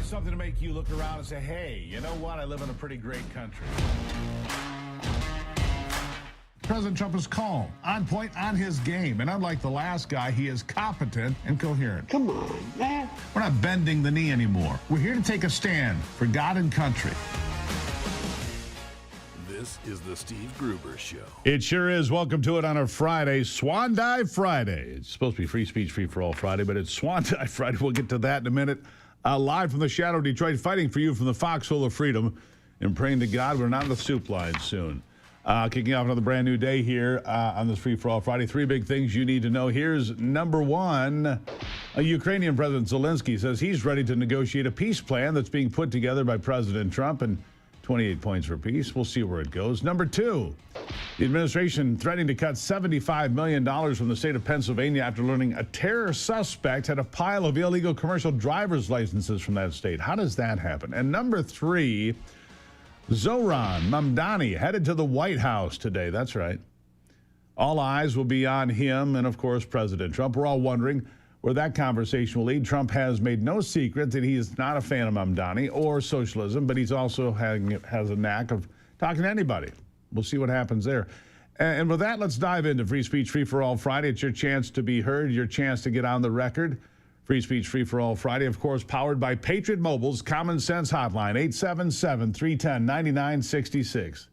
Something to make you look around and say, hey, you know what? I live in a pretty great country. President Trump is calm, on point, on his game. And unlike the last guy, he is competent and coherent. Come on, man. We're not bending the knee anymore. We're here to take a stand for God and country. This is the Steve Gruber Show. It sure is. Welcome to it on a Friday, Swan Dive Friday. It's supposed to be Free Speech, Free for All Friday, but it's Swan Dive Friday. We'll get to that in a minute. Live from the shadow of Detroit, fighting for you from the foxhole of freedom and praying to God we're not in the soup line soon. Kicking off another brand new day here on this Free for All Friday. Three big things you need to know. Here's number one. Ukrainian President Zelensky says he's ready to negotiate a peace plan that's being put together by President Trump, and 28 points for peace. We'll see where it goes. Number two, the administration threatening to cut $75 million from the state of Pennsylvania after learning a terror suspect had a pile of illegal commercial driver's licenses from that state. How does that happen? And number three, Zohran Mamdani headed to the White House today. That's right. All eyes will be on him and, of course, President Trump. We're all wondering where that conversation will lead. Trump has made no secret that he is not a fan of Mamdani or socialism, but he's also has a knack of talking to anybody. We'll see what happens there. And with that, let's dive into Free Speech, Free for All Friday. It's your chance to be heard, your chance to get on the record. Free Speech, Free for All Friday, of course, powered by Patriot Mobile's Common Sense Hotline, 877-310-9966.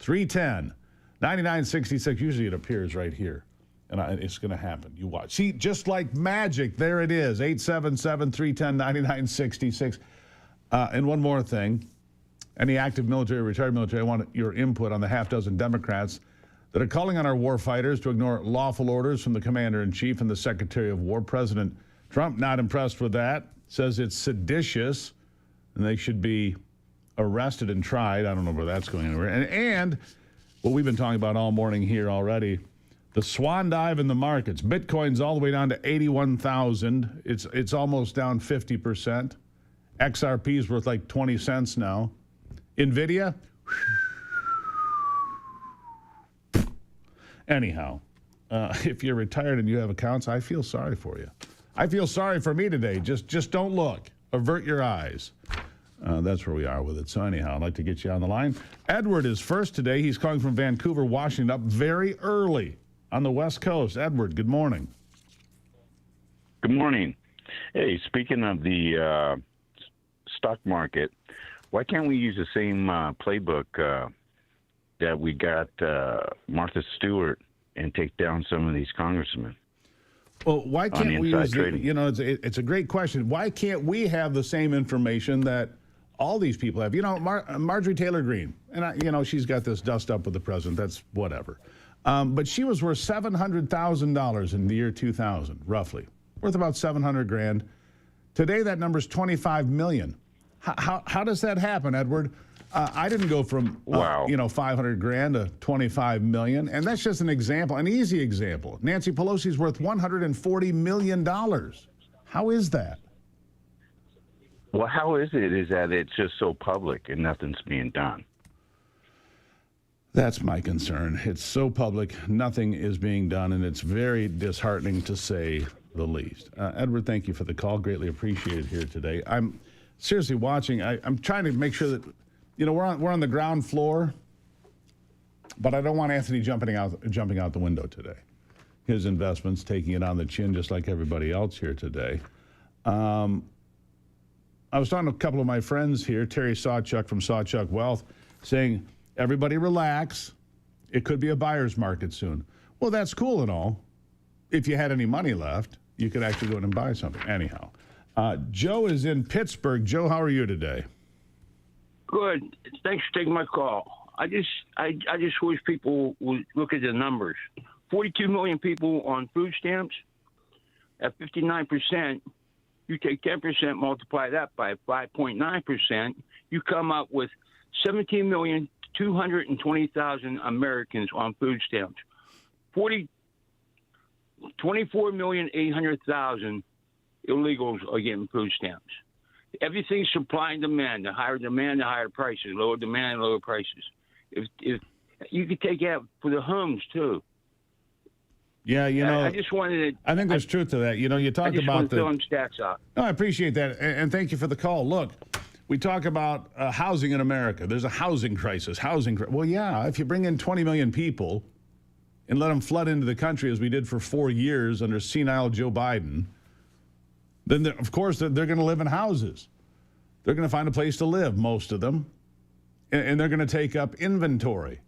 877-310-9966. Usually it appears right here. And it's going to happen. You watch. See, just like magic, there it is, 877-310-9966. And one more thing. Any active military, retired military, I want your input on the half dozen Democrats that are calling on our war fighters to ignore lawful orders from the commander-in-chief and the secretary of war. President Trump not impressed with that, says it's seditious, and they should be arrested and tried. I don't know where that's going anywhere. And what we've been talking about all morning here already, the swan dive in the markets. Bitcoin's all the way down to 81,000. It's almost down 50%. XRP's worth like 20 cents now. Nvidia. Anyhow, if you're retired and you have accounts, I feel sorry for you. I feel sorry for me today. Just don't look. Avert your eyes. That's where we are with it. So anyhow, I'd like to get you on the line. Edward is first today. He's calling from Vancouver, Washington, up very early on the West Coast. Edward, good morning. Good morning. Hey, speaking of the stock market, why can't we use the same playbook that we got Martha Stewart and take down some of these congressmen? Well, why can't we use it's a great question. Why can't we have the same information that all these people have? Marjorie Taylor Greene, and she's got this dust up with the president. That's whatever. But she was worth $700,000 in the year 2000, roughly. Worth about $700,000. Today, that number's $25 million. How does that happen, Edward? I didn't go from $500,000 to $25 million, and that's just an example, an easy example. Nancy Pelosi's worth $140 million. How is that? Well, how is it? Is that it's just so public and nothing's being done? That's my concern. It's so public, nothing is being done, and it's very disheartening to say the least. Edward, thank you for the call. Greatly appreciated here today. I'm seriously watching. I'm trying to make sure that, we're on the ground floor, but I don't want Anthony jumping out the window today. His investments, taking it on the chin just like everybody else here today. I was talking to a couple of my friends here, Terry Sawchuk from Sawchuk Wealth, saying, everybody relax. It could be a buyer's market soon. Well, that's cool and all. If you had any money left, you could actually go in and buy something. Anyhow, Joe is in Pittsburgh. Joe, how are you today? Good. Thanks for taking my call. I just wish people would look at the numbers. 42 million people on food stamps. At 59%, you take 10%, multiply that by 5.9%, you come up with 17,220,000 Americans on food stamps. 24,800,000 illegals are getting food stamps. Everything's supply and demand. The higher demand, the higher prices. Lower demand, lower prices. If you could take that for the homes too. Yeah, I just wanted to. I think there's truth to that. You I talk just about want to fill them stats out. No, I appreciate that, and thank you for the call. Look, we talk about housing in America. There's a housing crisis. Well, yeah, if you bring in 20 million people and let them flood into the country as we did for 4 years under senile Joe Biden, then of course they're going to live in houses. They're going to find a place to live, most of them, and they're going to take up inventory.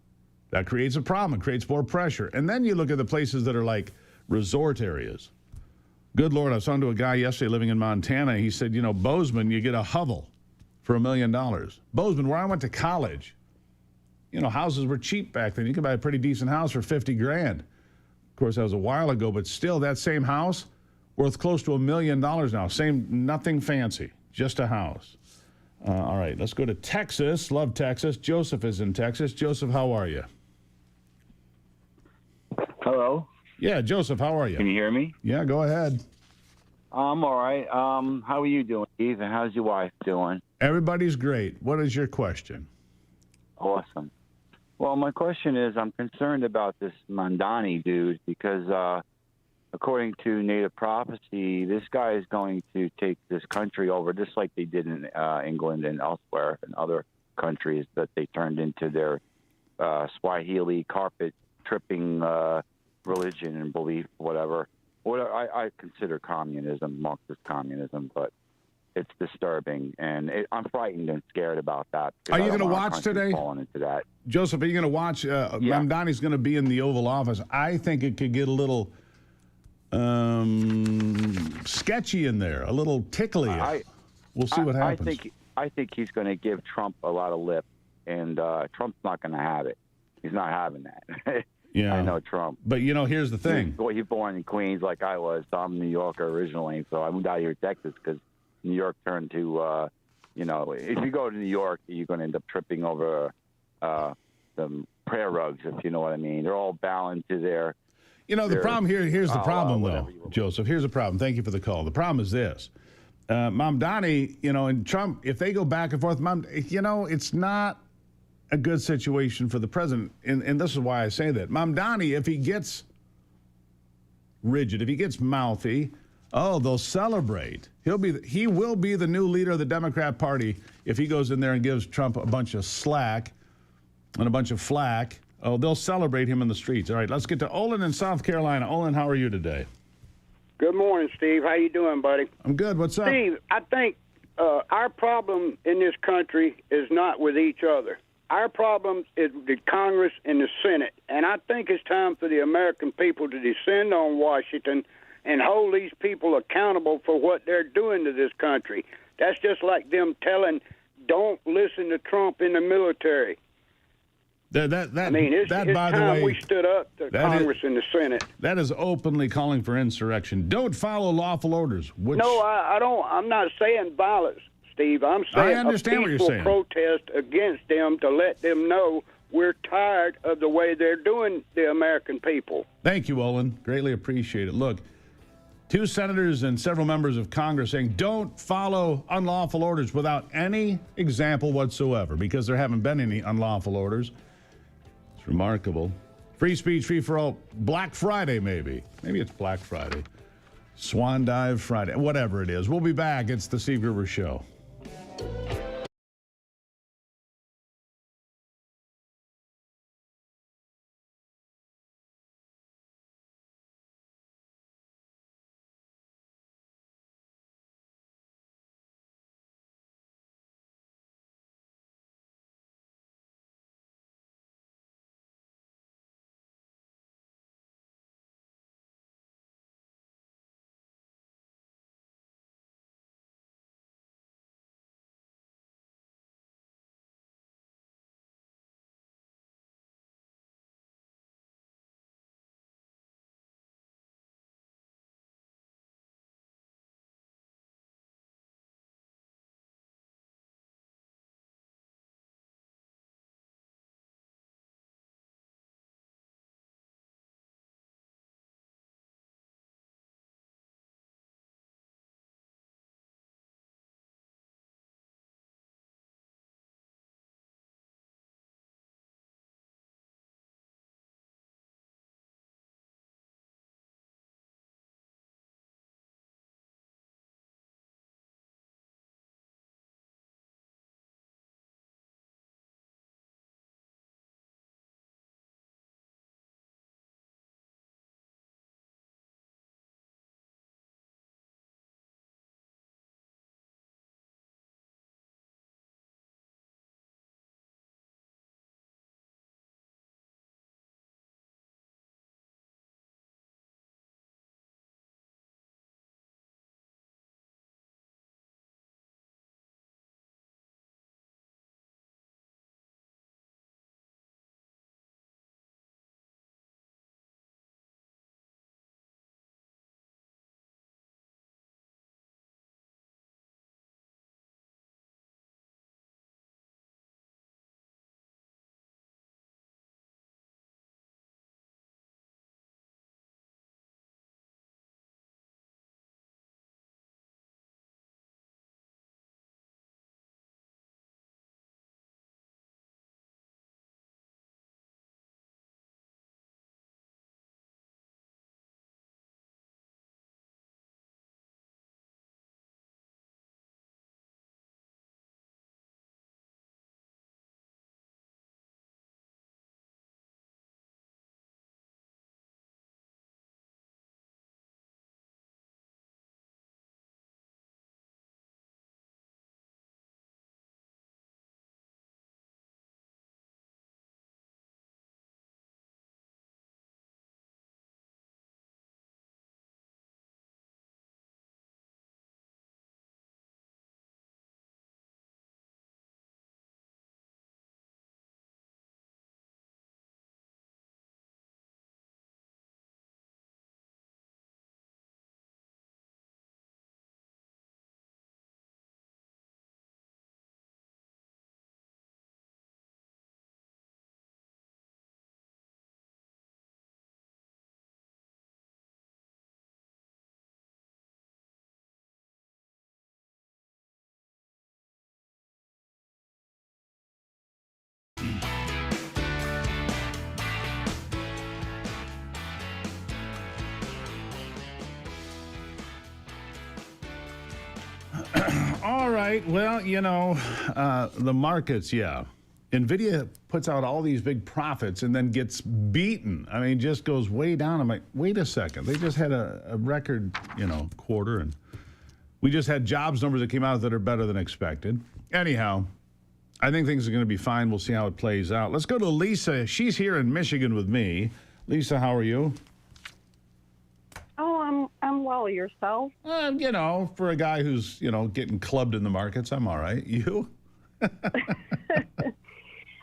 That creates a problem. It creates more pressure. And then you look at the places that are like resort areas. Good Lord, I was talking to a guy yesterday living in Montana. He said, Bozeman, you get a hovel for $1 million. Bozeman, where I went to college, houses were cheap back then. You could buy a pretty decent house for $50,000. Of course, that was a while ago, but still, that same house worth close to $1 million now. Same, nothing fancy, just a house. All right, let's go to Texas. Love Texas. Joseph is in Texas. Joseph, how are you? Hello. Yeah, Joseph, how are you? Can you hear me? Yeah, go ahead. I'm all right. How are you doing, Steve? And how's your wife doing? Everybody's great. What is your question? Awesome. Well, my question is, I'm concerned about this Mandani dude because, according to Native Prophecy, this guy is going to take this country over, just like they did in England and elsewhere and other countries that they turned into their Swahili carpet tripping religion and belief, whatever. I consider communism, Marxist communism, but it's disturbing, and I'm frightened and scared about that. Are you going to watch today? Falling into that. Joseph, are you going to watch? Mamdani's going to be in the Oval Office. I think it could get a little sketchy in there, a little tickly. We'll see what happens. I think he's going to give Trump a lot of lip, and Trump's not going to have it. He's not having that. Yeah, I know Trump. But here's the thing. He's born in Queens like I was. So I'm a New Yorker originally, so I moved out here to Texas because New York turned to, if you go to New York, you're going to end up tripping over some prayer rugs, if you know what I mean. They're all bound to their. The problem here's the problem, though, Joseph. Here's the problem. Thank you for the call. The problem is this. Mamdani, and Trump, if they go back and forth, it's not a good situation for the president. And this is why I say that. Mamdani, if he gets rigid, if he gets mouthy, they'll celebrate. He will be the new leader of the Democrat Party if he goes in there and gives Trump a bunch of slack and a bunch of flack. They'll celebrate him in the streets. All right, let's get to Olin in South Carolina. Olin, how are you today? Good morning, Steve. How you doing, buddy? I'm good. What's up? Steve, I think our problem in this country is not with each other. Our problem is the Congress and the Senate. And I think it's time for the American people to descend on Washington and hold these people accountable for what they're doing to this country. That's just like them telling, don't listen to Trump in the military. It's by the time way, we stood up to Congress and the Senate. That is openly calling for insurrection. Don't follow lawful orders. No, I don't. I'm not saying violence, Steve. I'm saying I understand a peaceful what you're saying. protest against them to let them know we're tired of the way they're doing the American people. Thank you, Olin. Greatly appreciate it. Look, 2 senators and several members of Congress saying don't follow unlawful orders without any example whatsoever because there haven't been any unlawful orders. It's remarkable. Free speech, free for all. Black Friday, maybe. Maybe it's Black Friday. Swan Dive Friday. Whatever it is. We'll be back. It's the Steve Gruber Show. All right. Well, the markets, yeah. NVIDIA puts out all these big profits and then gets beaten. I mean, just goes way down. I'm like, wait a second. They just had a record, quarter, and we just had jobs numbers that came out that are better than expected. Anyhow, I think things are going to be fine. We'll see how it plays out. Let's go to Lisa. She's here in Michigan with me. Lisa, how are you? Oh, I'm well. Yourself? For a guy who's, getting clubbed in the markets, I'm all right. You?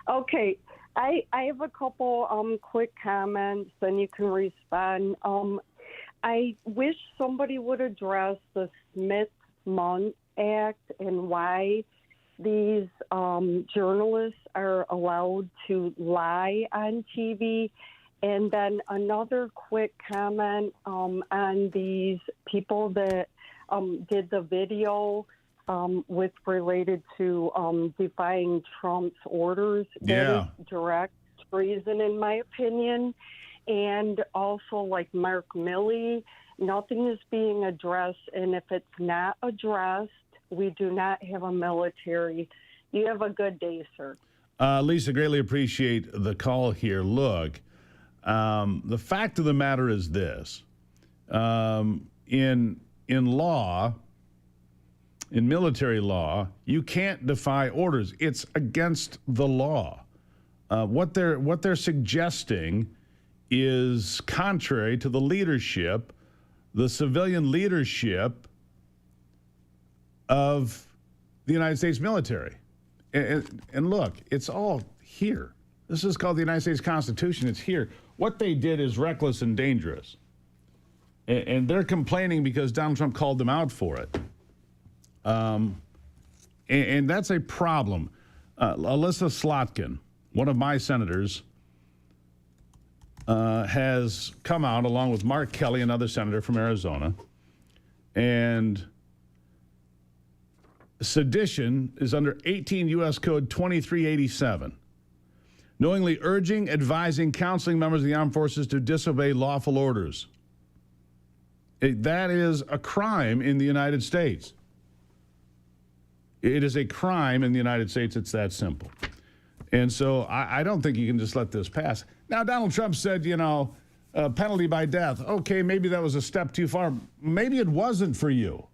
Okay. I have a couple quick comments, and you can respond. I wish somebody would address the Smith-Mundt Act and why these journalists are allowed to lie on TV. And then another quick comment on these people that did the video with related to defying Trump's orders. Yeah. That is direct treason, in my opinion. And also, like Mark Milley, nothing is being addressed. And if it's not addressed, we do not have a military. You have a good day, sir. Lisa, greatly appreciate the call here. Look, the fact of the matter is this. In law, in military law, you can't defy orders. It's against the law. What they're suggesting is contrary to the leadership, the civilian leadership of the United States military. And look, it's all here. This is called the United States Constitution. It's here. What they did is reckless and dangerous. And they're complaining because Donald Trump called them out for it. And that's a problem. Alyssa Slotkin, one of my senators, has come out along with Mark Kelly, another senator from Arizona. And sedition is under 18 U.S. Code 2387. Knowingly urging, advising, counseling members of the armed forces to disobey lawful orders. That is a crime in the United States. It is a crime in the United States. It's that simple. And so I don't think you can just let this pass. Now, Donald Trump said, penalty by death. Okay, maybe that was a step too far. Maybe it wasn't for you.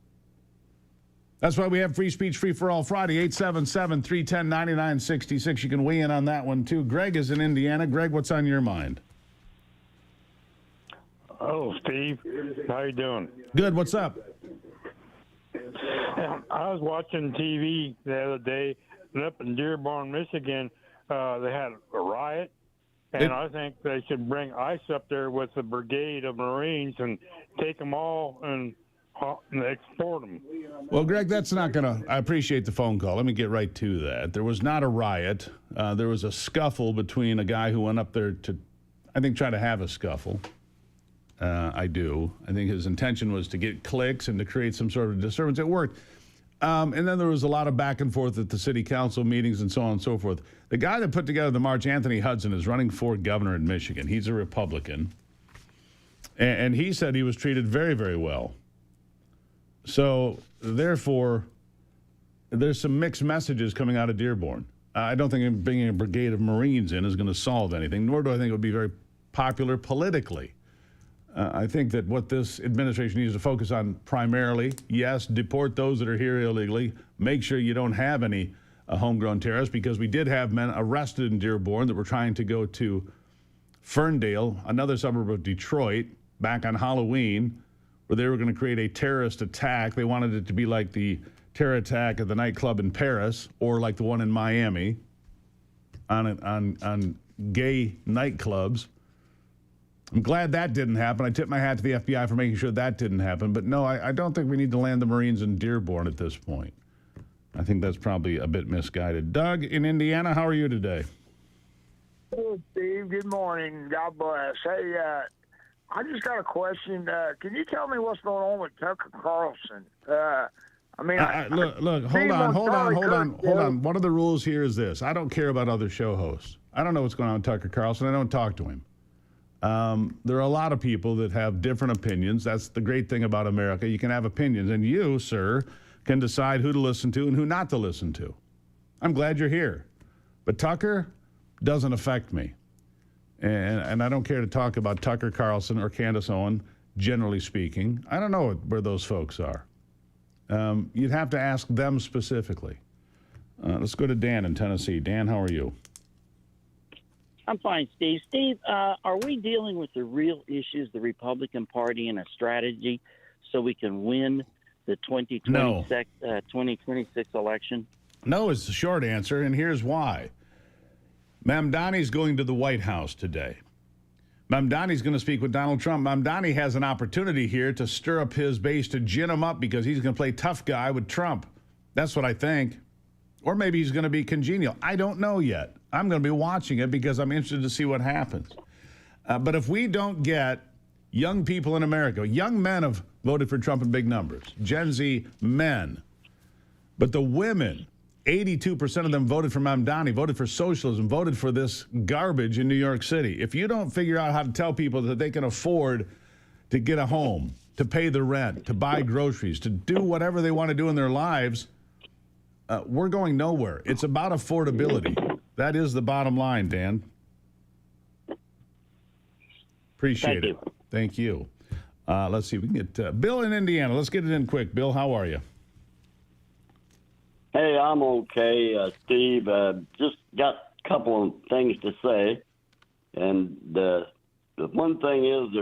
That's why we have Free Speech, Free for All Friday, 877-310-9966. You can weigh in on that one, too. Greg is in Indiana. Greg, what's on your mind? Oh, Steve. How you doing? Good. What's up? I was watching TV the other day, and up in Dearborn, Michigan, they had a riot, and I think they should bring ICE up there with a brigade of Marines and take them all and export them. Well, Greg, that's not going to... I appreciate the phone call. Let me get right to that. There was not a riot. There was a scuffle between a guy who went up there to, I think, try to have a scuffle. I do. I think his intention was to get clicks and to create some sort of disturbance. It worked. And then there was a lot of back and forth at the city council meetings and so on and so forth. The guy that put together the march, Anthony Hudson, is running for governor in Michigan. He's a Republican. And he said he was treated very, very well. So, therefore, there's some mixed messages coming out of Dearborn. I don't think bringing a brigade of Marines in is going to solve anything, nor do I think it would be very popular politically. I think that what this administration needs to focus on primarily, yes, deport those that are here illegally. Make sure you don't have any homegrown terrorists, because we did have men arrested in Dearborn that were trying to go to Ferndale, another suburb of Detroit, back on Halloween, where they were going to create a terrorist attack. They wanted it to be like the terror attack at the nightclub in Paris or like the one in Miami on gay nightclubs. I'm glad that didn't happen. I tip my hat to the FBI for making sure that didn't happen. But no, I don't think we need to land the Marines in Dearborn at this point. I think that's probably a bit misguided. Doug in Indiana, how are you today? Hey, Steve. Good morning. God bless. Hey, I just got a question. Can you tell me what's going on with Tucker Carlson? Look, hold on. One of the rules here is this. I don't care about other show hosts. I don't know what's going on with Tucker Carlson. I don't talk to him. There are a lot of people that have different opinions. That's the great thing about America. You can have opinions. And you, sir, can decide who to listen to and who not to listen to. I'm glad you're here. But Tucker doesn't affect me. And I don't care to talk about Tucker Carlson or Candace Owen, generally speaking. I don't know where those folks are. You'd have to ask them specifically. Let's go to Dan in Tennessee. Dan, how are you? I'm fine, Steve. Steve, are we dealing with the real issues, the Republican Party, and a strategy so we can win the 2026 election? No is the short answer, and here's why. Mamdani's going to the White House today. Mamdani's going to speak with Donald Trump. Mamdani has an opportunity here to stir up his base, to gin him up, because he's going to play tough guy with Trump. That's what I think. Or maybe he's going to be congenial. I don't know yet. I'm going to be watching it because I'm interested to see what happens. But if we don't get young people in America, young men have voted for Trump in big numbers, Gen Z men, but the women, 82% of them voted for Mamdani, voted for socialism, voted for this garbage in New York City. If you don't figure out how to tell people that they can afford to get a home, to pay the rent, to buy groceries, to do whatever they want to do in their lives, we're going nowhere. It's about affordability. That is the bottom line, Dan. Appreciate it. Thank you. Let's see. We can get Bill in Indiana. Let's get it in quick. Bill, how are you? Hey, I'm okay, Steve. Just got a couple of things to say. And the one thing is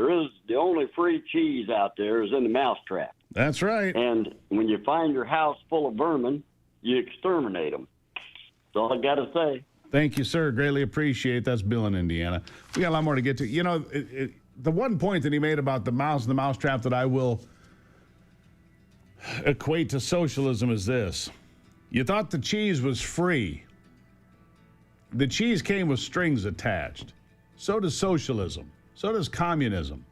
the only free cheese out there is in the mousetrap. That's right. And when you find your house full of vermin, you exterminate them. That's all I got to say. Thank you, sir. Greatly appreciate. That's Bill in Indiana. We got a lot more to get to. You know, the one point that he made about the mouse and the mousetrap that I will equate to socialism is this. You thought the cheese was free. The cheese came with strings attached. So does socialism. So does communism.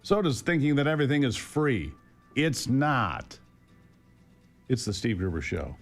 So does thinking that everything is free. It's not. It's the Steve Gruber Show.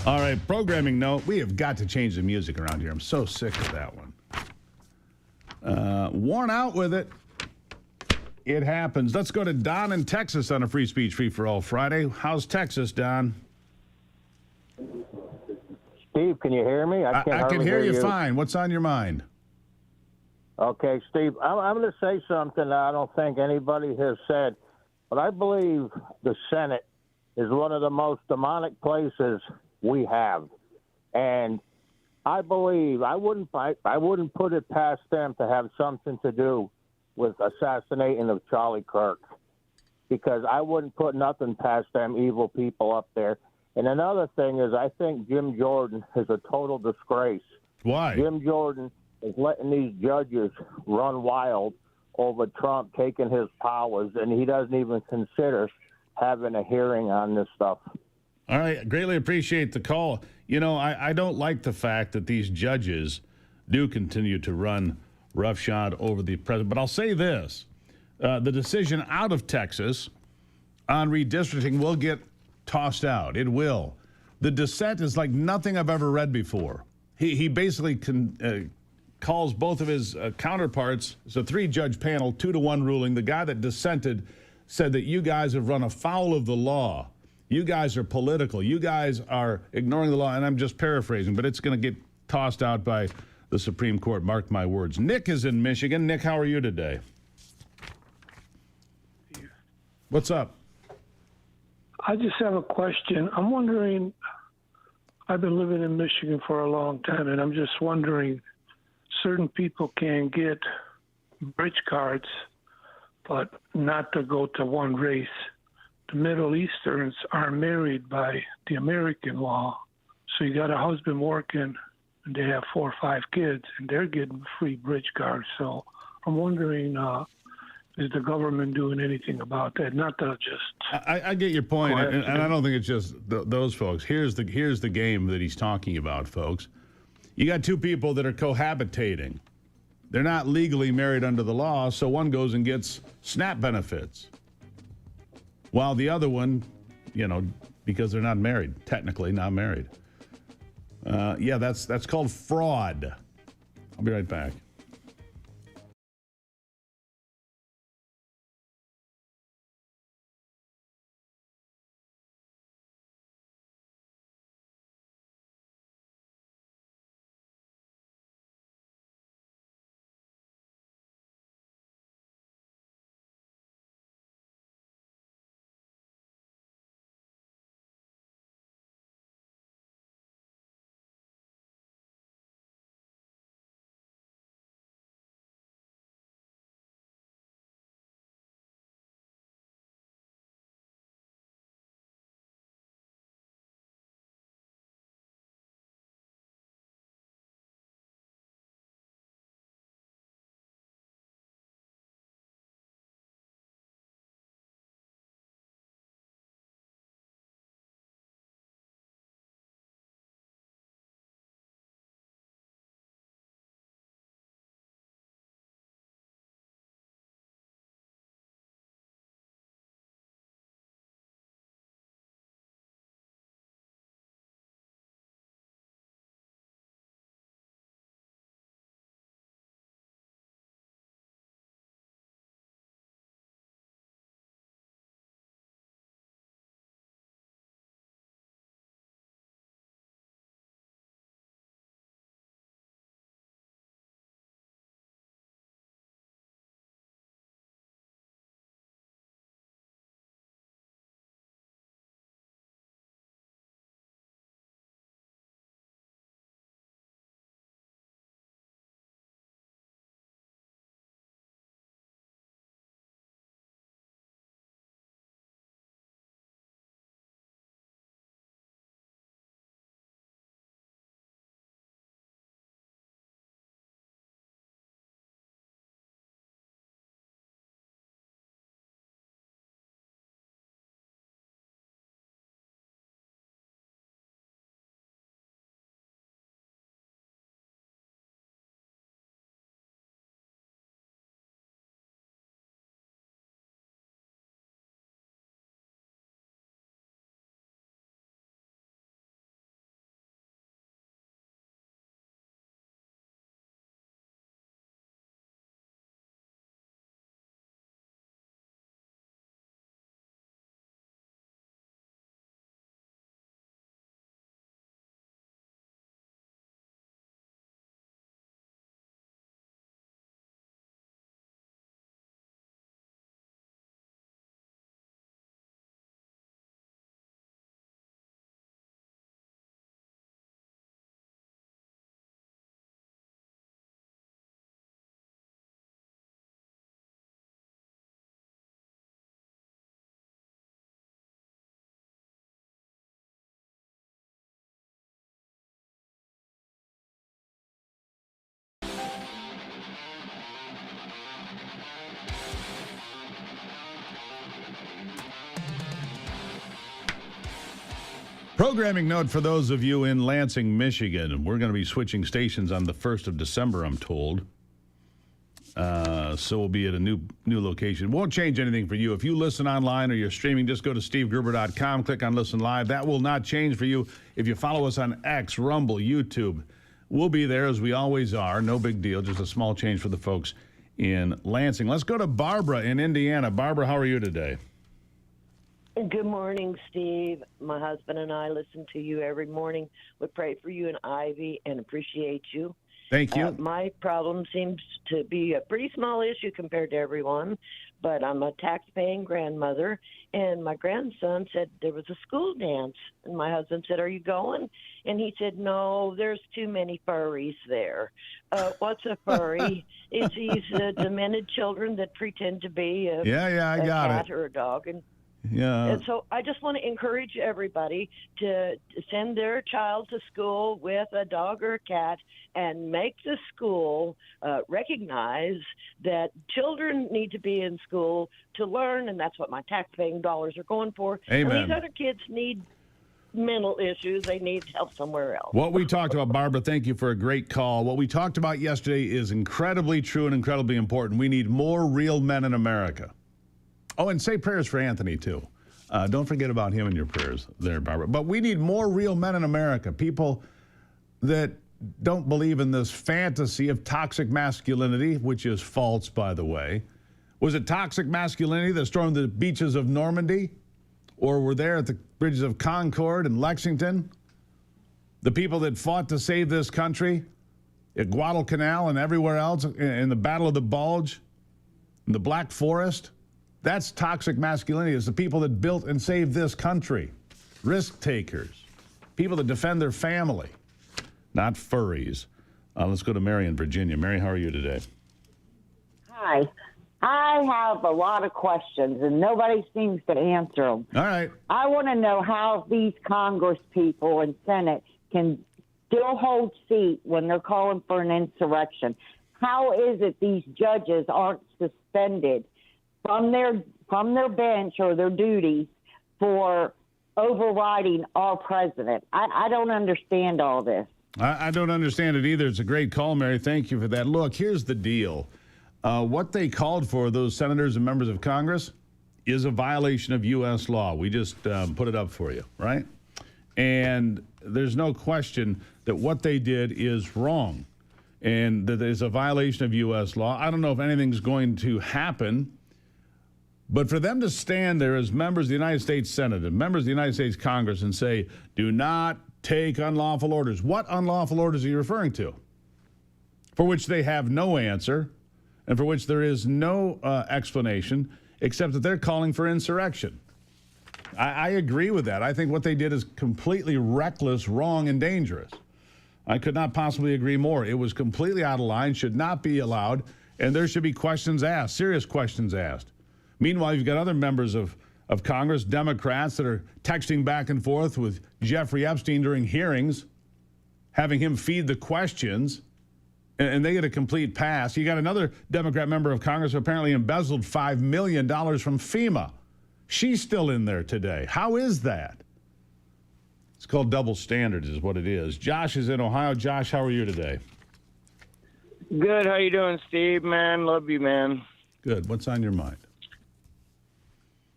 All right, programming note. We have got to change the music around here. I'm so sick of that one. Worn out with it. It happens. Let's go to Don in Texas on a Free Speech Free for All Friday. How's Texas, Don? Steve, can you hear me? I can hear you fine. What's on your mind? Okay, Steve, I'm going to say something that I don't think anybody has said, but I believe the Senate is one of the most demonic places we have. And I believe I wouldn't put it past them to have something to do with assassinating of Charlie Kirk, because I wouldn't put nothing past them evil people up there. And another thing is, I think Jim Jordan is a total disgrace. Why? Jim Jordan is letting these judges run wild over Trump taking his powers, and he doesn't even consider having a hearing on this stuff. All right, greatly appreciate the call. You know, I don't like the fact that these judges do continue to run roughshod over the president. But I'll say this. The decision out of Texas on redistricting will get tossed out. It will. The dissent is like nothing I've ever read before. He basically calls both of his counterparts. It's a 3-judge panel, 2-1 ruling. The guy that dissented said that you guys have run afoul of the law. You guys are political. You guys are ignoring the law, and I'm just paraphrasing, but it's going to get tossed out by the Supreme Court. Mark my words. Nick is in Michigan. Nick, how are you today? What's up? I just have a question. I'm wondering, I've been living in Michigan for a long time, and I'm just wondering, certain people can get bridge cards, but not to go to one race. The Middle Easterns are married by the American law. So you got a husband working, and they have 4 or 5 kids, and they're getting free bridge cards. So I'm wondering, is the government doing anything about that? Not to just... I get your point, and I don't think it's just those folks. Here's the game that he's talking about, folks. You got 2 people that are cohabitating. They're not legally married under the law, so one goes and gets SNAP benefits, while the other one, because they're not married, technically not married. Yeah, that's called fraud. I'll be right back. Programming note for those of you in Lansing, Michigan. We're going to be switching stations on the 1st of December, I'm told. So we'll be at a new location. Won't change anything for you. If you listen online or you're streaming, just go to stevegruber.com, click on Listen Live. That will not change for you. If you follow us on X, Rumble, YouTube, we'll be there as we always are. No big deal. Just a small change for the folks in Lansing. Let's go to Barbara in Indiana. Barbara, how are you today? Good morning, Steve. My husband and I listen to you every morning. We pray for you and Ivy and appreciate you. Thank you. My problem seems to be a pretty small issue compared to everyone, but I'm a tax-paying grandmother, and my grandson said there was a school dance, and my husband said, "Are you going?" And he said, "No, there's too many furries there." What's a furry? It's these demented children that pretend to be a cat or a dog, and so I just want to encourage everybody to send their child to school with a dog or a cat and make the school recognize that children need to be in school to learn, and that's what my tax-paying dollars are going for. Amen. And these other kids need mental issues. They need help somewhere else. What we talked about, Barbara, thank you for a great call. What we talked about yesterday is incredibly true and incredibly important. We need more real men in America. Oh, and say prayers for Anthony, too. Don't forget about him in your prayers there, Barbara. But we need more real men in America, people that don't believe in this fantasy of toxic masculinity, which is false, by the way. Was it toxic masculinity that stormed the beaches of Normandy? Or were there at the bridges of Concord and Lexington? The people that fought to save this country at Guadalcanal and everywhere else, in the Battle of the Bulge, in the Black Forest? That's toxic masculinity. It's the people that built and saved this country. Risk takers. People that defend their family. Not furries. Let's go to Mary in Virginia. Mary, how are you today? Hi. I have a lot of questions, and nobody seems to answer them. All right. I want to know how these Congress people and Senate can still hold seat when they're calling for an insurrection. How is it these judges aren't suspended from their bench or their duties for overriding our president? I don't understand all this. I don't understand it either. It's a great call, Mary. Thank you for that. Look, here's the deal. What they called for, those senators and members of Congress, is a violation of U.S. law. We just put it up for you, right? And there's no question that what they did is wrong and that there's a violation of U.S. law. I don't know if anything's going to happen. But for them to stand there as members of the United States Senate and members of the United States Congress and say, do not take unlawful orders. What unlawful orders are you referring to? For which they have no answer and for which there is no explanation except that they're calling for insurrection. I agree with that. I think what they did is completely reckless, wrong, and dangerous. I could not possibly agree more. It was completely out of line, should not be allowed, and there should be questions asked, serious questions asked. Meanwhile, you've got other members of Congress, Democrats, that are texting back and forth with Jeffrey Epstein during hearings, having him feed the questions, and they get a complete pass. You got another Democrat member of Congress who apparently embezzled $5 million from FEMA. She's still in there today. How is that? It's called double standards is what it is. Josh is in Ohio. Josh, how are you today? Good. How you doing, Steve? Man, love you, man. Good. What's on your mind?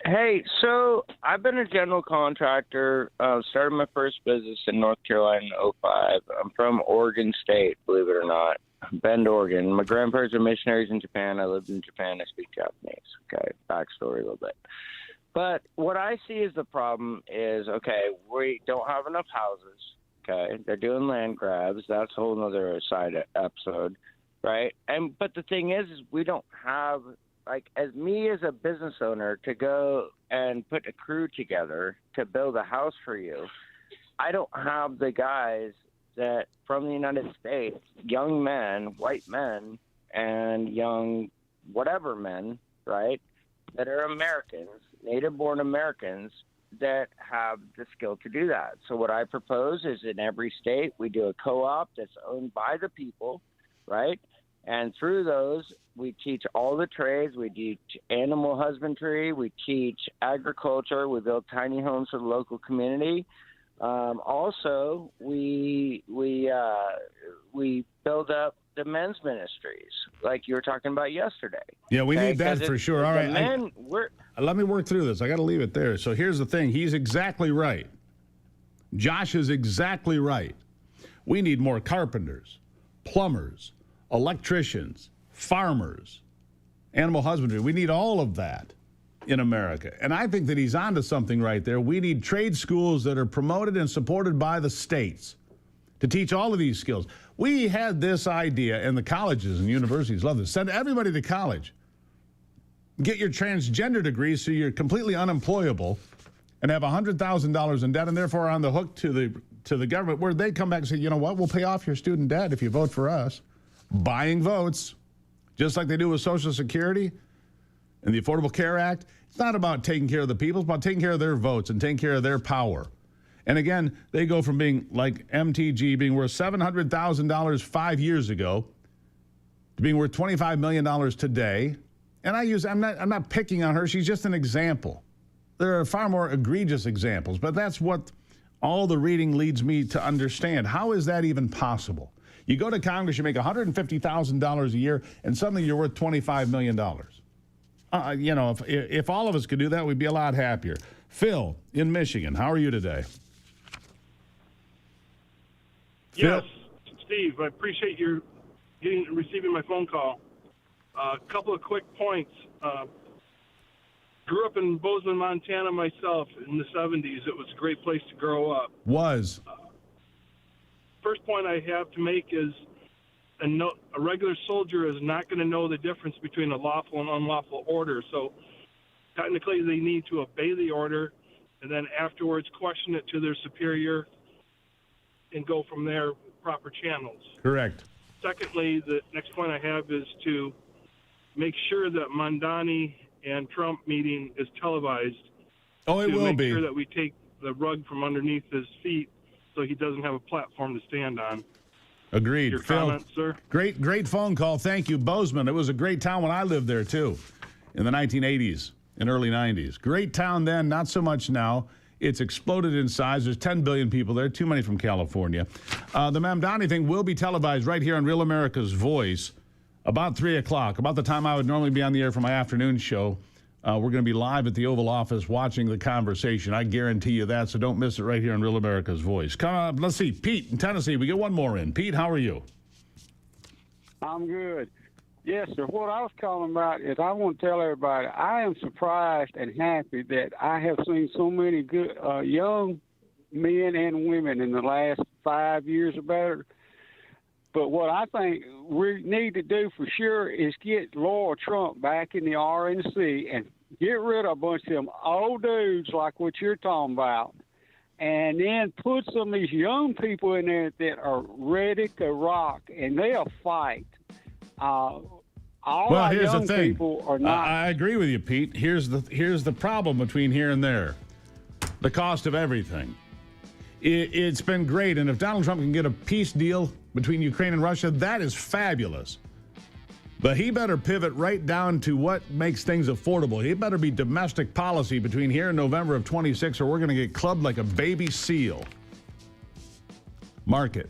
Hey, so I've been a general contractor, started my first business in North Carolina in 2005. I'm from Oregon State, believe it or not, Bend, Oregon. My grandparents are missionaries in Japan. I lived in Japan. I speak Japanese. Okay, backstory a little bit. But what I see as the problem is, okay, we don't have enough houses. Okay, they're doing land grabs. That's a whole other side episode, right? But the thing is we don't have, like, as me as a business owner, to go and put a crew together to build a house for you, I don't have the guys that from the United States, young men, white men, and young whatever men, right, that are Americans, native-born Americans, that have the skill to do that. So what I propose is in every state we do a co-op that's owned by the people, right? And through those, we teach all the trades. We teach animal husbandry. We teach agriculture. We build tiny homes for the local community. Also, we build up the men's ministries, like you were talking about yesterday. Yeah, we need that for sure. All right. Let me work through this. I got to leave it there. So here's the thing. He's exactly right. Josh is exactly right. We need more carpenters, plumbers, electricians, farmers, animal husbandry. We need all of that. in America. And I think that he's onto something right there. We need trade schools that are promoted and supported by the states to teach all of these skills. We had this idea, and the colleges and universities love this. Send everybody to college. Get your transgender degree so you're completely unemployable and have $100,000 in debt and therefore on the hook to the government, where they come back and say, you know what, we'll pay off your student debt if you vote for us. Buying votes, just like they do with Social Security and the Affordable Care Act. It's not about taking care of the people. It's about taking care of their votes and taking care of their power. And again, they go from being like MTG being worth $700,000 5 years ago to being worth $25 million today. And I'm not picking on her. She's just an example. There are far more egregious examples, but that's what all the reading leads me to understand. How is that even possible? You go to Congress, you make $150,000 a year, and suddenly you're worth $25 million. If all of us could do that, we'd be a lot happier. Phil in Michigan, how are you today? Yes, Steve, I appreciate your receiving my phone call. A couple of quick points. Grew up in Bozeman, Montana myself in the 70s. It was a great place to grow up. Was. First point I have to make is a regular soldier is not going to know the difference between a lawful and unlawful order. So technically they need to obey the order and then afterwards question it to their superior and go from there proper channels. Correct. Secondly, the next point I have is to make sure that Mondani and Trump meeting is televised. Oh, it will be. To make sure that we take the rug from underneath his feet so he doesn't have a platform to stand on. Agreed. Your Phil, comments, sir? Great phone call. Thank you. Bozeman, it was a great town when I lived there, too, in the 1980s and early 90s. Great town then, not so much now. It's exploded in size. There's 10 billion people there, too many from California. The Mamdani thing will be televised right here on Real America's Voice about 3 o'clock, about the time I would normally be on the air for my afternoon show. We're going to be live at the Oval Office watching the conversation. I guarantee you that, so don't miss it right here on Real America's Voice. Come on, let's see. Pete in Tennessee. We get one more in. Pete, how are you? I'm good. Yes, sir. What I was calling about is I want to tell everybody I am surprised and happy that I have seen so many good young men and women in the last 5 years or better. But what I think we need to do for sure is get Laura Trump back in the RNC and get rid of a bunch of them old dudes like what you're talking about, and then put some of these young people in there that are ready to rock, and they'll fight. All well, here's young the thing. People are not. I agree with you, Pete. Here's the problem between here and there. The cost of everything. It's been great, and if Donald Trump can get a peace deal between Ukraine and Russia, that is fabulous. But he better pivot right down to what makes things affordable. He better be domestic policy between here and November of 26, or we're going to get clubbed like a baby seal. Mark it.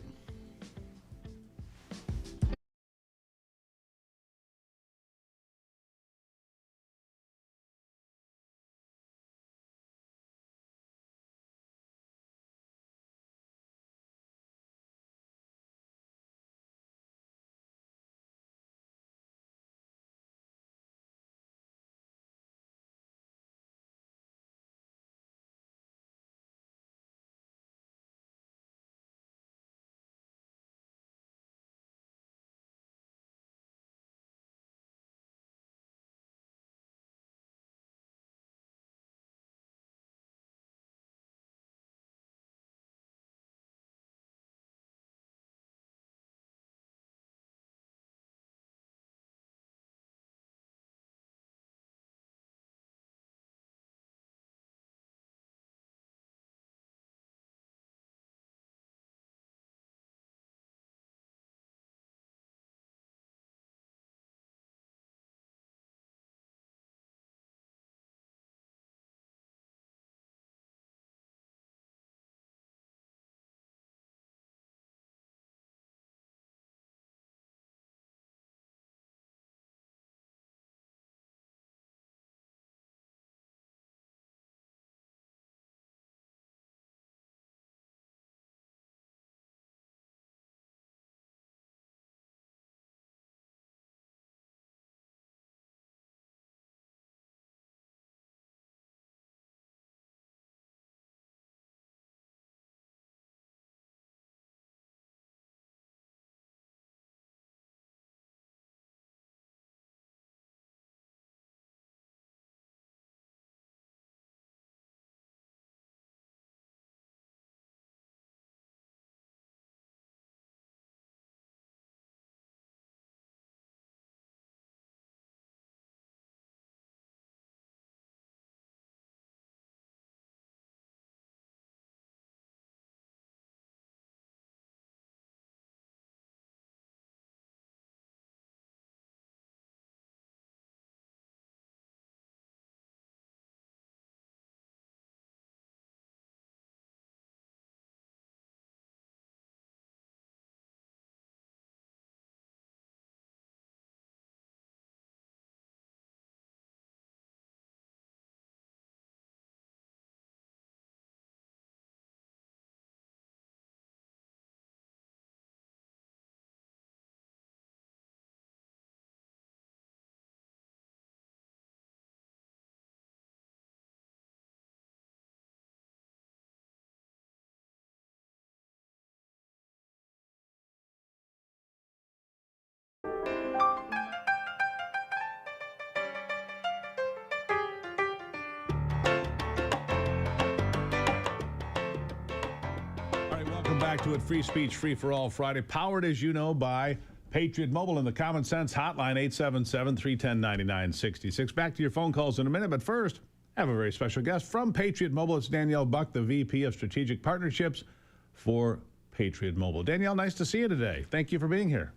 back to it. Free speech, free for all Friday. Powered, as you know, by Patriot Mobile and the Common Sense Hotline, 877-310-9966. Back to your phone calls in a minute, but first, I have a very special guest from Patriot Mobile. It's Danielle Buck, the VP of Strategic Partnerships for Patriot Mobile. Danielle, nice to see you today. Thank you for being here.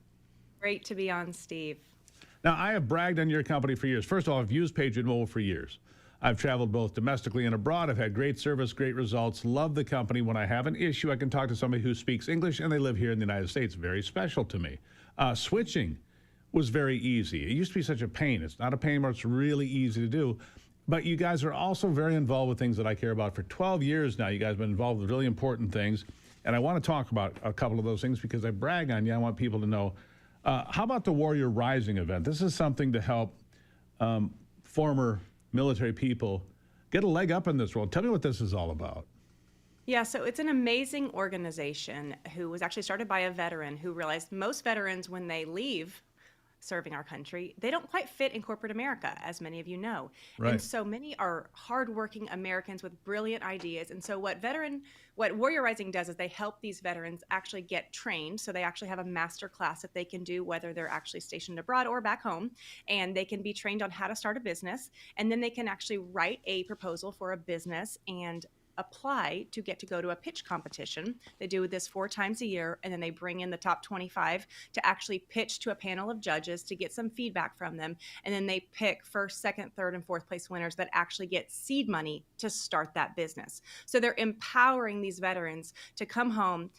Great to be on, Steve. Now, I have bragged on your company for years. First of all, I've used Patriot Mobile for years. I've traveled both domestically and abroad. I've had great service, great results. Love the company. When I have an issue, I can talk to somebody who speaks English, and they live here in the United States. Very special to me. Switching was very easy. It used to be such a pain. It's not a pain, but it's really easy to do. But you guys are also very involved with things that I care about. For 12 years now, you guys have been involved with really important things. And I want to talk about a couple of those things because I brag on you. I want people to know. How about the Warrior Rising event? This is something to help former military people get a leg up in this world. Tell me what this is all about. Yeah, so it's an amazing organization who was actually started by a veteran who realized most veterans, when they leave serving our country, they don't quite fit in corporate America, as many of you know. Right. And so many are hardworking Americans with brilliant ideas. And so what Warrior Rising does is they help these veterans actually get trained. So they actually have a master class that they can do, whether they're actually stationed abroad or back home, and they can be trained on how to start a business. And then they can actually write a proposal for a business and apply to get to go to a pitch competition. They do this 4 times a year, and then they bring in the top 25 to actually pitch to a panel of judges to get some feedback from them. And then they pick first, second, third, and fourth place winners that actually get seed money to start that business. So they're empowering these veterans to come home,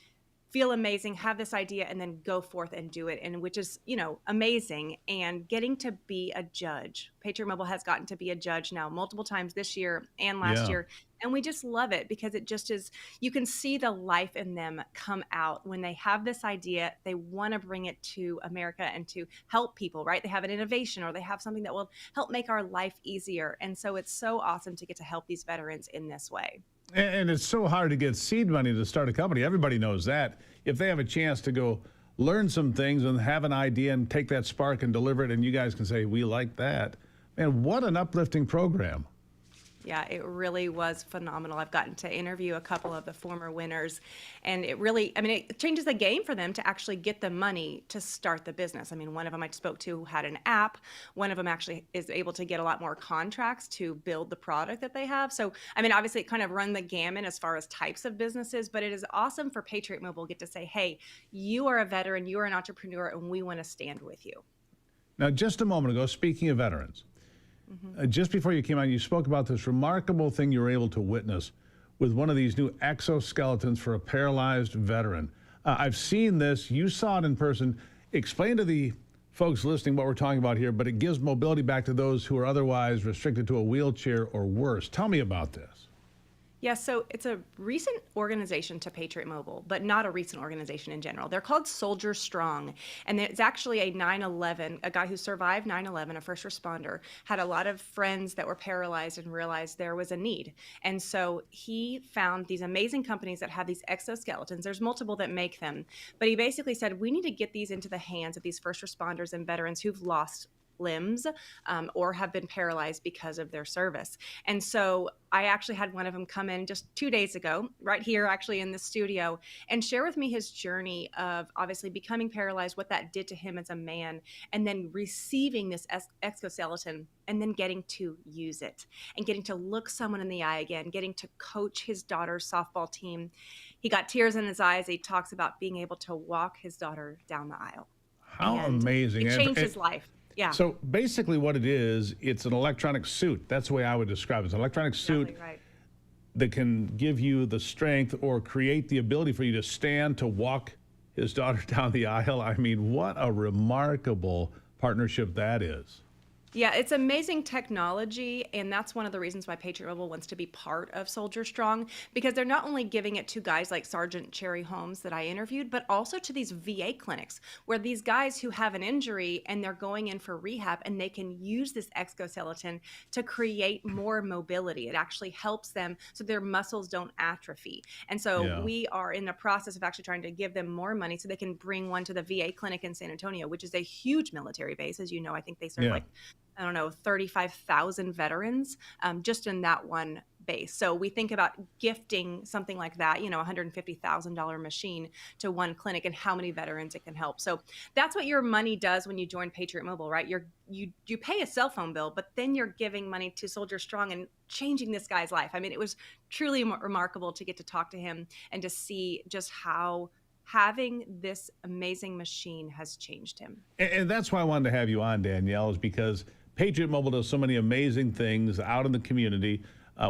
feel amazing, have this idea, and then go forth and do it, and which is, amazing. And getting to be a judge. Patriot Mobile has gotten to be a judge now multiple times this year and last year. And we just love it because it just is, you can see the life in them come out when they have this idea. They want to bring it to America and to help people, right? They have an innovation or they have something that will help make our life easier. And so it's so awesome to get to help these veterans in this way. And it's so hard to get seed money to start a company. Everybody knows that. If they have a chance to go learn some things and have an idea and take that spark and deliver it, and you guys can say, we like that. Man, what an uplifting program. Yeah, it really was phenomenal. I've gotten to interview a couple of the former winners, and it really, it changes the game for them to actually get the money to start the business. One of them I spoke to had an app. One of them actually is able to get a lot more contracts to build the product that they have. So, obviously it kind of run the gamut as far as types of businesses, but it is awesome for Patriot Mobile get to say, hey, you are a veteran, you are an entrepreneur, and we want to stand with you. Now, just a moment ago, speaking of veterans, just before you came on, you spoke about this remarkable thing you were able to witness with one of these new exoskeletons for a paralyzed veteran. I've seen this. You saw it in person. Explain to the folks listening what we're talking about here, but it gives mobility back to those who are otherwise restricted to a wheelchair or worse. Tell me about this. Yeah, so it's a recent organization to Patriot Mobile, but not a recent organization in general. They're called Soldier Strong, and it's actually a guy who survived 9/11, a first responder, had a lot of friends that were paralyzed and realized there was a need. And so he found these amazing companies that have these exoskeletons. There's multiple that make them, but he basically said, we need to get these into the hands of these first responders and veterans who've lost limbs or have been paralyzed because of their service. And so I actually had one of them come in just 2 days ago, right here actually in the studio, and share with me his journey of obviously becoming paralyzed, what that did to him as a man, and then receiving this exoskeleton and then getting to use it and getting to look someone in the eye again, getting to coach his daughter's softball team. He got tears in his eyes. He talks about being able to walk his daughter down the aisle. How amazing. It changed his life. Yeah. So basically what it is, it's an electronic suit. That's the way I would describe it. It's an electronic suit that can give you the strength or create the ability for you to stand to walk his daughter down the aisle. What a remarkable partnership that is. Yeah, it's amazing technology, and that's one of the reasons why Patriot Mobile wants to be part of Soldier Strong, because they're not only giving it to guys like Sergeant Cherry Holmes that I interviewed, but also to these VA clinics where these guys who have an injury and they're going in for rehab and they can use this exoskeleton to create more mobility. It actually helps them so their muscles don't atrophy. And so we are in the process of actually trying to give them more money so they can bring one to the VA clinic in San Antonio, which is a huge military base. As you know, I think they serve 35,000 veterans just in that one base. So we think about gifting something like that, you know, $150,000 machine to one clinic and how many veterans it can help. So that's what your money does when you join Patriot Mobile, right? You pay a cell phone bill, but then you're giving money to Soldier Strong and changing this guy's life. I mean, it was truly remarkable to get to talk to him and to see just how having this amazing machine has changed him. And that's why I wanted to have you on, Danielle, is because Patriot Mobile does so many amazing things out in the community.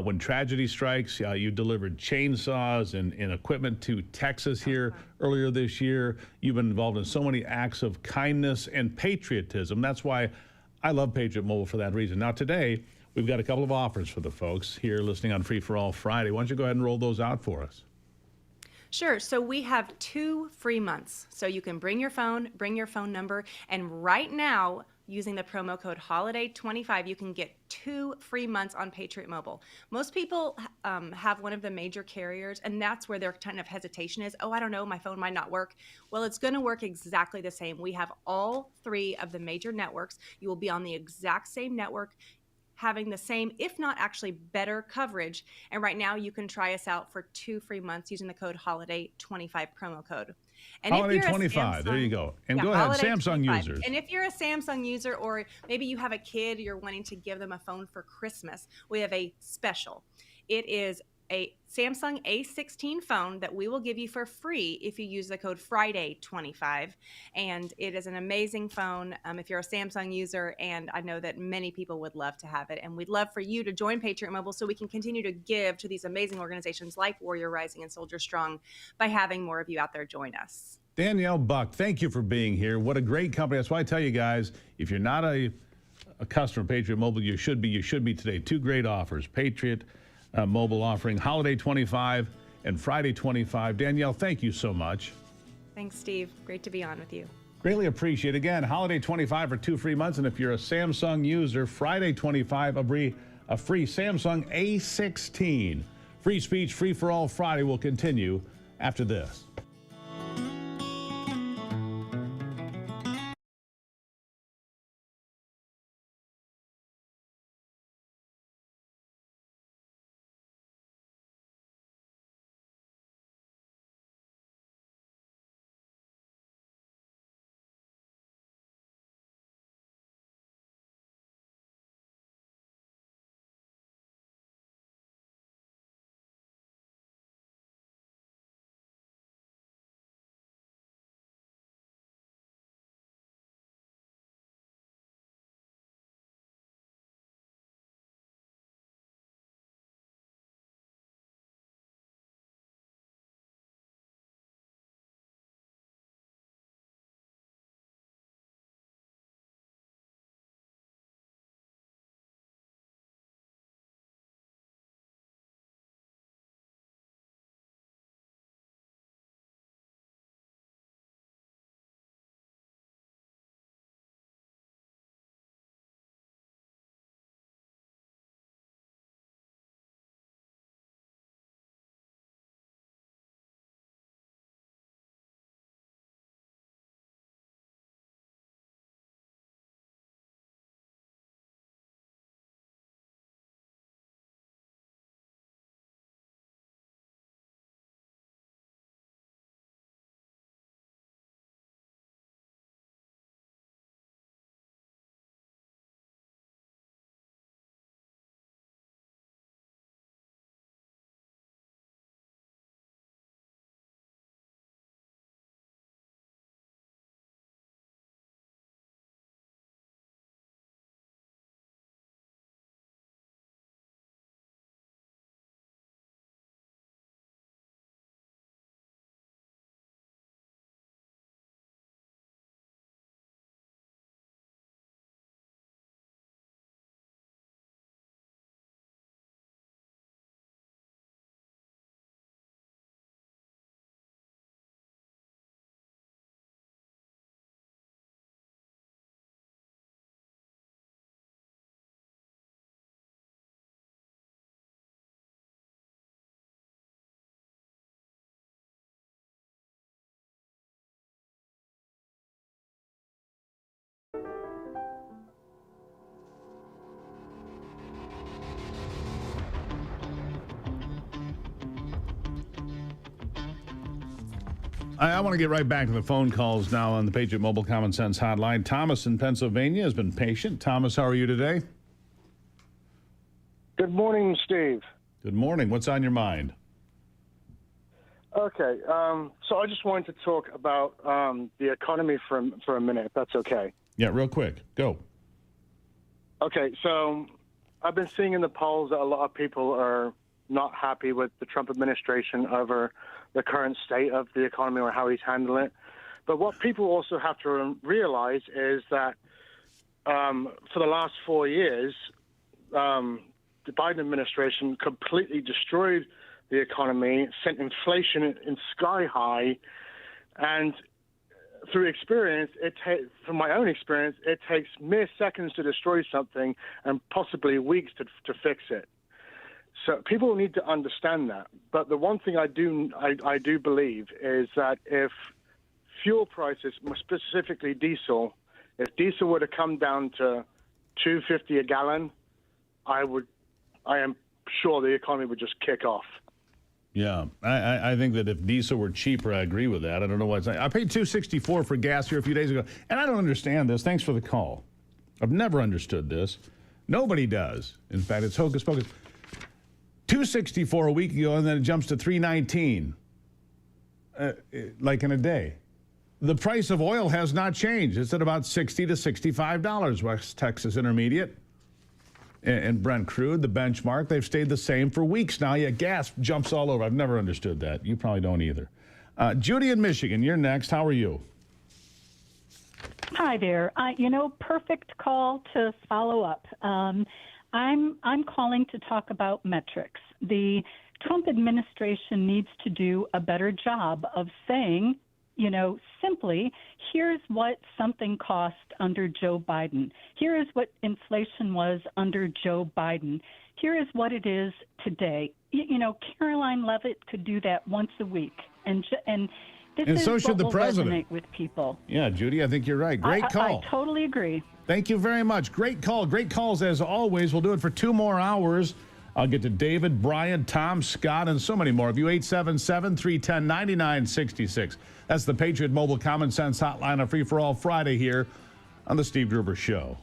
When tragedy strikes, you delivered chainsaws and equipment to Texas here earlier this year. You've been involved in so many acts of kindness and patriotism. That's why I love Patriot Mobile for that reason. Now, today, we've got a couple of offers for the folks here listening on Free for All Friday. Why don't you go ahead and roll those out for us? Sure. So we have 2 free months. So you can bring your phone number, and right now, using the promo code HOLIDAY25, you can get 2 free months on Patriot Mobile. Most people have one of the major carriers, and that's where their kind of hesitation is. Oh, I don't know, my phone might not work. Well, it's going to work exactly the same. We have all 3 of the major networks. You will be on the exact same network, having the same, if not actually better coverage. And right now you can try us out for 2 free months using the code HOLIDAY25 promo code. And Holiday if you're 25, there you go. And yeah, go ahead, Holiday Samsung 25. users. And if you're a Samsung user, or maybe you have a kid, you're wanting to give them a phone for Christmas, we have a special. It is a Samsung A16 phone that we will give you for free if you use the code Friday25. And it is an amazing phone if you're a Samsung user, and I know that many people would love to have it. And we'd love for you to join Patriot Mobile so we can continue to give to these amazing organizations like Warrior Rising and Soldier Strong by having more of you out there join us. Danielle Buck, thank you for being here. What a great company. That's why I tell you guys, if you're not a customer of Patriot Mobile, you should be. You should be today. 2 great offers. Patriot Mobile offering Holiday 25 and Friday 25. Danielle, thank you so much. Thanks, Steve. Great to be on with you. Greatly appreciate it. Again, Holiday 25 for 2 free months. And if you're a Samsung user, Friday 25, a free Samsung A16. Free speech, free for all Friday will continue after this. I want to get right back to the phone calls now on the Patriot Mobile Common Sense Hotline. Thomas in Pennsylvania has been patient. Thomas, how are you today? Good morning, Steve. Good morning. What's on your mind? Okay, so I just wanted to talk about the economy for a minute, if that's okay. Yeah, real quick. Go. Okay, so I've been seeing in the polls that a lot of people are not happy with the Trump administration over the current state of the economy or how he's handling it. But what people also have to realize is that for the last 4 years, the Biden administration completely destroyed the economy, sent inflation in sky high, and through experience, from my own experience, it takes mere seconds to destroy something and possibly weeks to fix it. So people need to understand that. But the one thing I do believe is that if fuel prices, more specifically diesel, if diesel were to come down to $2.50 a gallon, I am sure the economy would just kick off. Yeah, I think that if diesel were cheaper, I agree with that. I don't know why. I paid $2.64 for gas here a few days ago, and I don't understand this. Thanks for the call. I've never understood this. Nobody does. In fact, it's hocus pocus. $2.64 a week ago, and then it jumps to $3.19, like in a day. The price of oil has not changed. It's at about $60 to $65. West Texas Intermediate and Brent crude, the benchmark, they've stayed the same for weeks now. Yet gas jumps all over. I've never understood that. You probably don't either. Judy in Michigan, you're next. How are you? Hi there. Perfect call to follow up. I'm calling to talk about metrics. The Trump administration needs to do a better job of saying, simply, here's what something cost under Joe Biden. Here is what inflation was under Joe Biden. Here is what it is today. Caroline Leavitt could do that once a week, and this is so should what the will president. resonate with people. Yeah, Judy, I think you're right. Great call. I totally agree. Thank you very much. Great call. Great calls as always. We'll do it for 2 more hours. I'll get to David, Brian, Tom, Scott, and so many more of you. 877-310-9966. That's the Patriot Mobile Common Sense Hotline, a free-for-all Friday here on the Steve Gruber Show.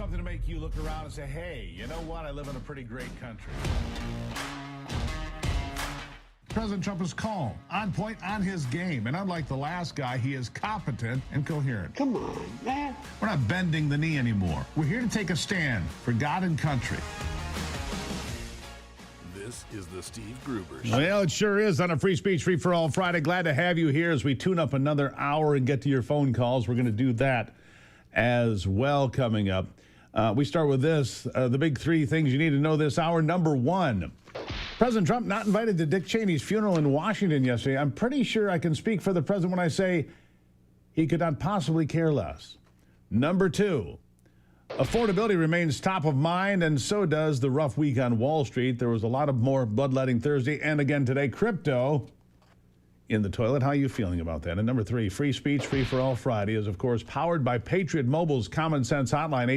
something to make you look around and say, hey, you know what? I live in a pretty great country. President Trump is calm, on point, on his game. And unlike the last guy, he is competent and coherent. Come on, man. We're not bending the knee anymore. We're here to take a stand for God and country. This is the Steve Gruber Show. Well, it sure is on a Free Speech Free for All Friday. Glad to have you here as we tune up another hour and get to your phone calls. We're going to do that as well coming up. We start with this, the big three things you need to know this hour. Number one, President Trump not invited to Dick Cheney's funeral in Washington yesterday. I'm pretty sure I can speak for the president when I say he could not possibly care less. Number two, affordability remains top of mind, and so does the rough week on Wall Street. There was a lot of more bloodletting Thursday and again today. Crypto in the toilet. How are you feeling about that? And number three, Free Speech Free for All Friday is, of course, powered by Patriot Mobile's Common Sense Hotline,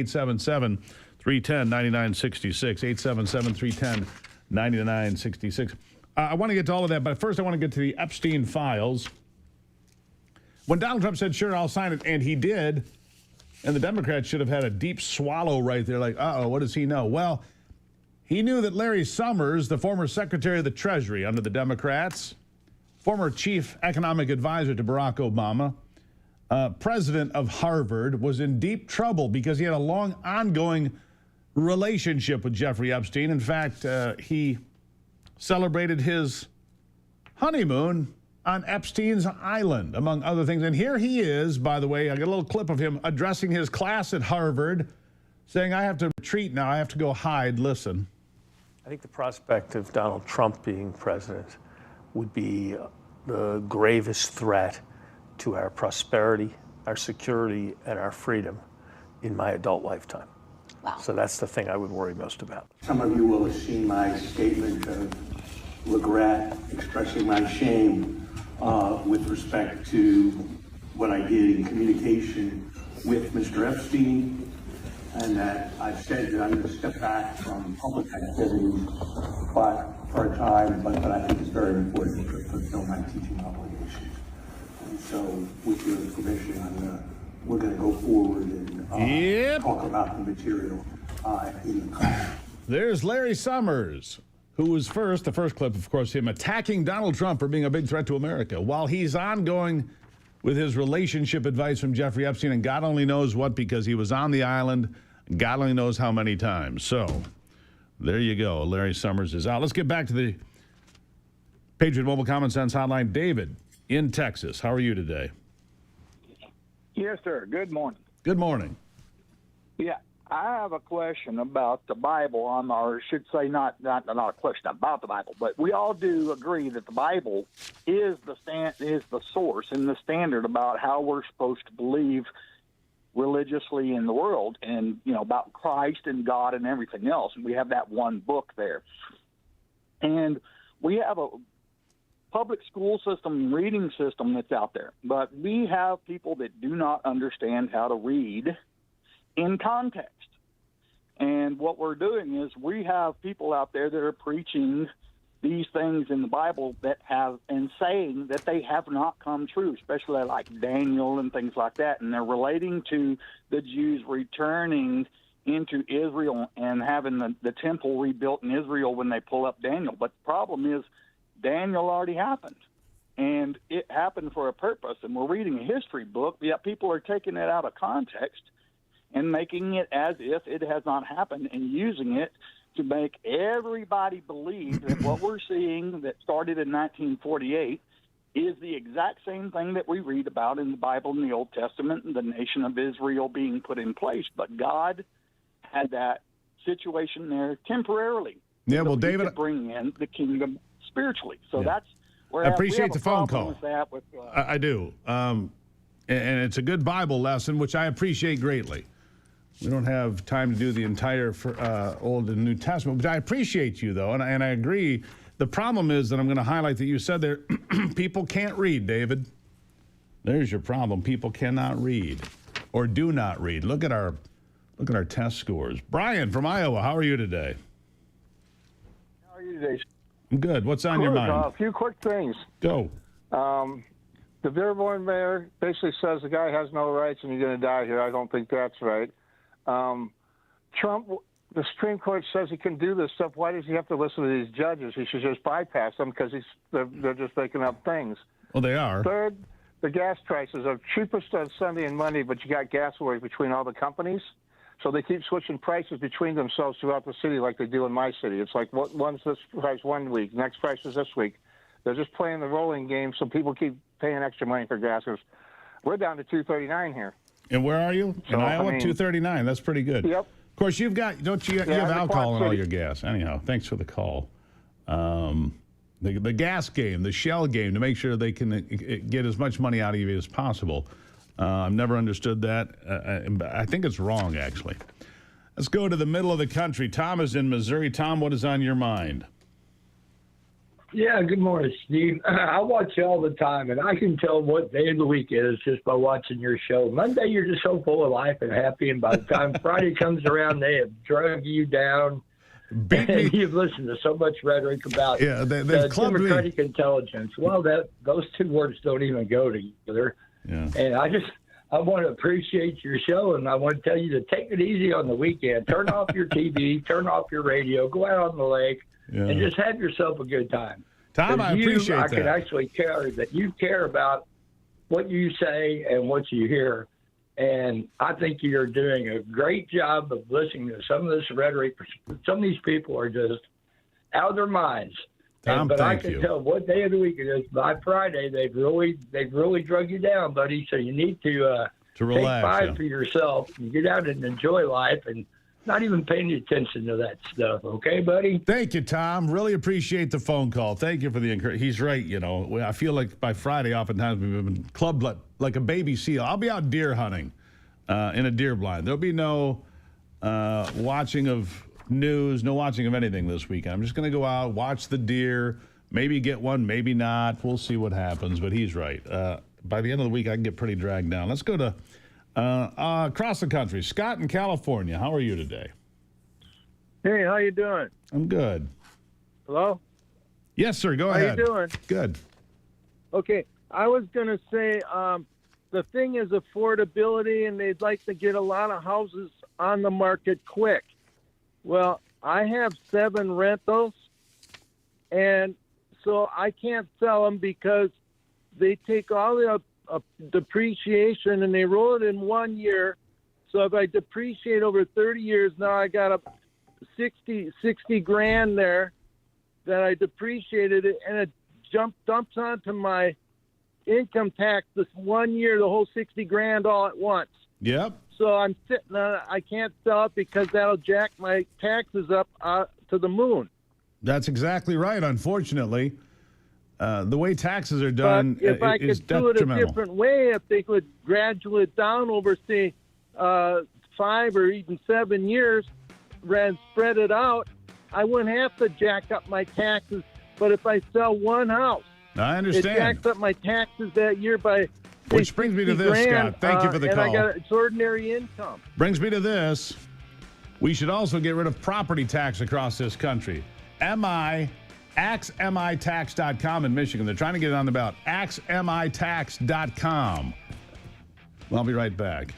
877-310-9966, 877-310-9966. I want to get to all of that, but first I want to get to the Epstein files. When Donald Trump said, sure, I'll sign it, and he did, and the Democrats should have had a deep swallow right there, like, uh-oh, what does he know? Well, he knew that Larry Summers, the former Secretary of the Treasury under the Democrats, former chief economic advisor to Barack Obama, president of Harvard, was in deep trouble because he had a long ongoing relationship with Jeffrey Epstein. In fact, he celebrated his honeymoon on Epstein's Island, among other things. And here he is, by the way, I got a little clip of him addressing his class at Harvard, saying, I have to retreat now, I have to go hide. Listen. I think the prospect of Donald Trump being president would be the gravest threat to our prosperity, our security, and our freedom in my adult lifetime. Wow. So that's the thing I would worry most about. Some of you will have seen my statement of regret, expressing my shame with respect to what I did in communication with Mr. Epstein, and that I've said that I'm going to step back from public activities for a time, but I think it's very important to fulfill my teaching obligations. And so, with your permission, we're going to go forward and talk about the material in the class. There's Larry Summers, who was the first clip, of course, him attacking Donald Trump for being a big threat to America, while he's ongoing with his relationship advice from Jeffrey Epstein, and God only knows what, because he was on the island, God only knows how many times. So, there you go. Larry Summers is out. Let's get back to the Patriot Mobile Common Sense Hotline. David in Texas. How are you today? Yes, sir. Good morning. Good morning. Yeah, I have a question about the Bible. Or should say not a question about the Bible, but we all do agree that the Bible is the source and the standard about how we're supposed to believe religiously in the world, and about Christ and God and everything else. And we have that one book there, and we have a public school system, reading system that's out there, but we have people that do not understand how to read in context. And what we're doing is we have people out there that are preaching these things in the Bible that have, and saying that they have not come true, especially like Daniel and things like that. And they're relating to the Jews returning into Israel and having the temple rebuilt in Israel when they pull up Daniel. But the problem is Daniel already happened, and it happened for a purpose. And we're reading a history book, yet people are taking it out of context and making it as if it has not happened and using it to make everybody believe that what we're seeing that started in 1948 is the exact same thing that we read about in the Bible in the Old Testament and the nation of Israel being put in place. But God had that situation there temporarily. Yeah, well, so David, to bring in the kingdom spiritually. So that's where I appreciate the phone call. With that, I do. And it's a good Bible lesson, which I appreciate greatly. We don't have time to do the entire Old and New Testament, but I appreciate you, though, and I agree. The problem is that I'm going to highlight that you said there, people can't read, David. There's your problem. People cannot read or do not read. Look at our test scores. Brian from Iowa, how are you today? How are you today? I'm good. What's on your mind? A few quick things. Go. The Dearborn mayor basically says the guy has no rights and you're going to die here. I don't think that's right. Trump, the Supreme Court says he can do this stuff. Why does he have to listen to these judges? He should just bypass them because they're just making up things. Well, they are. Third, the gas prices are cheapest on Sunday and Monday, but you got gas wars between all the companies. So they keep switching prices between themselves throughout the city like they do in my city. It's like one's this price one week, next price is this week. They're just playing the rolling game so people keep paying extra money for gas. We're down to $2.39 here. And where are you? So, in Iowa, I mean, $2.39. That's pretty good. Yep. Of course, you have alcohol in all your gas. Anyhow, thanks for the call. The gas game, the shell game, to make sure they can get as much money out of you as possible. I've never understood that. I think it's wrong, actually. Let's go to the middle of the country. Tom is in Missouri. Tom, what is on your mind? Yeah, good morning, Steve. I watch you all the time, and I can tell what day of the week it is just by watching your show. Monday, you're just so full of life and happy, and by the time Friday comes around, they have drug you down. And you've listened to so much rhetoric about they've clubbed democratic me. intelligence. Well, those two words don't even go together. Yeah. And I want to appreciate your show, and I want to tell you to take it easy on the weekend. Turn off your TV, turn off your radio, go out on the lake, and just have yourself a good time. Tom, I appreciate that. I can actually care that you care about what you say and what you hear. And I think you're doing a great job of listening to some of this rhetoric. Some of these people are just out of their minds. Tom, but I thank can you. tell what day of the week it is. By Friday, they've really drug you down, buddy. So you need to relax, take 5 for yourself and get out and enjoy life and not even pay any attention to that stuff. Okay, buddy? Thank you, Tom. Really appreciate the phone call. Thank you for the encouragement. He's right, you know. I feel like by Friday, oftentimes we've been clubbed like a baby seal. I'll be out deer hunting in a deer blind. There'll be no watching of news, no watching of anything this weekend. I'm just going to go out, watch the deer, maybe get one, maybe not. We'll see what happens, but he's right. By the end of the week, I can get pretty dragged down. Let's go to across the country. Scott in California, how are you today? Hey, how you doing? I'm good. Hello? Yes, sir. Go ahead. How you doing? Good. Okay, I was going to say the thing is affordability, and they'd like to get a lot of houses on the market quick. Well, I have 7 rentals, and so I can't sell them because they take all the depreciation and they roll it in 1 year. So if I depreciate over 30 years, now I got a 60 grand there that I depreciated it, and it dumps onto my income tax this 1 year, the whole 60 grand all at once. Yep. So I'm sitting on it. I can't sell it because that'll jack my taxes up to the moon. That's exactly right, unfortunately. The way taxes are done but if I is could do it a detrimental. different way, if they could graduate it down over, say, 5 or even 7 years, and spread it out, I wouldn't have to jack up my taxes. But if I sell one house, I understand. it jacks up my taxes that year by, say, Which brings me to 60 this, grand, Scott. Thank you for the and call. I got it's ordinary income. Brings me to this. We should also get rid of property tax across this country. axmitax.com in Michigan. They're trying to get it on the ballot. axmitax.com. I'll be right back.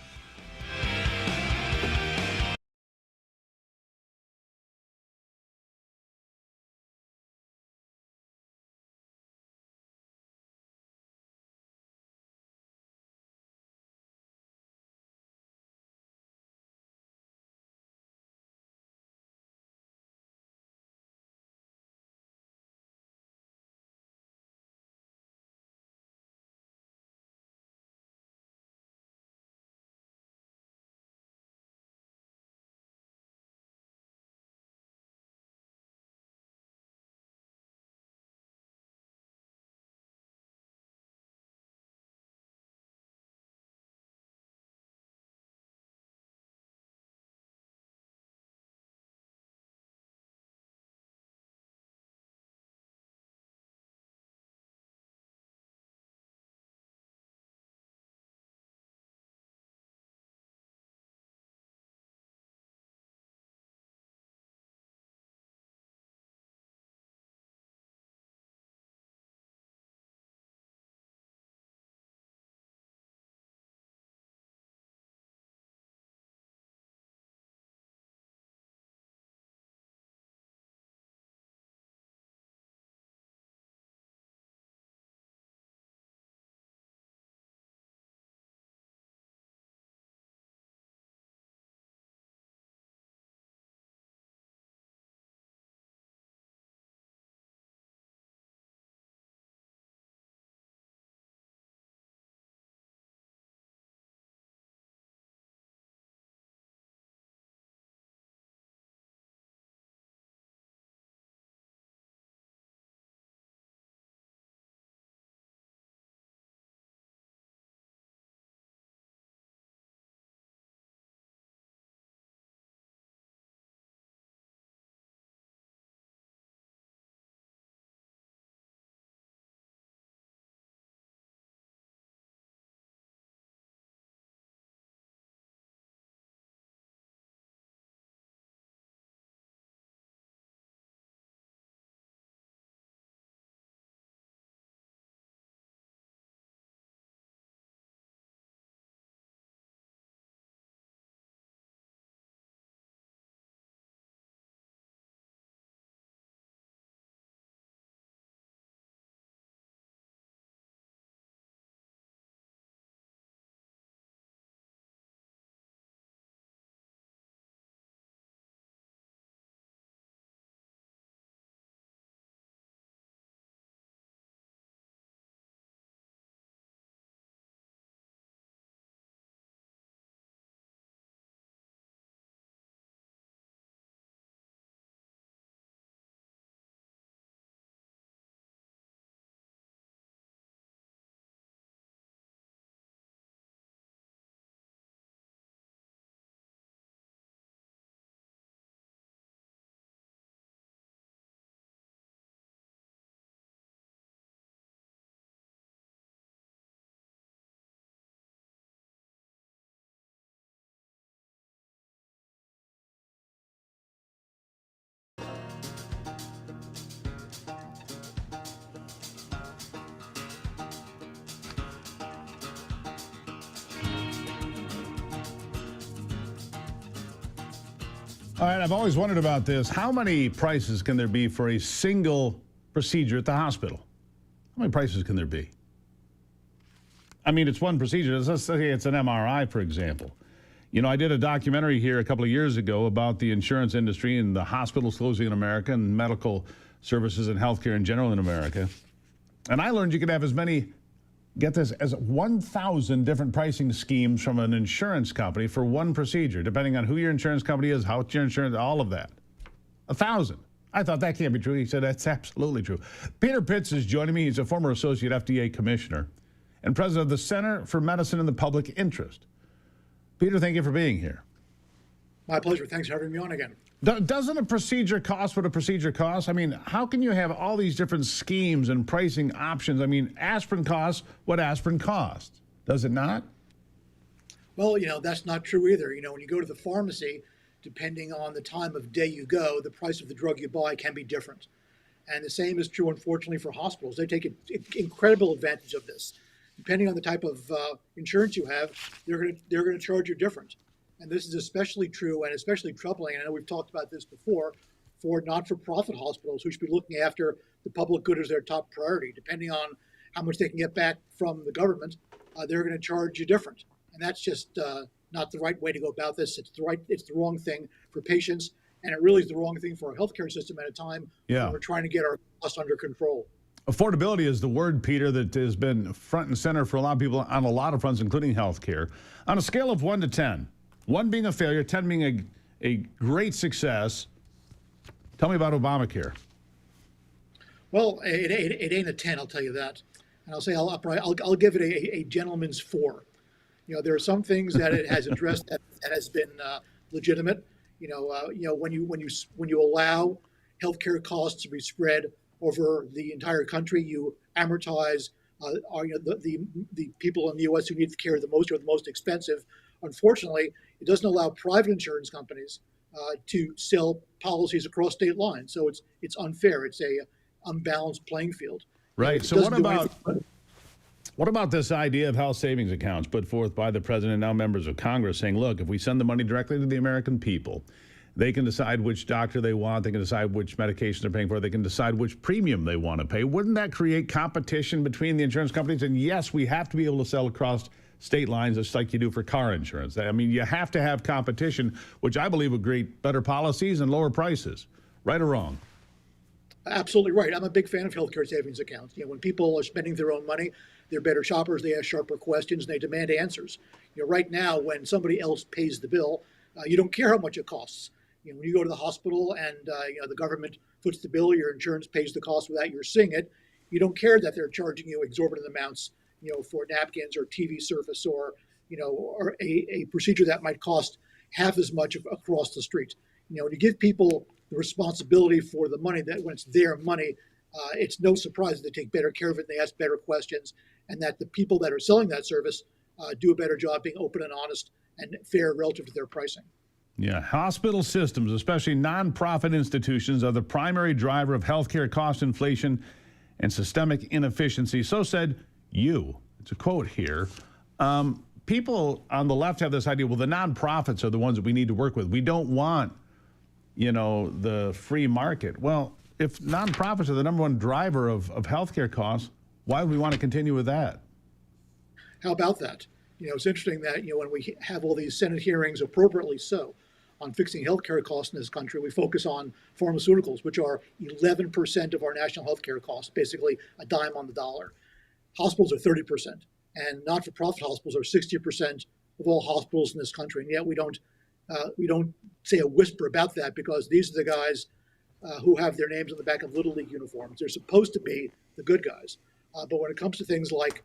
All right, I've always wondered about this. How many prices can there be for a single procedure at the hospital? How many prices can there be? I mean, it's one procedure. Let's say it's an MRI, for example. You know, I did a documentary here a couple of years ago about the insurance industry and the hospitals closing in America and medical services and healthcare in general in America. And I learned you could have as many, get this, as 1,000 different pricing schemes from an insurance company for one procedure, depending on who your insurance company is, how your insurance, all of that. 1,000. I thought that can't be true. He said that's absolutely true. Peter Pitts is joining me. He's a former associate FDA commissioner and president of the Center for Medicine in the Public Interest. Peter, thank you for being here. My pleasure. Thanks for having me on again. Doesn't a procedure cost what a procedure costs? I mean, how can you have all these different schemes and pricing options? I mean, aspirin costs what aspirin costs, does it not? Well, that's not true either. When you go to the pharmacy, depending on the time of day you go, the price of the drug you buy can be different. And the same is true, unfortunately, for hospitals. They take incredible advantage of this. Depending on the type of insurance you have, they're going to charge you different. And this is especially true and especially troubling. I know we've talked about this before for not-for-profit hospitals who should be looking after the public good as their top priority. Depending on how much they can get back from the government, they're going to charge you different. And that's just not the right way to go about this. It's the wrong thing for patients, and it really is the wrong thing for our healthcare system at a time when we're trying to get our costs under control. Affordability is the word, Peter, that has been front and center for a lot of people on a lot of fronts, including healthcare. On a scale of 1 to 10, 1 being a failure, 10 being a great success, tell me about Obamacare. Well, it ain't a 10, I'll tell you that. And I'll say I'll give it a gentleman's 4. There are some things that it has addressed that has been legitimate. When you allow healthcare costs to be spread over the entire country, you amortize the people in the U.S. who need the care the most or the most expensive. Unfortunately, it doesn't allow private insurance companies to sell policies across state lines. So it's unfair. It's a unbalanced playing field. Right. So what about this idea of health savings accounts put forth by the president and now members of Congress saying, look, if we send the money directly to the American people, they can decide which doctor they want. They can decide which medication they're paying for. They can decide which premium they want to pay. Wouldn't that create competition between the insurance companies? And yes, we have to be able to sell across state lines just like you do for car insurance. I mean, you have to have competition, which I believe would create better policies and lower prices. Right or wrong? Absolutely right. I'm a big fan of healthcare savings accounts. When people are spending their own money, they're better shoppers. They ask sharper questions and they demand answers. Right now, when somebody else pays the bill, you don't care how much it costs. When you go to the hospital and the government foots the bill, your insurance pays the cost without your seeing it. You don't care that they're charging you exorbitant amounts, for napkins or TV service or a procedure that might cost half as much across the street. To give people the responsibility for the money, that when it's their money, it's no surprise that they take better care of it, and they ask better questions, and that the people that are selling that service do a better job being open and honest and fair relative to their pricing. Yeah, hospital systems, especially nonprofit institutions, are the primary driver of healthcare cost inflation and systemic inefficiency. So said you. It's a quote here. People on the left have this idea, well, the nonprofits are the ones that we need to work with. We don't want, the free market. Well, if nonprofits are the number one driver of healthcare costs, why would we want to continue with that? How about that? It's interesting that, when we have all these Senate hearings, appropriately so, on fixing healthcare costs in this country, we focus on pharmaceuticals, which are 11% of our national healthcare costs, basically a dime on the dollar. Hospitals are 30%, and not-for-profit hospitals are 60% of all hospitals in this country. And yet we don't say a whisper about that, because these are the guys who have their names on the back of Little League uniforms. They're supposed to be the good guys. But when it comes to things like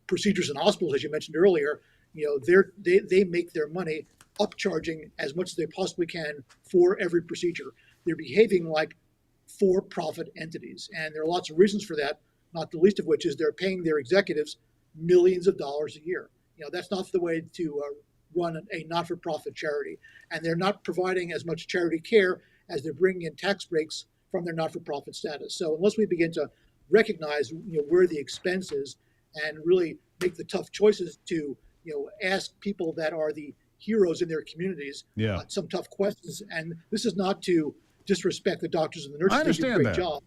procedures in hospitals, as you mentioned earlier, they make their money upcharging as much as they possibly can for every procedure. They're behaving like for-profit entities, and there are lots of reasons for that, not the least of which is they're paying their executives millions of dollars a year. That's not the way to run a not-for-profit charity, and they're not providing as much charity care as they're bringing in tax breaks from their not-for-profit status. So unless we begin to recognize where the expense is and really make the tough choices to ask people that are the heroes in their communities. Yeah. Some tough questions, and this is not to disrespect the doctors and the nurses. I understand they do a great that. job.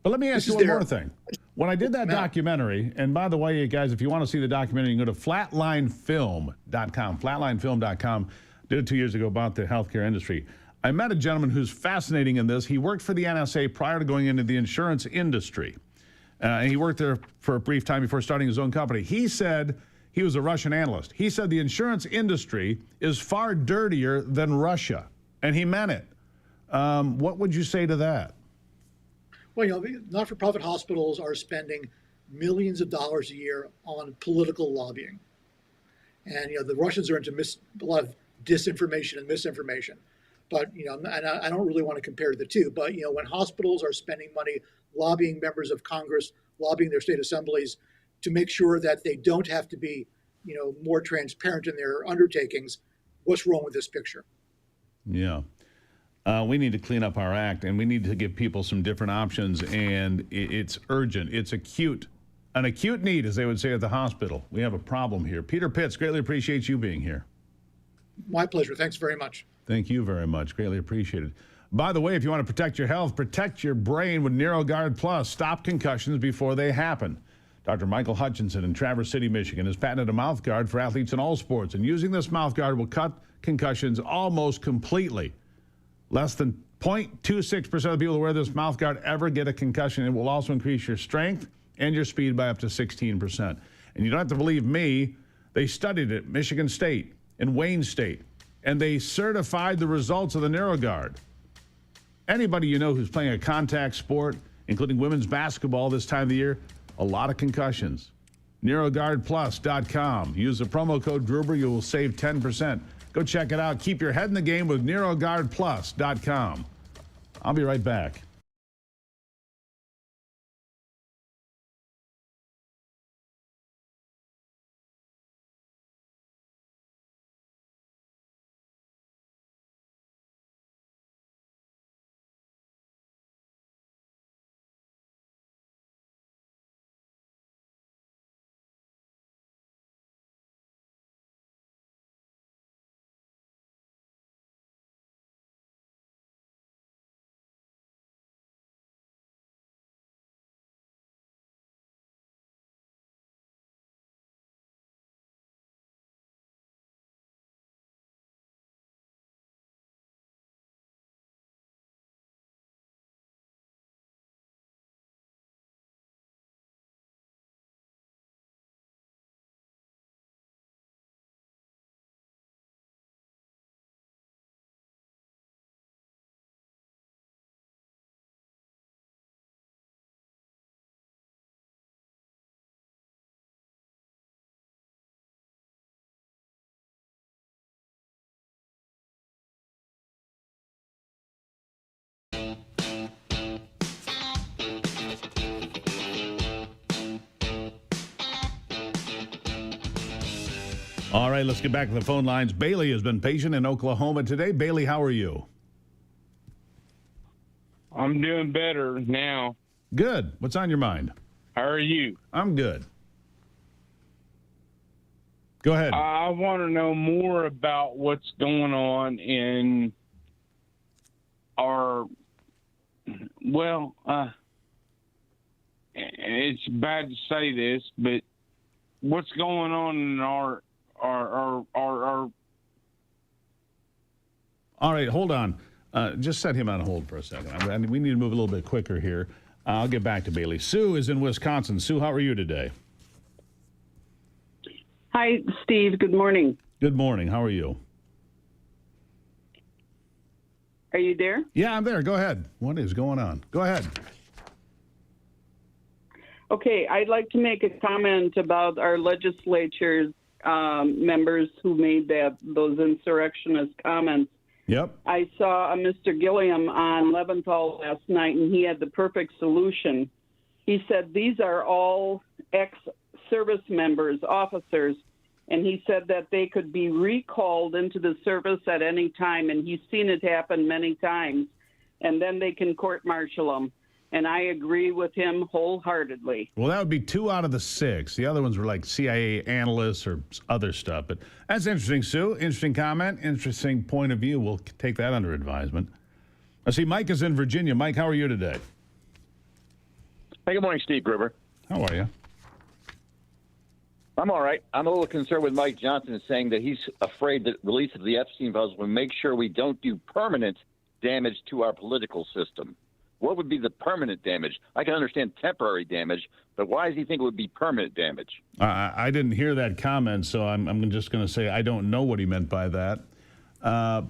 But let me ask This you is one their- more thing. When I did that documentary, and by the way, you guys, if you want to see the documentary, you can go to flatlinefilm.com. Flatlinefilm.com. Did it 2 years ago about the healthcare industry. I met a gentleman who's fascinating in this. He worked for the NSA prior to going into the insurance industry. And he worked there for a brief time before starting his own company. He said he was a Russian analyst. He said the insurance industry is far dirtier than Russia. And he meant it. What would you say to that? Well, not-for-profit hospitals are spending millions of dollars a year on political lobbying. And, the Russians are into a lot of disinformation and misinformation. But, and I don't really want to compare the two. But, when hospitals are spending money lobbying members of Congress, lobbying their state assemblies to make sure that they don't have to be, more transparent in their undertakings, what's wrong with this picture? Yeah. We need to clean up our act, and we need to give people some different options, and it's urgent. It's acute. An acute need, as they would say at the hospital. We have a problem here. Peter Pitts, greatly appreciate you being here. My pleasure. Thanks very much. Thank you very much. Greatly appreciated. By the way, if you want to protect your health, protect your brain with NeuroGuard Plus. Stop concussions before they happen. Dr. Michael Hutchinson in Traverse City, Michigan, has patented a mouth guard for athletes in all sports, and using this mouth guard will cut concussions almost completely. Less than 0.26% of the people who wear this mouth guard ever get a concussion. It will also increase your strength and your speed by up to 16%. And you don't have to believe me. They studied it at Michigan State and Wayne State, and they certified the results of the NeuroGuard. Anybody you know who's playing a contact sport, including women's basketball this time of the year, a lot of concussions. NeuroGuardPlus.com. Use the promo code Gruber. You will save 10%. Go check it out. Keep your head in the game with NeuroGuardPlus.com. I'll be right back. All right, let's get back to the phone lines. Bailey has been patient in Oklahoma today. Bailey, how are you? I'm doing better now. Good. What's on your mind? How are you? I'm good. Go ahead. I want to know more about what's going on in our, it's bad to say this, but what's going on in our All right, hold on. Just set him on hold for a second. We need to move a little bit quicker here. I'll get back to Bailey. Sue is in Wisconsin. Sue, how are you today? Hi, Steve. Good morning. Good morning. How are you? Are you there? Yeah, I'm there. Go ahead. What is going on? Go ahead. Okay, I'd like to make a comment about our legislature's members who made those insurrectionist comments. Yep. I saw Mr. Gilliam on Leventhal last night, and he had the perfect solution. He said these are all ex-service members, officers, and he said that they could be recalled into the service at any time, and he's seen it happen many times, and then they can court-martial them. and I agree with him wholeheartedly. Well, that would be 2 out of the 6. The other ones were like CIA analysts or other stuff. But that's interesting, Sue. Interesting comment. Interesting point of view. We'll take that under advisement. I see Mike is in Virginia. Mike, how are you today? Hey, good morning, Steve Gruber. How are you? I'm all right. I'm a little concerned with Mike Johnson saying that he's afraid that release of the Epstein files will make sure we don't do permanent damage to our political system. What would be the permanent damage? I can understand temporary damage, but why does he think it would be permanent damage? I didn't hear that comment, so I'm just going to say I don't know what he meant by that.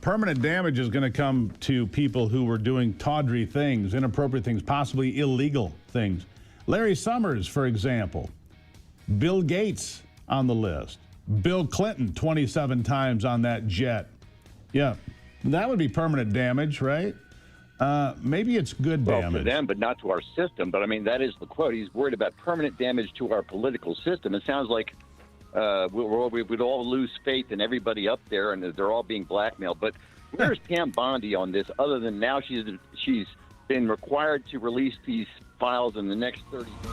Permanent damage is going to come to people who were doing tawdry things, inappropriate things, possibly illegal things. Larry Summers, for example. Bill Gates on the list. Bill Clinton 27 times on that jet. Yeah, that would be permanent damage, right? Maybe it's good damage. Well, to them, but not to our system. But, I mean, that is the quote. He's worried about permanent damage to our political system. It sounds like we'd all lose faith in everybody up there, and they're all being blackmailed. But where's Pam Bondi on this, other than now she's been required to release these files in the next 30 days?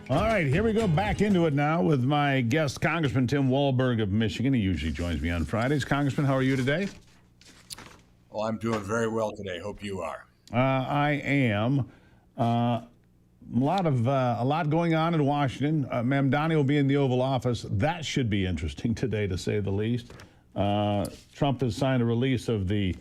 All right, here we go back into it now with my guest, Congressman Tim Walberg of Michigan. He usually joins me on Fridays. Congressman, how are you today? Well, I'm doing very well today. Hope you are. I am. A lot going on in Washington. Mamdani will be in the Oval Office. That should be interesting today, to say the least. Trump has signed a release of the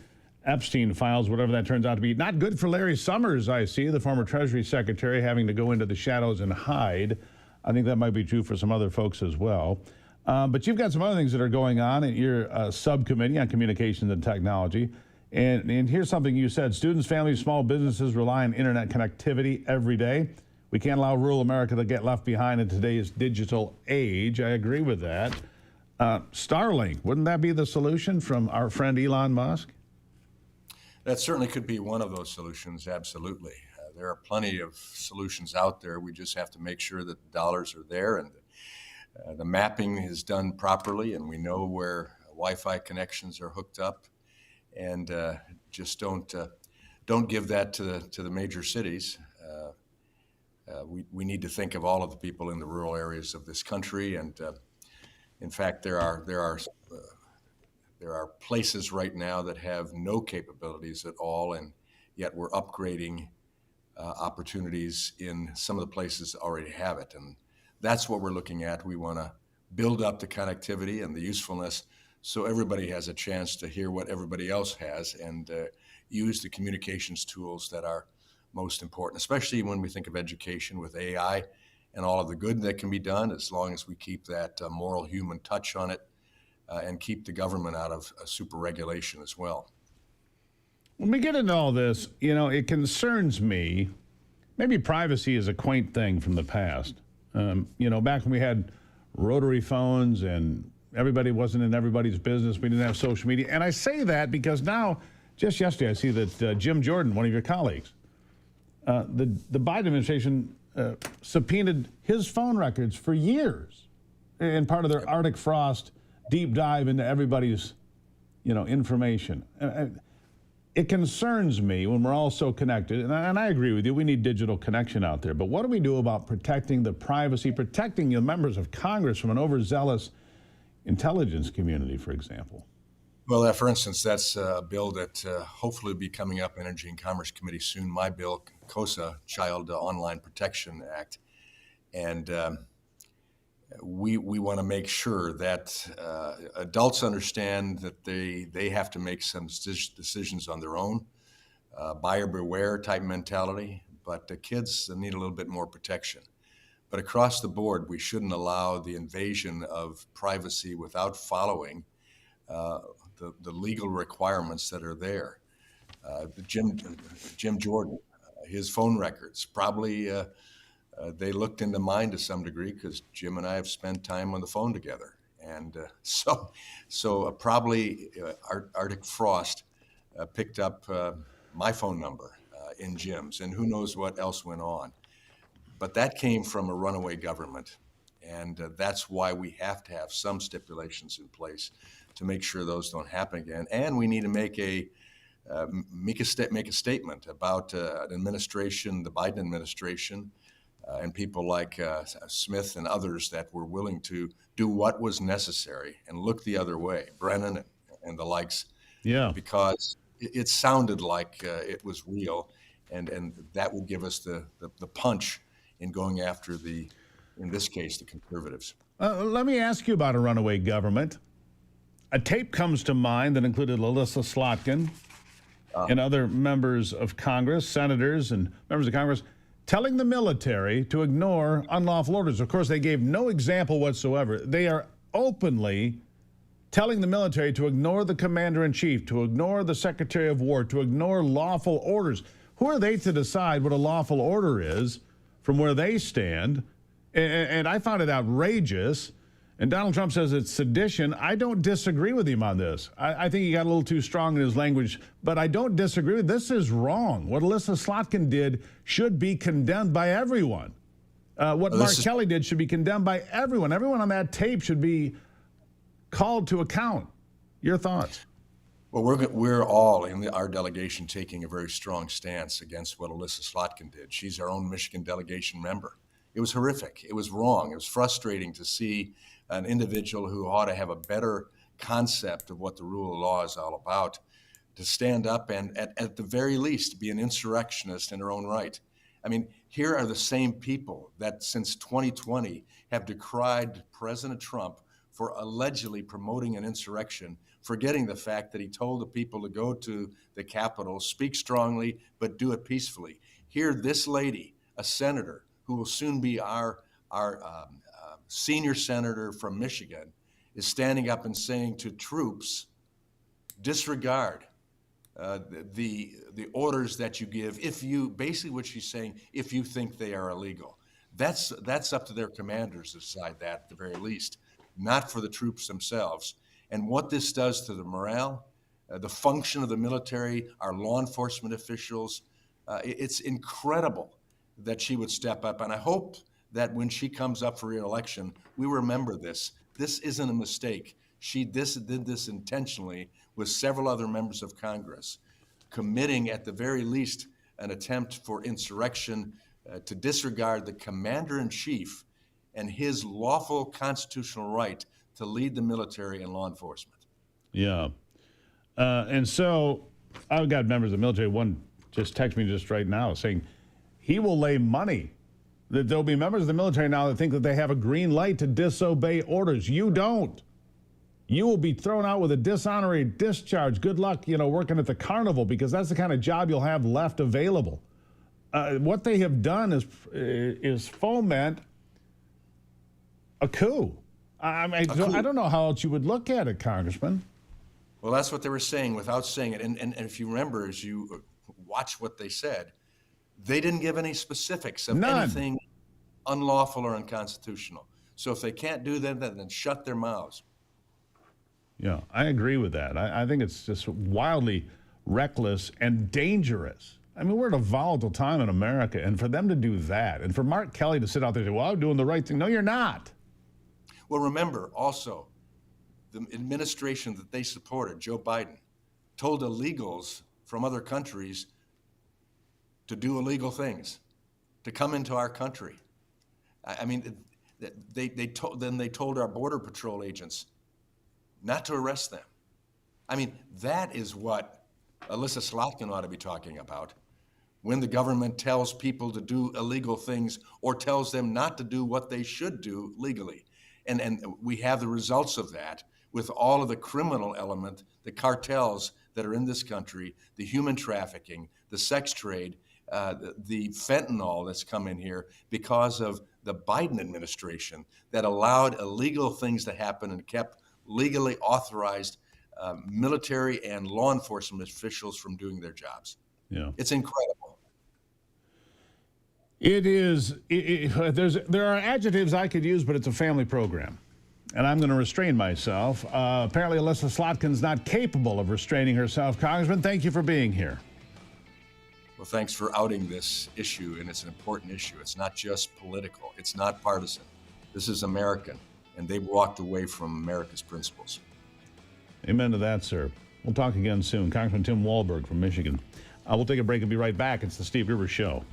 Epstein files, whatever that turns out to be. Not good for Larry Summers, I see, the former Treasury Secretary, having to go into the shadows and hide. I think that might be true for some other folks as well. But you've got some other things that are going on at your subcommittee on communications and technology. And here's something you said. Students, families, small businesses rely on internet connectivity every day. We can't allow rural America to get left behind in today's digital age. I agree with that. Starlink, wouldn't that be the solution from our friend Elon Musk? That certainly could be one of those solutions, absolutely. There are plenty of solutions out there. We just have to make sure that the dollars are there and the mapping is done properly, and we know where Wi-Fi connections are hooked up, and just don't give that to the major cities. We need to think of all of the people in the rural areas of this country, and in fact, there are places right now that have no capabilities at all, and yet we're upgrading opportunities in some of the places that already have it. And that's what we're looking at. We want to build up the connectivity and the usefulness so everybody has a chance to hear what everybody else has and use the communications tools that are most important, especially when we think of education with AI and all of the good that can be done, as long as we keep that moral human touch on it and keep the government out of super regulation as well. When we get into all this, you know, it concerns me. Maybe privacy is a quaint thing from the past. You know, back when we had rotary phones and everybody wasn't in everybody's business, we didn't have social media. And I say that because now, just yesterday, I see that Jim Jordan, one of your colleagues, the Biden administration subpoenaed his phone records for years in part of their Arctic Frost deep dive into everybody's, you know, information. It concerns me when we're all so connected, and I agree with you, we need digital connection out there, but what do we do about protecting the privacy, protecting the members of Congress from an overzealous intelligence community, for example? Well, for instance, that's a bill that hopefully will be coming up in Energy and Commerce Committee soon, my bill, COSA, Child Online Protection Act. And we want to make sure that adults understand that they have to make some decisions on their own, buyer beware type mentality, but the kids need a little bit more protection. But across the board, we shouldn't allow the invasion of privacy without following the legal requirements that are there. Jim Jordan, his phone records, probably they looked into mine to some degree because Jim and I have spent time on the phone together. And so probably Arctic Frost picked up my phone number in Jim's, and who knows what else went on. But that came from a runaway government, and that's why we have to have some stipulations in place to make sure those don't happen again. And we need to make a statement about an administration, the Biden administration, and people like Smith and others that were willing to do what was necessary and look the other way, Brennan and the likes. Yeah. Because it sounded like it was real, and that would give us the punch in going after in this case, the conservatives. Let me ask you about a runaway government. A tape comes to mind that included Alyssa Slotkin and other members of Congress, senators and members of Congress, telling the military to ignore unlawful orders. Of course, they gave no example whatsoever. They are openly telling the military to ignore the commander-in-chief, to ignore the secretary of war, to ignore lawful orders. Who are they to decide what a lawful order is from where they stand? And I found it outrageous. And Donald Trump says it's sedition. I don't disagree with him on this. I think he got a little too strong in his language, but I don't disagree. This is wrong. What Alyssa Slotkin did should be condemned by everyone. What Mark Kelly did should be condemned by everyone. Everyone on that tape should be called to account. Your thoughts? Well, we're all in our delegation taking a very strong stance against what Alyssa Slotkin did. She's our own Michigan delegation member. It was horrific. It was wrong. It was frustrating to see an individual who ought to have a better concept of what the rule of law is all about to stand up and, at the very least, be an insurrectionist in her own right. I mean, here are the same people that since 2020 have decried President Trump for allegedly promoting an insurrection, forgetting the fact that he told the people to go to the Capitol, speak strongly, but do it peacefully. Here, this lady, a senator who will soon be our senior senator from Michigan, is standing up and saying to troops, disregard the orders that you give. If you, basically what she's saying, if you think they are illegal, that's up to their commanders to decide that at the very least, not for the troops themselves. And what this does to the morale, the function of the military, our law enforcement officials, it's incredible that she would step up. And I hope that when she comes up for re-election, we remember this. This isn't a mistake. She did this intentionally with several other members of Congress, committing at the very least an attempt for insurrection, to disregard the commander-in-chief and his lawful constitutional right to lead the military and law enforcement. Yeah. And so I've got members of the military. One just texted me just right now saying he will lay money that there'll be members of the military now that think that they have a green light to disobey orders. You don't. You will be thrown out with a dishonorary discharge. Good luck, working at the carnival, because that's the kind of job you'll have left available. What they have done is foment a coup. I don't know how else you would look at it, Congressman. Well, that's what they were saying without saying it. And if you remember, as you watch what they said, they didn't give any specifics of anything unlawful or unconstitutional. So if they can't do that, then shut their mouths. Yeah, I agree with that. I think it's just wildly reckless and dangerous. I mean, we're at a volatile time in America, and for them to do that, and for Mark Kelly to sit out there and say, well, I'm doing the right thing. No, you're not. Well, remember also, the administration that they supported, Joe Biden, told illegals from other countries to do illegal things, to come into our country. I mean, they told our Border Patrol agents not to arrest them. I mean, that is what Alyssa Slotkin ought to be talking about. When the government tells people to do illegal things or tells them not to do what they should do legally. And we have the results of that with all of the criminal element, the cartels that are in this country, the human trafficking, the sex trade, the fentanyl that's come in here because of the Biden administration that allowed illegal things to happen and kept legally authorized military and law enforcement officials from doing their jobs. Yeah, it's incredible. It is. There are adjectives I could use, but it's a family program, and I'm going to restrain myself. Apparently, Alyssa Slotkin's not capable of restraining herself. Congressman, thank you for being here. Well, thanks for outing this issue, and it's an important issue. It's not just political. It's not partisan. This is American, and they've walked away from America's principles. Amen to that, sir. We'll talk again soon. Congressman Tim Walberg from Michigan. We'll take a break and be right back. It's the Steve Gruber Show.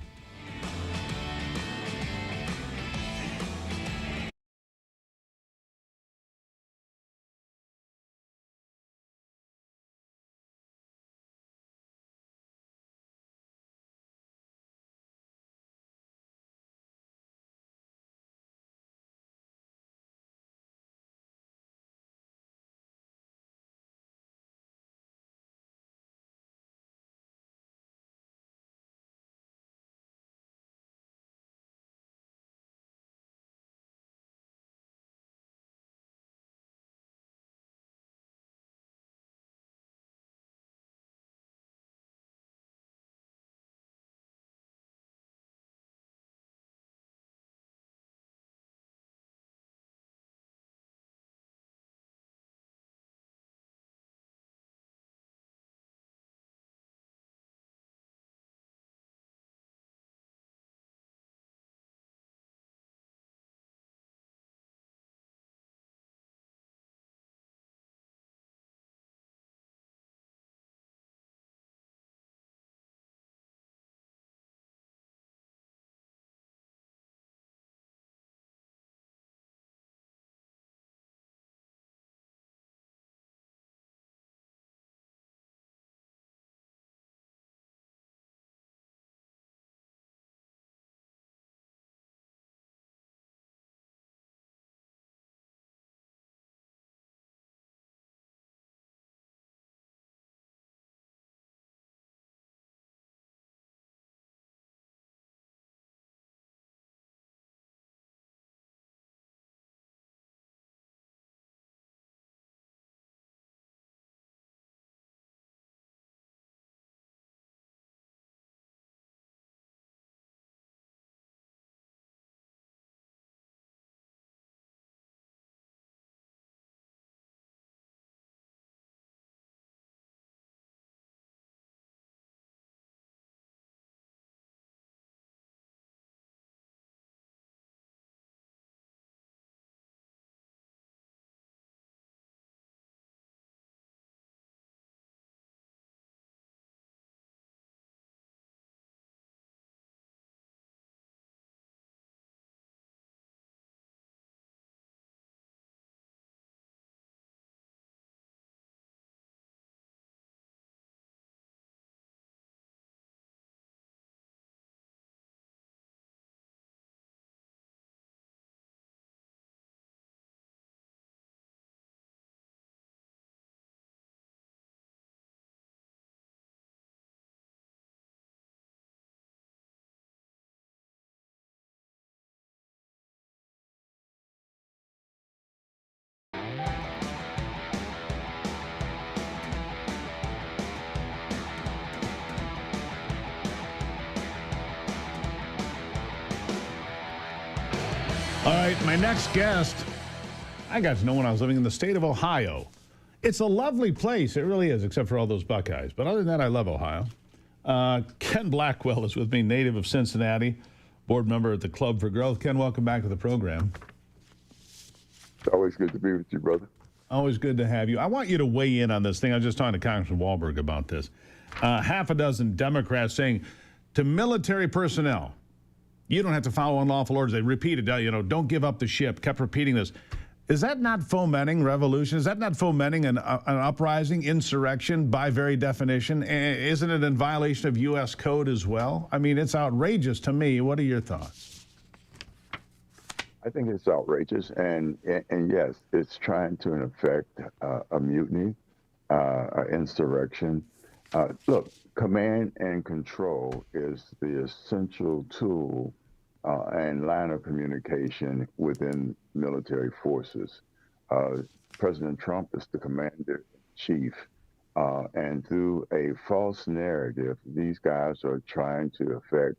All right, my next guest, I got to know when I was living in the state of Ohio. It's a lovely place. It really is, except for all those Buckeyes. But other than that, I love Ohio. Ken Blackwell is with me, native of Cincinnati, board member at the Club for Growth. Ken, welcome back to the program. It's always good to be with you, brother. Always good to have you. I want you to weigh in on this thing. I was just talking to Congressman Wahlberg about this. Half a dozen Democrats saying to military personnel, you don't have to follow unlawful orders. They repeated, don't give up the ship, kept repeating this. Is that not fomenting revolution? Is that not fomenting an uprising, insurrection by very definition? Isn't it in violation of U.S. code as well? I mean, it's outrageous to me. What are your thoughts? I think it's outrageous, and yes, it's trying to, in effect, a mutiny, an insurrection. Look, command and control is the essential tool and line of communication within military forces. President Trump is the commander-in-chief, and through a false narrative, these guys are trying to effect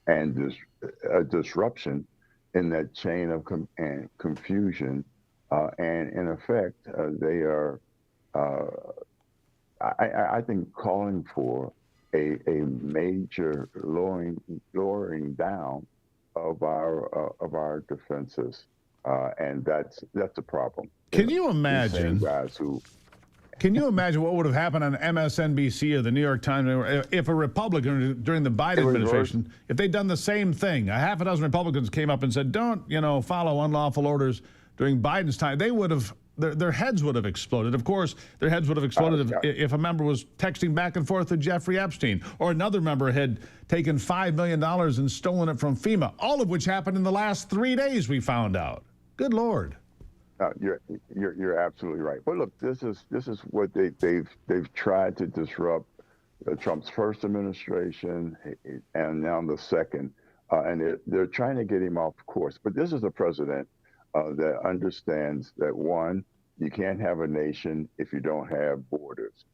a disruption in that chain of confusion, and in effect, they are, I think, calling for a major lowering down of our defenses, and that's a problem. Can you imagine? Can you imagine what would have happened on MSNBC or the New York Times if a Republican during the Biden administration, if they'd done the same thing? A half a dozen Republicans came up and said, "Don't follow unlawful orders." During Biden's time, they would have. Their heads would have exploded. Of course, their heads would have exploded if a member was texting back and forth to Jeffrey Epstein, or another member had taken $5 million and stolen it from FEMA, all of which happened in the last 3 days, we found out. Good Lord. You're absolutely right. But look, this is what they've tried to disrupt Trump's first administration and now the second, and they're trying to get him off course. But this is a president that understands that, one, you can't have a nation if you don't have borders.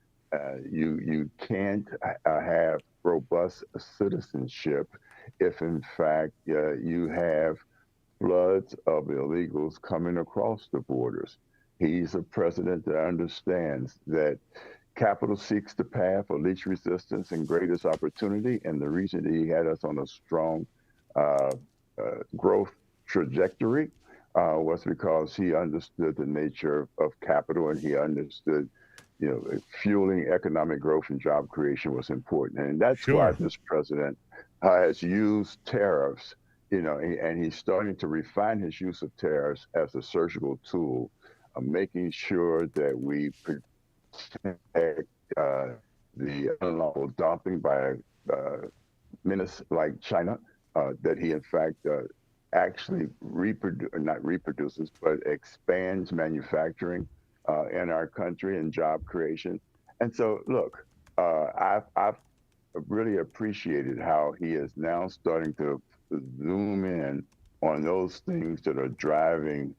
You can't have robust citizenship if, in fact, you have floods of illegals coming across the borders. He's a president that understands that capital seeks the path of least resistance and greatest opportunity, and the reason that he had us on a strong growth trajectory was because he understood the nature of capital, and he understood, fueling economic growth and job creation was important. And that's why this president has used tariffs, and he's starting to refine his use of tariffs as a surgical tool, making sure that we protect the unlawful dumping by menace like China, that he, in fact, actually not reproduces, but expands manufacturing in our country and job creation. And so, look, I've really appreciated how he is now starting to zoom in on those things that are driving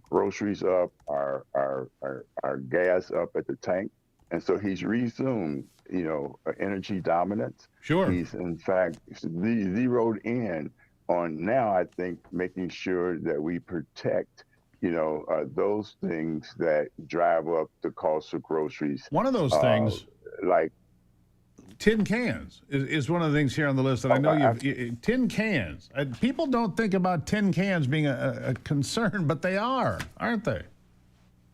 groceries up, our gas up at the tank. And so he's resumed, energy dominance. Sure. He's, in fact, zeroed in on now, I think, making sure that we protect, those things that drive up the cost of groceries. One of those things, like tin cans, is one of the things here on the list that I know tin cans. People don't think about tin cans being a concern, but they are, aren't they?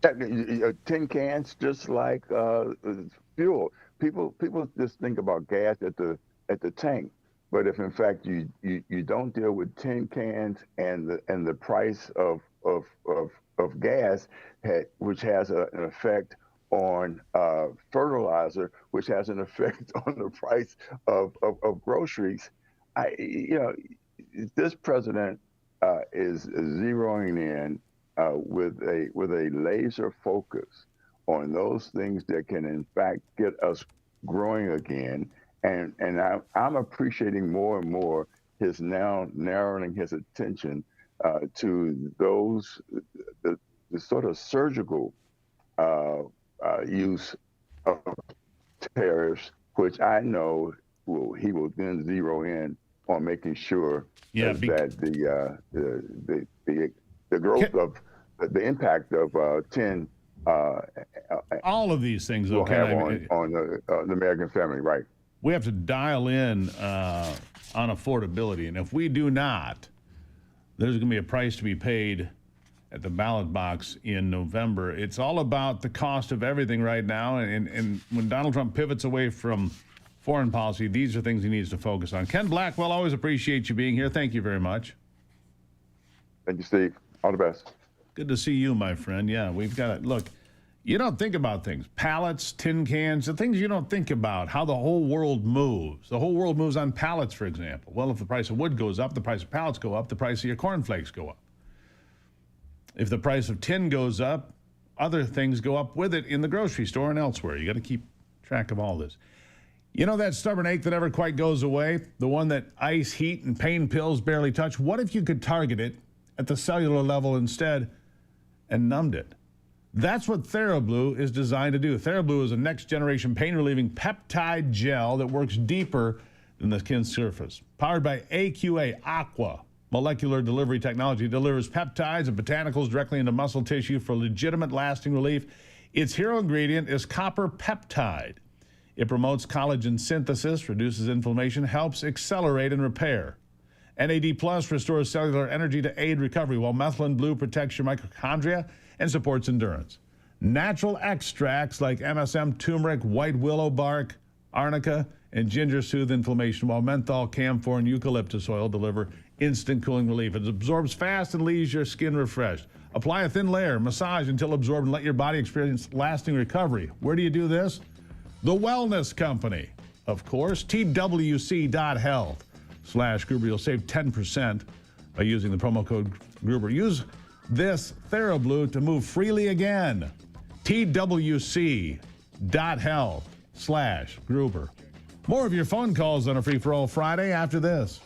Tin cans, just like fuel. People just think about gas at the tank. But if, in fact, you don't deal with tin cans and the price of gas, which has an effect on fertilizer, which has an effect on the price of groceries, this president is zeroing in with a laser focus on those things that can, in fact, get us growing again. And I'm appreciating more and more his now narrowing his attention to those the sort of surgical use of tariffs, which I know he will then zero in on making sure Yeah, that the growth of the impact of 10 all of these things will though, have on the American family, right? we have to dial in on affordability, and if we do not, there's going to be a price to be paid at the ballot box in November. It's all about the cost of everything right now, and when Donald Trump pivots away from foreign policy, these are things he needs to focus on. Ken Blackwell, always appreciate you being here. Thank you very much. Thank you, Steve. All the best. Good to see you, my friend. Yeah, we've got to look. You don't think about things, pallets, tin cans, the things you don't think about, how the whole world moves. The whole world moves on pallets, for example. Well, if the price of wood goes up, the price of pallets go up, the price of your cornflakes go up. If the price of tin goes up, other things go up with it in the grocery store and elsewhere. You got to keep track of all this. You know that stubborn ache that never quite goes away? The one that ice, heat, and pain pills barely touch? What if you could target it at the cellular level instead and numbed it? That's what TheraBlue is designed to do. TheraBlue is a next-generation pain-relieving peptide gel that works deeper than the skin surface. Powered by AQA Aqua molecular delivery technology, delivers peptides and botanicals directly into muscle tissue for legitimate lasting relief. Its hero ingredient is copper peptide. It promotes collagen synthesis, reduces inflammation, helps accelerate and repair. NAD Plus restores cellular energy to aid recovery, while Methylene Blue protects your mitochondria and supports endurance. Natural extracts like MSM, turmeric, white willow bark, arnica, and ginger soothe inflammation, while menthol, camphor, and eucalyptus oil deliver instant cooling relief. It absorbs fast and leaves your skin refreshed. Apply a thin layer, massage until absorbed, and let your body experience lasting recovery. Where do you do this? The Wellness Company, of course, twc.health/Gruber. You'll save 10% by using the promo code Gruber. Use this TheraBlue to move freely again. twc.health/Gruber. More of your phone calls on a Free For All Friday after this.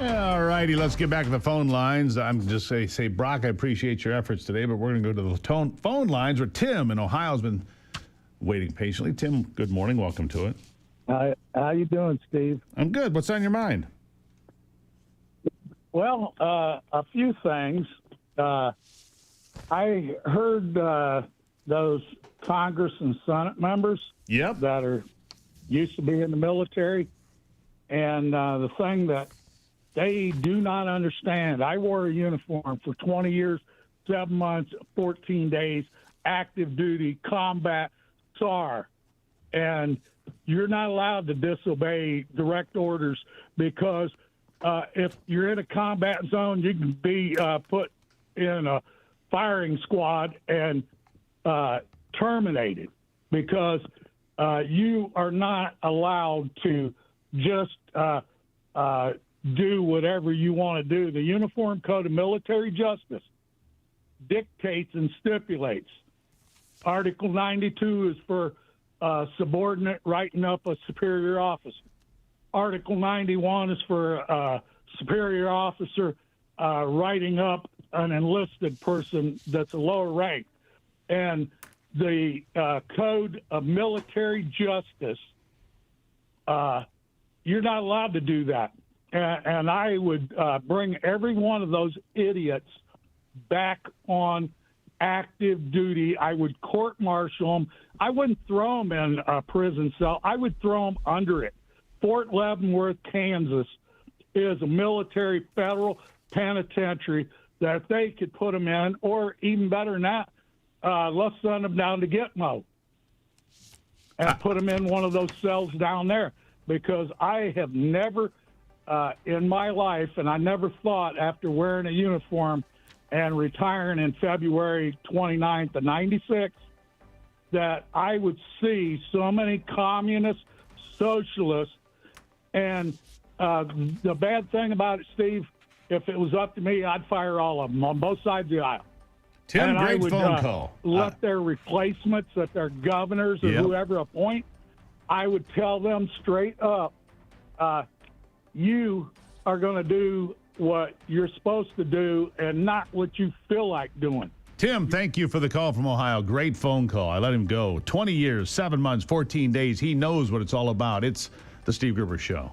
All righty, let's get back to the phone lines. I'm just say Brock, I appreciate your efforts today, but we're going to go to the phone lines where Tim in Ohio has been waiting patiently. Tim, good morning. Welcome to it. How you doing, Steve? I'm good. What's on your mind? Well, a few things. I heard those Congress and Senate members that used to be in the military, and the thing that they do not understand, I wore a uniform for 20 years, 7 months, 14 days, active duty, combat, SAR, and you're not allowed to disobey direct orders because if you're in a combat zone, you can be put in a firing squad and terminated because you are not allowed to just do whatever you want to do. The Uniform Code of Military Justice dictates and stipulates. Article 92 is for subordinate writing up a superior officer. Article 91 is for a superior officer writing up an enlisted person that's a lower rank. And the Code of Military Justice, you're not allowed to do that. And I would bring every one of those idiots back on active duty. I would court-martial them. I wouldn't throw them in a prison cell. I would throw them under it. Fort Leavenworth, Kansas, is a military federal penitentiary that if they could put them in, or even better than that, let's send them down to Gitmo and put them in one of those cells down there. Because I have never in my life, and I never thought after wearing a uniform and retiring in February 29th of 96 that I would see so many communists, socialists, and the bad thing about it, Steve, if it was up to me, I'd fire all of them on both sides of the aisle. Tim, and great I would, phone call. Let their replacements, that their governors or whoever appoint, I would tell them straight up, you are going to do what you're supposed to do and not what you feel like doing. Tim, thank you for the call from Ohio. Great phone call. I let him go. 20 years, 7 months, 14 days. He knows what it's all about. It's the Steve Gruber Show.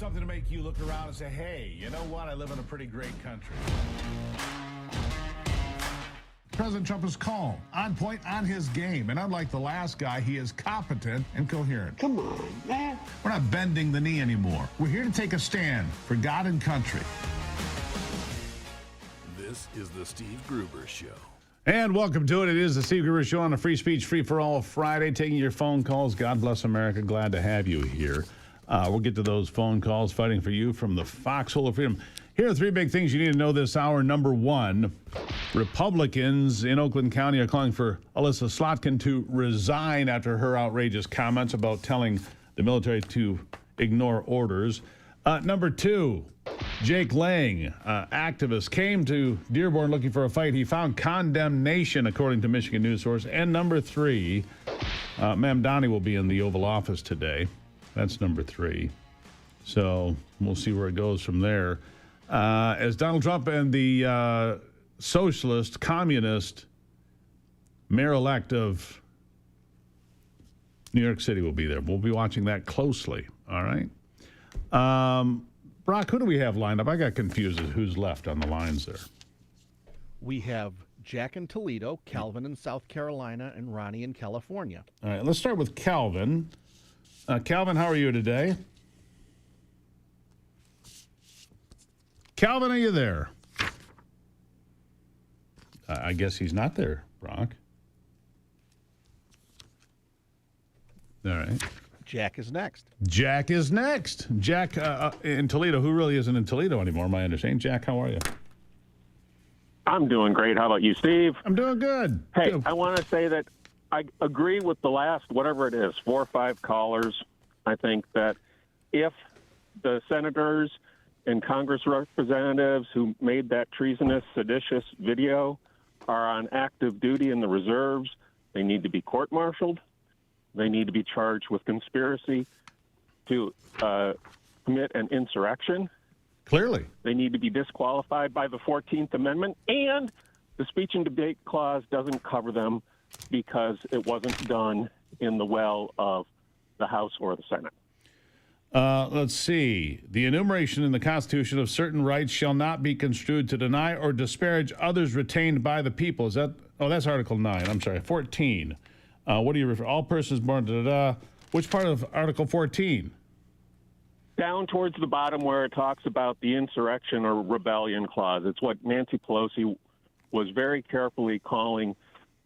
something to make you look around and say, hey, you know what? I live in a pretty great country. President Trump is calm, on point, on his game. And unlike the last guy, he is competent and coherent. Come on, man. We're not bending the knee anymore. We're here to take a stand for God and country. This is the Steve Gruber Show. And welcome to it. It is the Steve Gruber Show on a Free Speech Free for All Friday, taking your phone calls. God bless America. Glad to have you here. We'll get to those phone calls, fighting for you from the foxhole of freedom. Here are three big things you need to know this hour. Number one, Republicans in Oakland County are calling for Alyssa Slotkin to resign after her outrageous comments about telling the military to ignore orders. Number two, Jake Lang, activist, came to Dearborn looking for a fight. He found condemnation, according to Michigan News Source. And number three, Ma'am Donnie will be in the Oval Office today. That's number three. So we'll see where it goes from there. As Donald Trump and the socialist, communist mayor-elect of New York City will be there. We'll be watching that closely, all right? Brock, who do we have lined up? I got confused as who's left on the lines there. We have Jack in Toledo, Calvin in South Carolina, and Ronnie in California. All right, let's start with Calvin. Calvin, how are you today? Calvin, are you there? I guess he's not there, Brock. All right. Jack is next. Jack is next. Jack in Toledo, who really isn't in Toledo anymore, my understanding. Jack, how are you? I'm doing great. How about you, Steve? I'm doing good. Hey, Good. I want to say that I agree with the last, whatever it is, 4 or 5 callers. I think that if the senators and Congress representatives who made that treasonous, seditious video are on active duty in the reserves, they need to be court-martialed. They need to be charged with conspiracy to commit an insurrection. Clearly. They need to be disqualified by the 14th Amendment, and the speech and debate clause doesn't cover them because it wasn't done in the well of the House or the Senate. Let's see. The enumeration in the Constitution of certain rights shall not be construed to deny or disparage others retained by the people. Is that? Oh, that's Article 9. I'm sorry, 14. What do you refer? All persons born, da-da-da. Which part of Article 14? Down towards the bottom where it talks about the insurrection or rebellion clause. It's what Nancy Pelosi was very carefully calling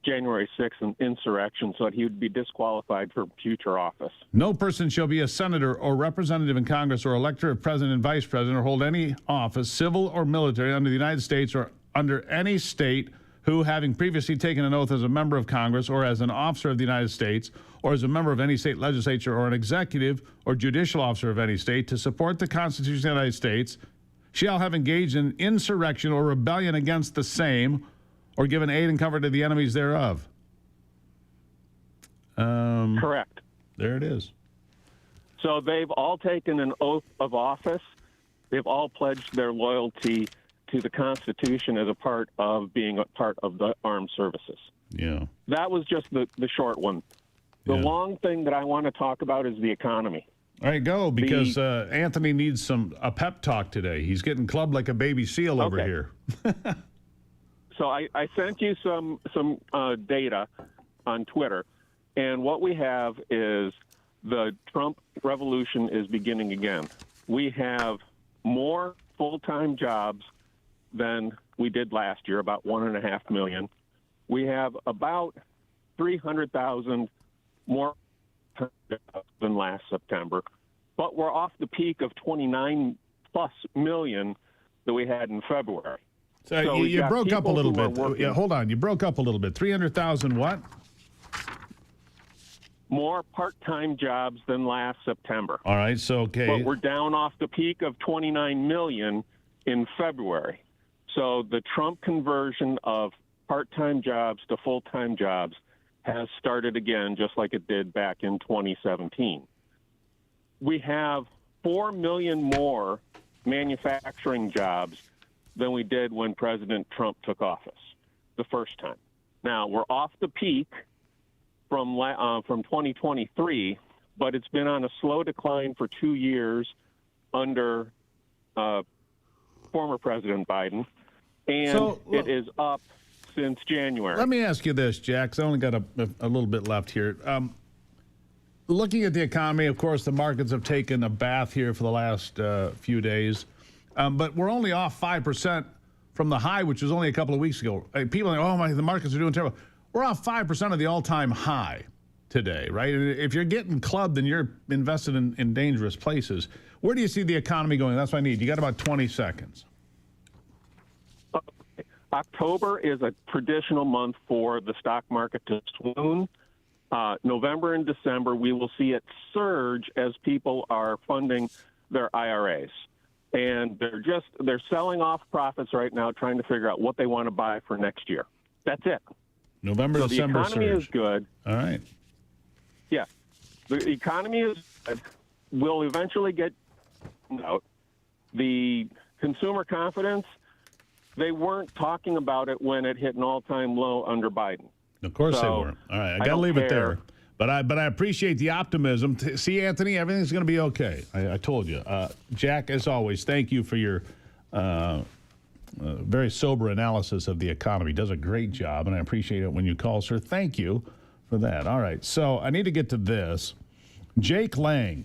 January 6th an insurrection, so that he would be disqualified for future office. No person shall be a senator or representative in Congress or elector of president and vice president or hold any office, civil or military, under the United States or under any state who, having previously taken an oath as a member of Congress or as an officer of the United States or as a member of any state legislature or an executive or judicial officer of any state to support the Constitution of the United States, shall have engaged in insurrection or rebellion against the same or given aid and comfort to the enemies thereof. Correct. There it is. So they've all taken an oath of office. They've all pledged their loyalty to the Constitution as a part of being a part of the armed services. Yeah. That was just the short one. The long thing that I want to talk about is the economy. All right, go, because Anthony needs a pep talk today. He's getting clubbed like a baby seal over here. So I sent you some data on Twitter, and what we have is the Trump revolution is beginning again. We have more full-time jobs than we did last year, about 1.5 million. We have about 300,000 more than last September, but we're off the peak of 29+ million that we had in February. So you broke up a little bit. Yeah, hold on. You broke up a little bit. 300,000 what? More part-time jobs than last September. All right, so okay. But we're down off the peak of 29 million in February. So the Trump conversion of part-time jobs to full-time jobs has started again, just like it did back in 2017. We have 4 million more manufacturing jobs than we did when President Trump took office the first time. Now, we're off the peak from 2023, but it's been on a slow decline for 2 years. under former President Biden, and So, it is up since January. Let me ask you this, Jack, 'cause I only got a little bit left here. Looking at the economy, of course, the markets have taken a bath here for the last few days, but we're only off 5% from the high, which was only a couple of weeks ago. People are like, the markets are doing terrible. We're off 5% of the all-time high today, right? And if you're getting clubbed, then you're invested in dangerous places. Where do you see the economy going? That's what I need. You got about 20 seconds. October is a traditional month for the stock market to swoon. November and December, we will see it surge as people are funding their IRAs. And they're selling off profits right now, trying to figure out what they want to buy for next year. That's it. November, so December the economy surge. is good. All right. Yeah. The economy is good. We'll eventually get out. The consumer confidence, they weren't talking about it when it hit an all-time low under Biden. Of course they weren't. All right, I got to leave it there. But I appreciate the optimism. See, Anthony, everything's going to be okay. I told you. Jack, as always, thank you for your very sober analysis of the economy. Does a great job, and I appreciate it when you call, sir. Thank you for that. All right, so I need to get to this. Jake Lang,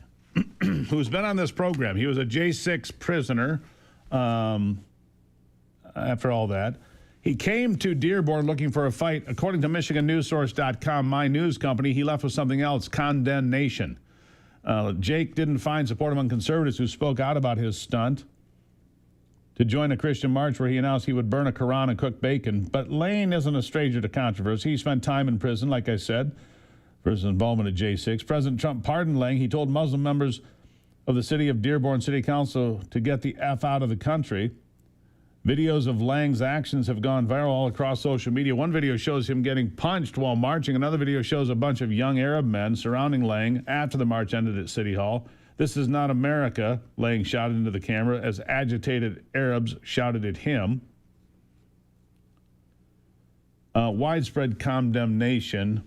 who's been on this program, he was a J6 prisoner after all that. He came to Dearborn looking for a fight. According to MichiganNewsSource.com, my news company, he left with something else, condemnation. Jake didn't find support among conservatives who spoke out about his stunt to join a Christian march where he announced he would burn a Quran and cook bacon. But Lane isn't a stranger to controversy. He spent time in prison, like I said, for his involvement at J6. President Trump pardoned Lang. He told Muslim members of the city of Dearborn City Council to get the F out of the country. Videos of Lang's actions have gone viral all across social media. One video shows him getting punched while marching. Another video shows a bunch of young Arab men surrounding Lang after the march ended at City Hall. "This is not America," Lang shouted into the camera as agitated Arabs shouted at him. Widespread condemnation.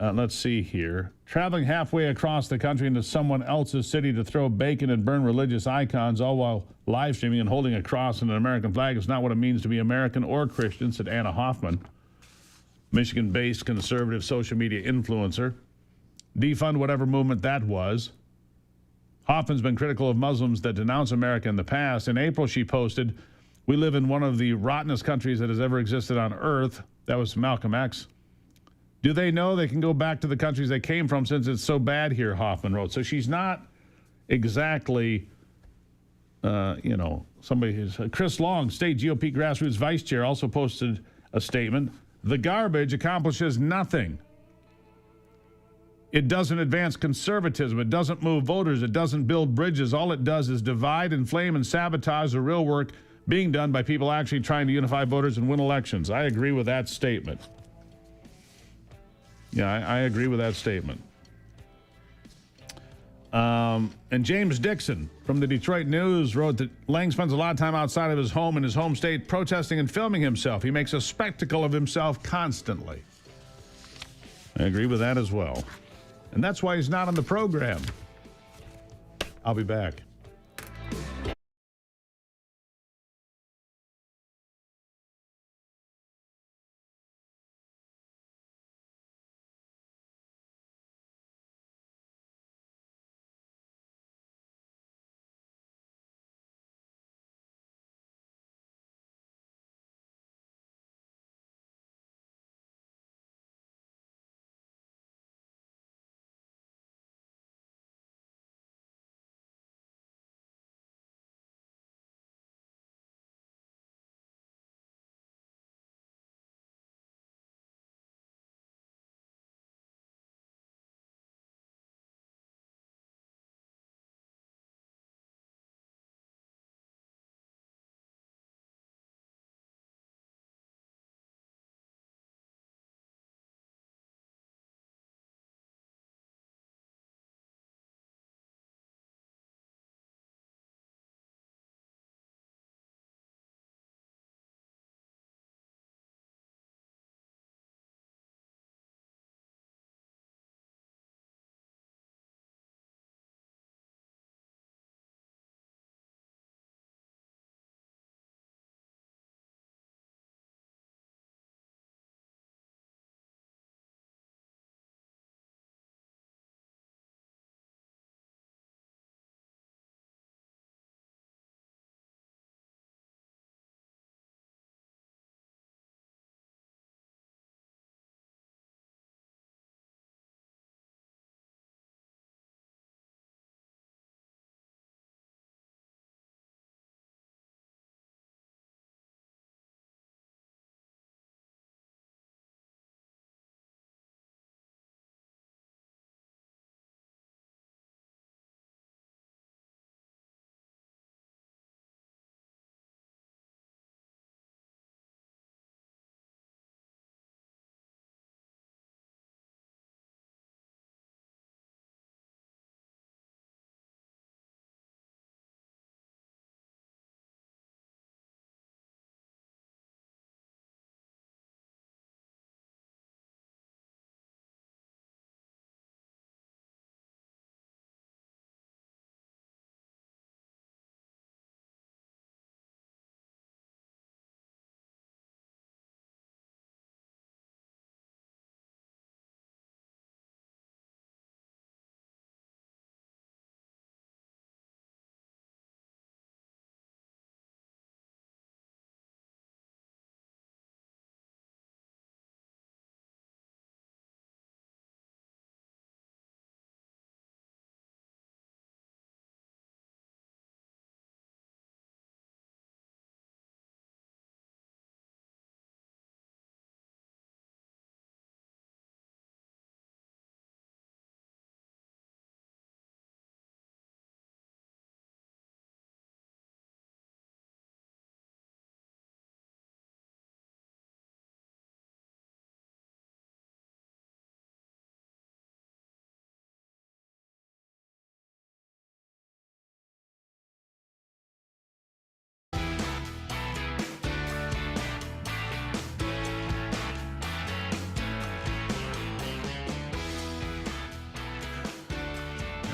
Let's see here. Traveling halfway across the country into someone else's city to throw bacon and burn religious icons, all while live streaming and holding a cross and an American flag, is not what it means to be American or Christian, said Anna Hoffman, Michigan-based conservative social media influencer. Defund whatever movement that was. Hoffman's been critical of Muslims that denounce America in the past. In April, she posted, "We live in one of the rottenest countries that has ever existed on earth." That was Malcolm X. "Do they know they can go back to the countries they came from since it's so bad here," Hoffman wrote. So she's not exactly, somebody who's... Chris Long, state GOP grassroots vice chair, also posted a statement. "The garbage accomplishes nothing. It doesn't advance conservatism. It doesn't move voters. It doesn't build bridges. All it does is divide, inflame, and sabotage the real work being done by people actually trying to unify voters and win elections." I agree with that statement. Yeah, I agree with that statement. And James Dixon from the Detroit News wrote that Lang spends a lot of time outside of his home in his home state protesting and filming himself. He makes a spectacle of himself constantly. I agree with that as well. And that's why he's not on the program. I'll be back.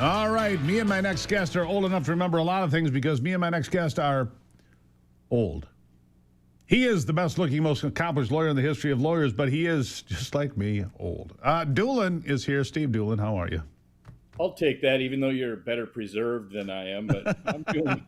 All right, me and my next guest are old enough to remember a lot of things because me and my next guest are old. He is the best-looking, most accomplished lawyer in the history of lawyers, but he is, just like me, old. Doolin is here. Steve Doolin, how are you? I'll take that, even though you're better preserved than I am, but I'm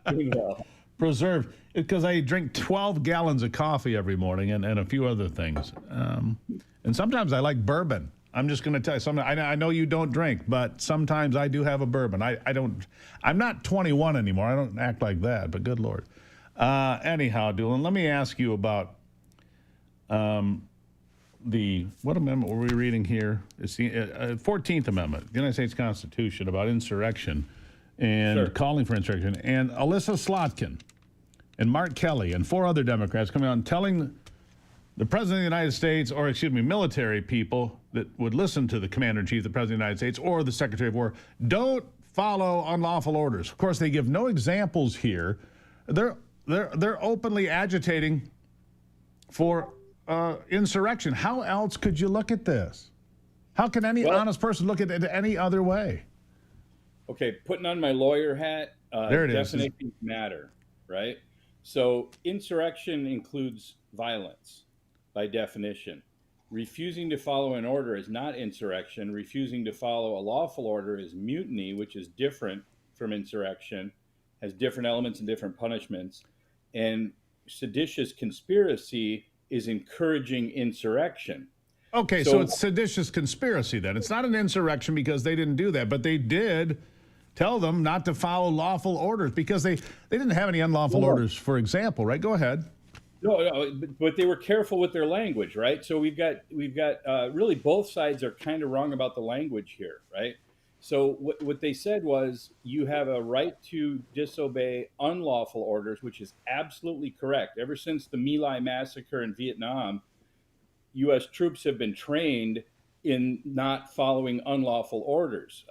doing well. Preserved, because I drink 12 gallons of coffee every morning and a few other things. And sometimes I like bourbon. I'm just going to tell you something. I know you don't drink, but sometimes I do have a bourbon. I'm not 21 anymore. I don't act like that, but good Lord. Anyhow, Doolin, let me ask you about what amendment were we reading here? It's the 14th Amendment, the United States Constitution, about insurrection and calling for insurrection. And Alyssa Slotkin and Mark Kelly and 4 other Democrats coming out and telling the President of the United States, or excuse me, military people that would listen to the Commander-in-Chief, the President of the United States, or the Secretary of War, don't follow unlawful orders. Of course, they give no examples here. They're openly agitating for insurrection. How else could you look at this? How can any honest person look at it any other way? Okay, putting on my lawyer hat, there it is. Definitions matter, right? So insurrection includes violence by definition. Refusing to follow an order is not insurrection. Refusing to follow a lawful order is mutiny, which is different from insurrection, has different elements and different punishments. And seditious conspiracy is encouraging insurrection. Okay, so it's seditious conspiracy then. It's not an insurrection because they didn't do that, but they did tell them not to follow lawful orders because they didn't have any unlawful orders, for example, right? Go ahead. No, but they were careful with their language, right? So we've got really both sides are kind of wrong about the language here, right? So what they said was you have a right to disobey unlawful orders, which is absolutely correct. Ever since the My Lai massacre in Vietnam, U.S. troops have been trained in not following unlawful orders.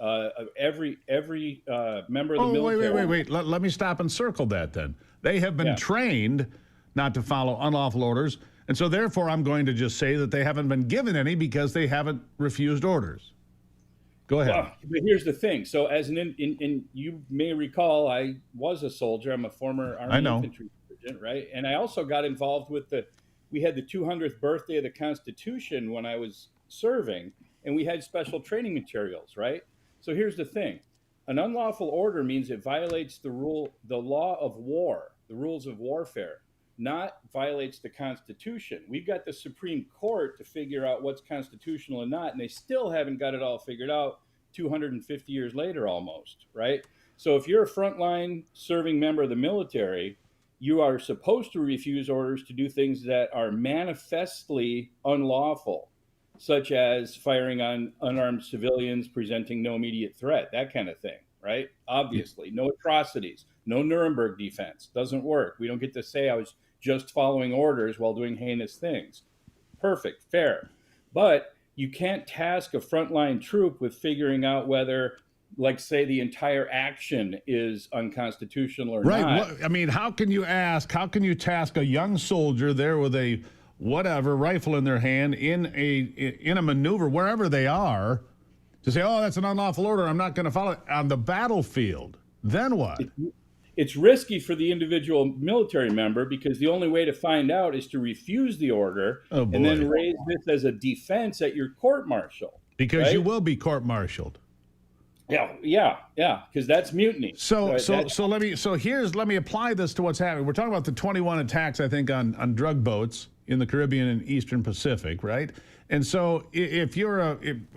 Every member of the military... Wait. Let me stop and circle that then. They have been trained not to follow unlawful orders, and so therefore I'm going to just say that they haven't been given any because they haven't refused orders. Go ahead. Well, but here's the thing. So as you may recall, I was a soldier. I'm a former Army infantry sergeant, right? And I also got involved with we had the 200th birthday of the Constitution when I was serving, and we had special training materials, right? So here's the thing. An unlawful order means it violates the law of war, the rules of warfare, not violates the Constitution. We've got the Supreme Court to figure out what's constitutional and not, and they still haven't got it all figured out 250 years later almost, right? So if you're a frontline serving member of the military, you are supposed to refuse orders to do things that are manifestly unlawful, such as firing on unarmed civilians, presenting no immediate threat, that kind of thing, right? Obviously, no atrocities, no Nuremberg defense, doesn't work. We don't get to say I was just following orders while doing heinous things. Perfect, fair. But you can't task a frontline troop with figuring out whether, like, say, the entire action is unconstitutional or not. Right. I mean, how can you task a young soldier there with a rifle in their hand in a maneuver, wherever they are, to say, oh, that's an unlawful order, I'm not going to follow it on the battlefield? Then what? It's risky for the individual military member because the only way to find out is to refuse the order and then raise this as a defense at your court-martial. Because you will be court-martialed. Yeah, because that's mutiny. Let me apply this to what's happening. We're talking about the 21 attacks, I think, on drug boats in the Caribbean and Eastern Pacific, right? And so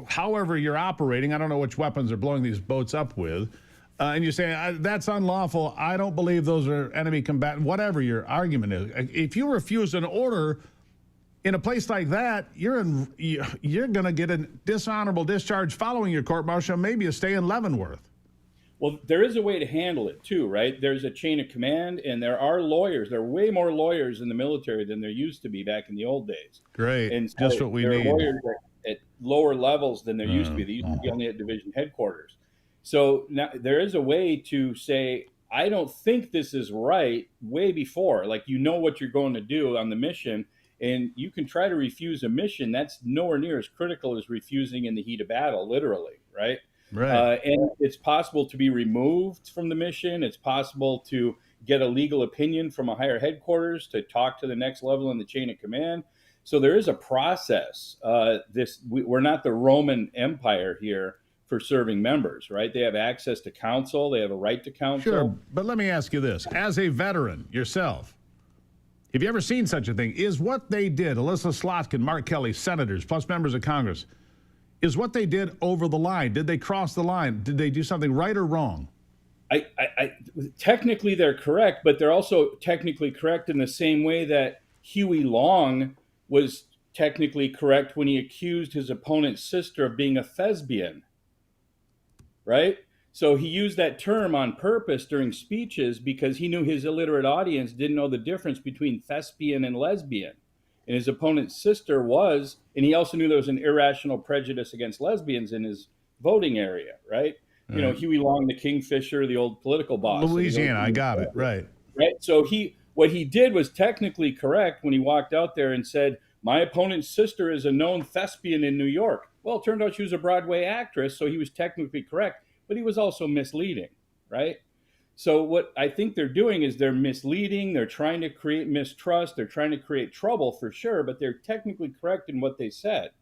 however you're operating, I don't know which weapons they're blowing these boats up with, and you say, that's unlawful, I don't believe those are enemy combatants, whatever your argument is. If you refuse an order in a place like that, you're going to get a dishonorable discharge following your court-martial, maybe a stay in Leavenworth. Well, there is a way to handle it, too, right? There's a chain of command, and there are lawyers. There are way more lawyers in the military than there used to be back in the old days. Great. And so just what we need. There are lawyers at lower levels than there used to be. They used to be only at division headquarters. So now there is a way to say, I don't think this is right way before. Like, you know what you're going to do on the mission, and you can try to refuse a mission. That's nowhere near as critical as refusing in the heat of battle, literally, right? Right. And it's possible to be removed from the mission. It's possible to get a legal opinion from a higher headquarters to talk to the next level in the chain of command. So there is a process. We're not the Roman Empire here for serving members, right? They have access to counsel. They have a right to counsel. Sure, but let me ask you this. As a veteran yourself, have you ever seen such a thing? Is what they did, Alyssa Slotkin, Mark Kelly, senators, plus members of Congress, is what they did over the line? Did they cross the line? Did they do something right or wrong? Technically, they're correct, but they're also technically correct in the same way that Huey Long was technically correct when he accused his opponent's sister of being a thespian, right? So he used that term on purpose during speeches because he knew his illiterate audience didn't know the difference between thespian and lesbian. And his opponent's sister was, and he also knew there was an irrational prejudice against lesbians in his voting area, right? You know, Huey Long, the Kingfisher, the old political boss. Louisiana, I got it, right. Right. So what he did was technically correct when he walked out there and said, my opponent's sister is a known thespian in New York. Well, it turned out she was a Broadway actress, so he was technically correct, but he was also misleading, right? So what I think they're doing is they're misleading, they're trying to create mistrust, they're trying to create trouble for sure, but they're technically correct in what they said.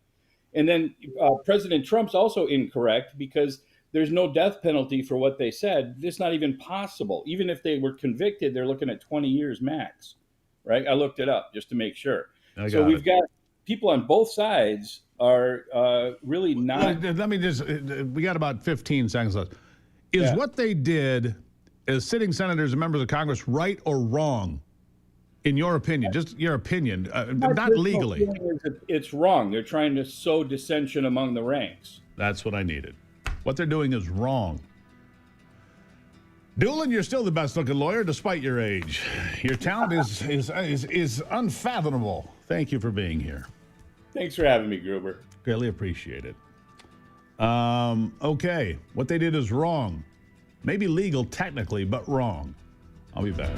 And then President Trump's also incorrect because there's no death penalty for what they said. It's not even possible. Even if they were convicted, they're looking at 20 years max, right? I looked it up just to make sure. So we've got people on both sides are really not. Let me just, we got about 15 seconds left. Is what they did as sitting senators and members of Congress right or wrong, in your opinion? Just your opinion, not legally. It's wrong. They're trying to sow dissension among the ranks. That's what I needed. What they're doing is wrong. Doolin, you're still the best-looking lawyer despite your age. Your talent is unfathomable. Thank you for being here. Thanks for having me, Gruber. Greatly appreciate it. Okay, what they did is wrong. Maybe legal technically, but wrong. I'll be back.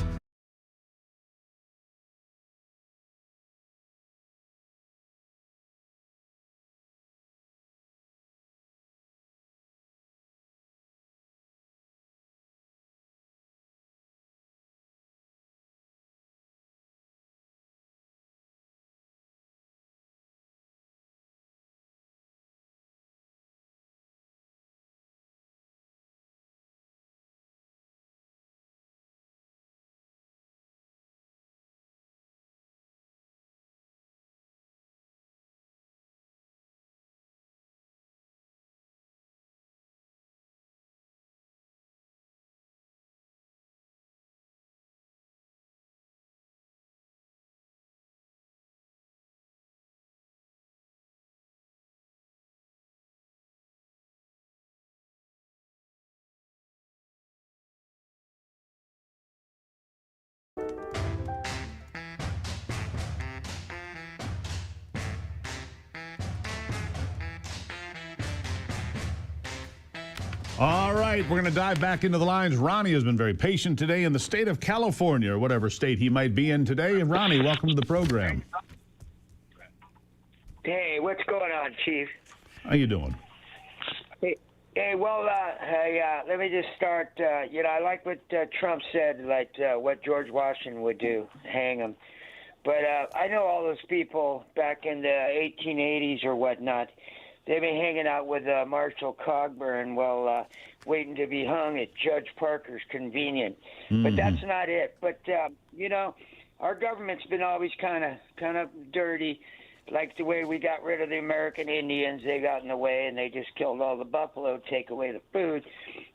All right, we're going to dive back into the lines. Ronnie has been very patient today in the state of California, or whatever state he might be in today. And Ronnie, welcome to the program. Hey, what's going on, Chief? How you doing? Hey, well, let me just start. I like what Trump said, like what George Washington would do, hang him. But I know all those people back in the 1880s or whatnot. They've been hanging out with Marshall Cogburn while waiting to be hung at Judge Parker's convenience. Mm-hmm. But that's not it. But our government's been always kind of dirty, like the way we got rid of the American Indians. They got in the way and they just killed all the buffalo, take away the food.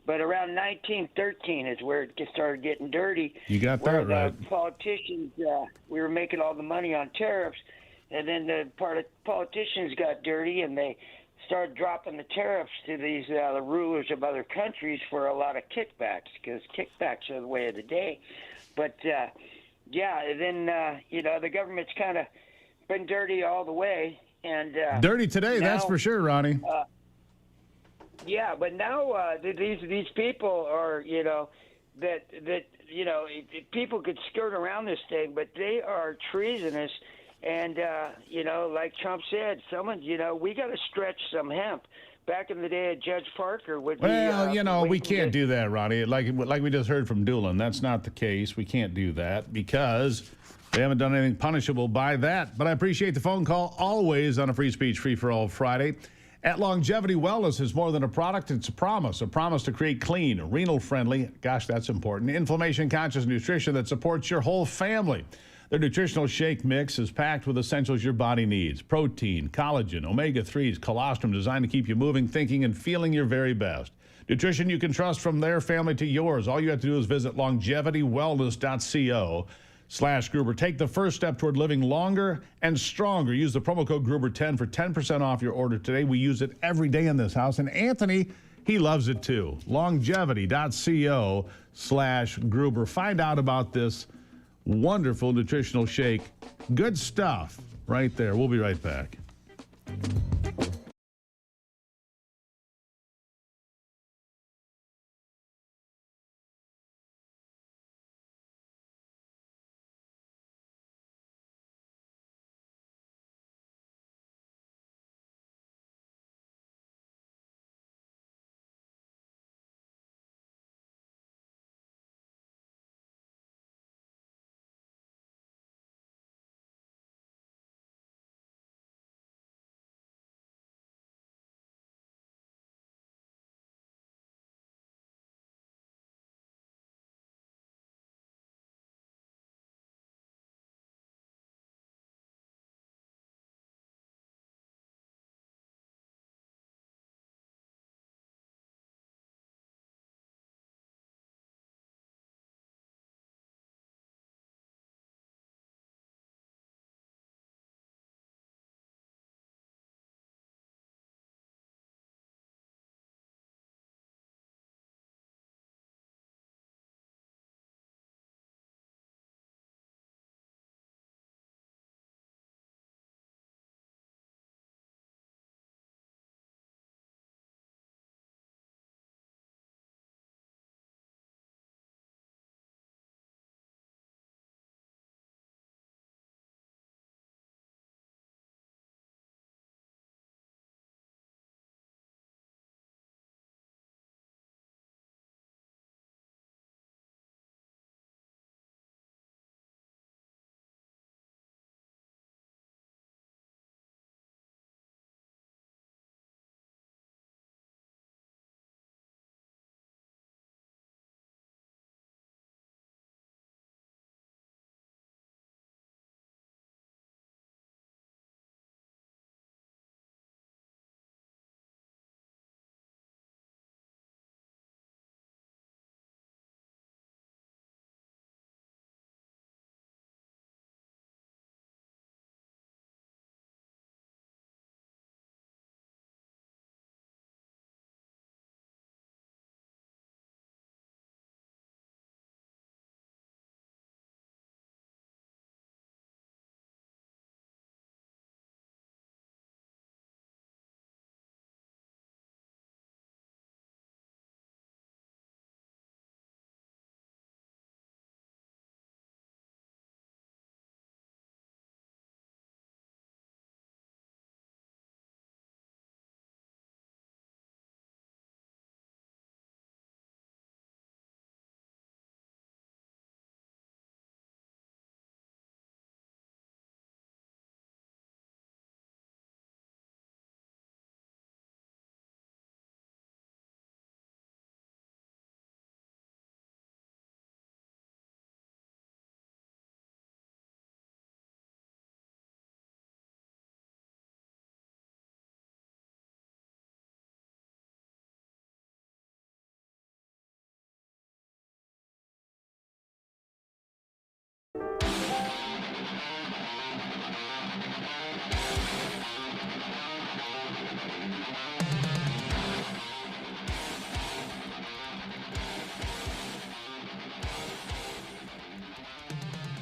But around 1913 is where it started getting dirty. You got that right. The politicians, we were making all the money on tariffs, and then the politicians got dirty and they started dropping the tariffs to these the rulers of other countries for a lot of kickbacks, because kickbacks are the way of the day. But then the government's kind of been dirty all the way, and dirty today, now, that's for sure, Ronnie. But now these people are people could skirt around this thing, but they are treasonous. And, like Trump said, we got to stretch some hemp. back in the day of Judge Parker would Well, be. we can't do that, Ronnie. Like we just heard from Doolin, that's not the case. We can't do that because they haven't done anything punishable by that. But I appreciate the phone call always on a Free Speech Free for All Friday. At Longevity Wellness is more than a product, it's a promise to create clean, renal-friendly, gosh, that's important, inflammation-conscious nutrition that supports your whole family. Their nutritional shake mix is packed with essentials your body needs: protein, collagen, omega-3s, colostrum, designed to keep you moving, thinking, and feeling your very best. Nutrition you can trust from their family to yours. All you have to do is visit longevitywellness.co/Gruber. Take the first step toward living longer and stronger. Use the promo code Gruber10 for 10% off your order today. We use it every day in this house, and Anthony, he loves it too. Longevity.co/Gruber. Find out about this wonderful nutritional shake. Good stuff right there. We'll be right back.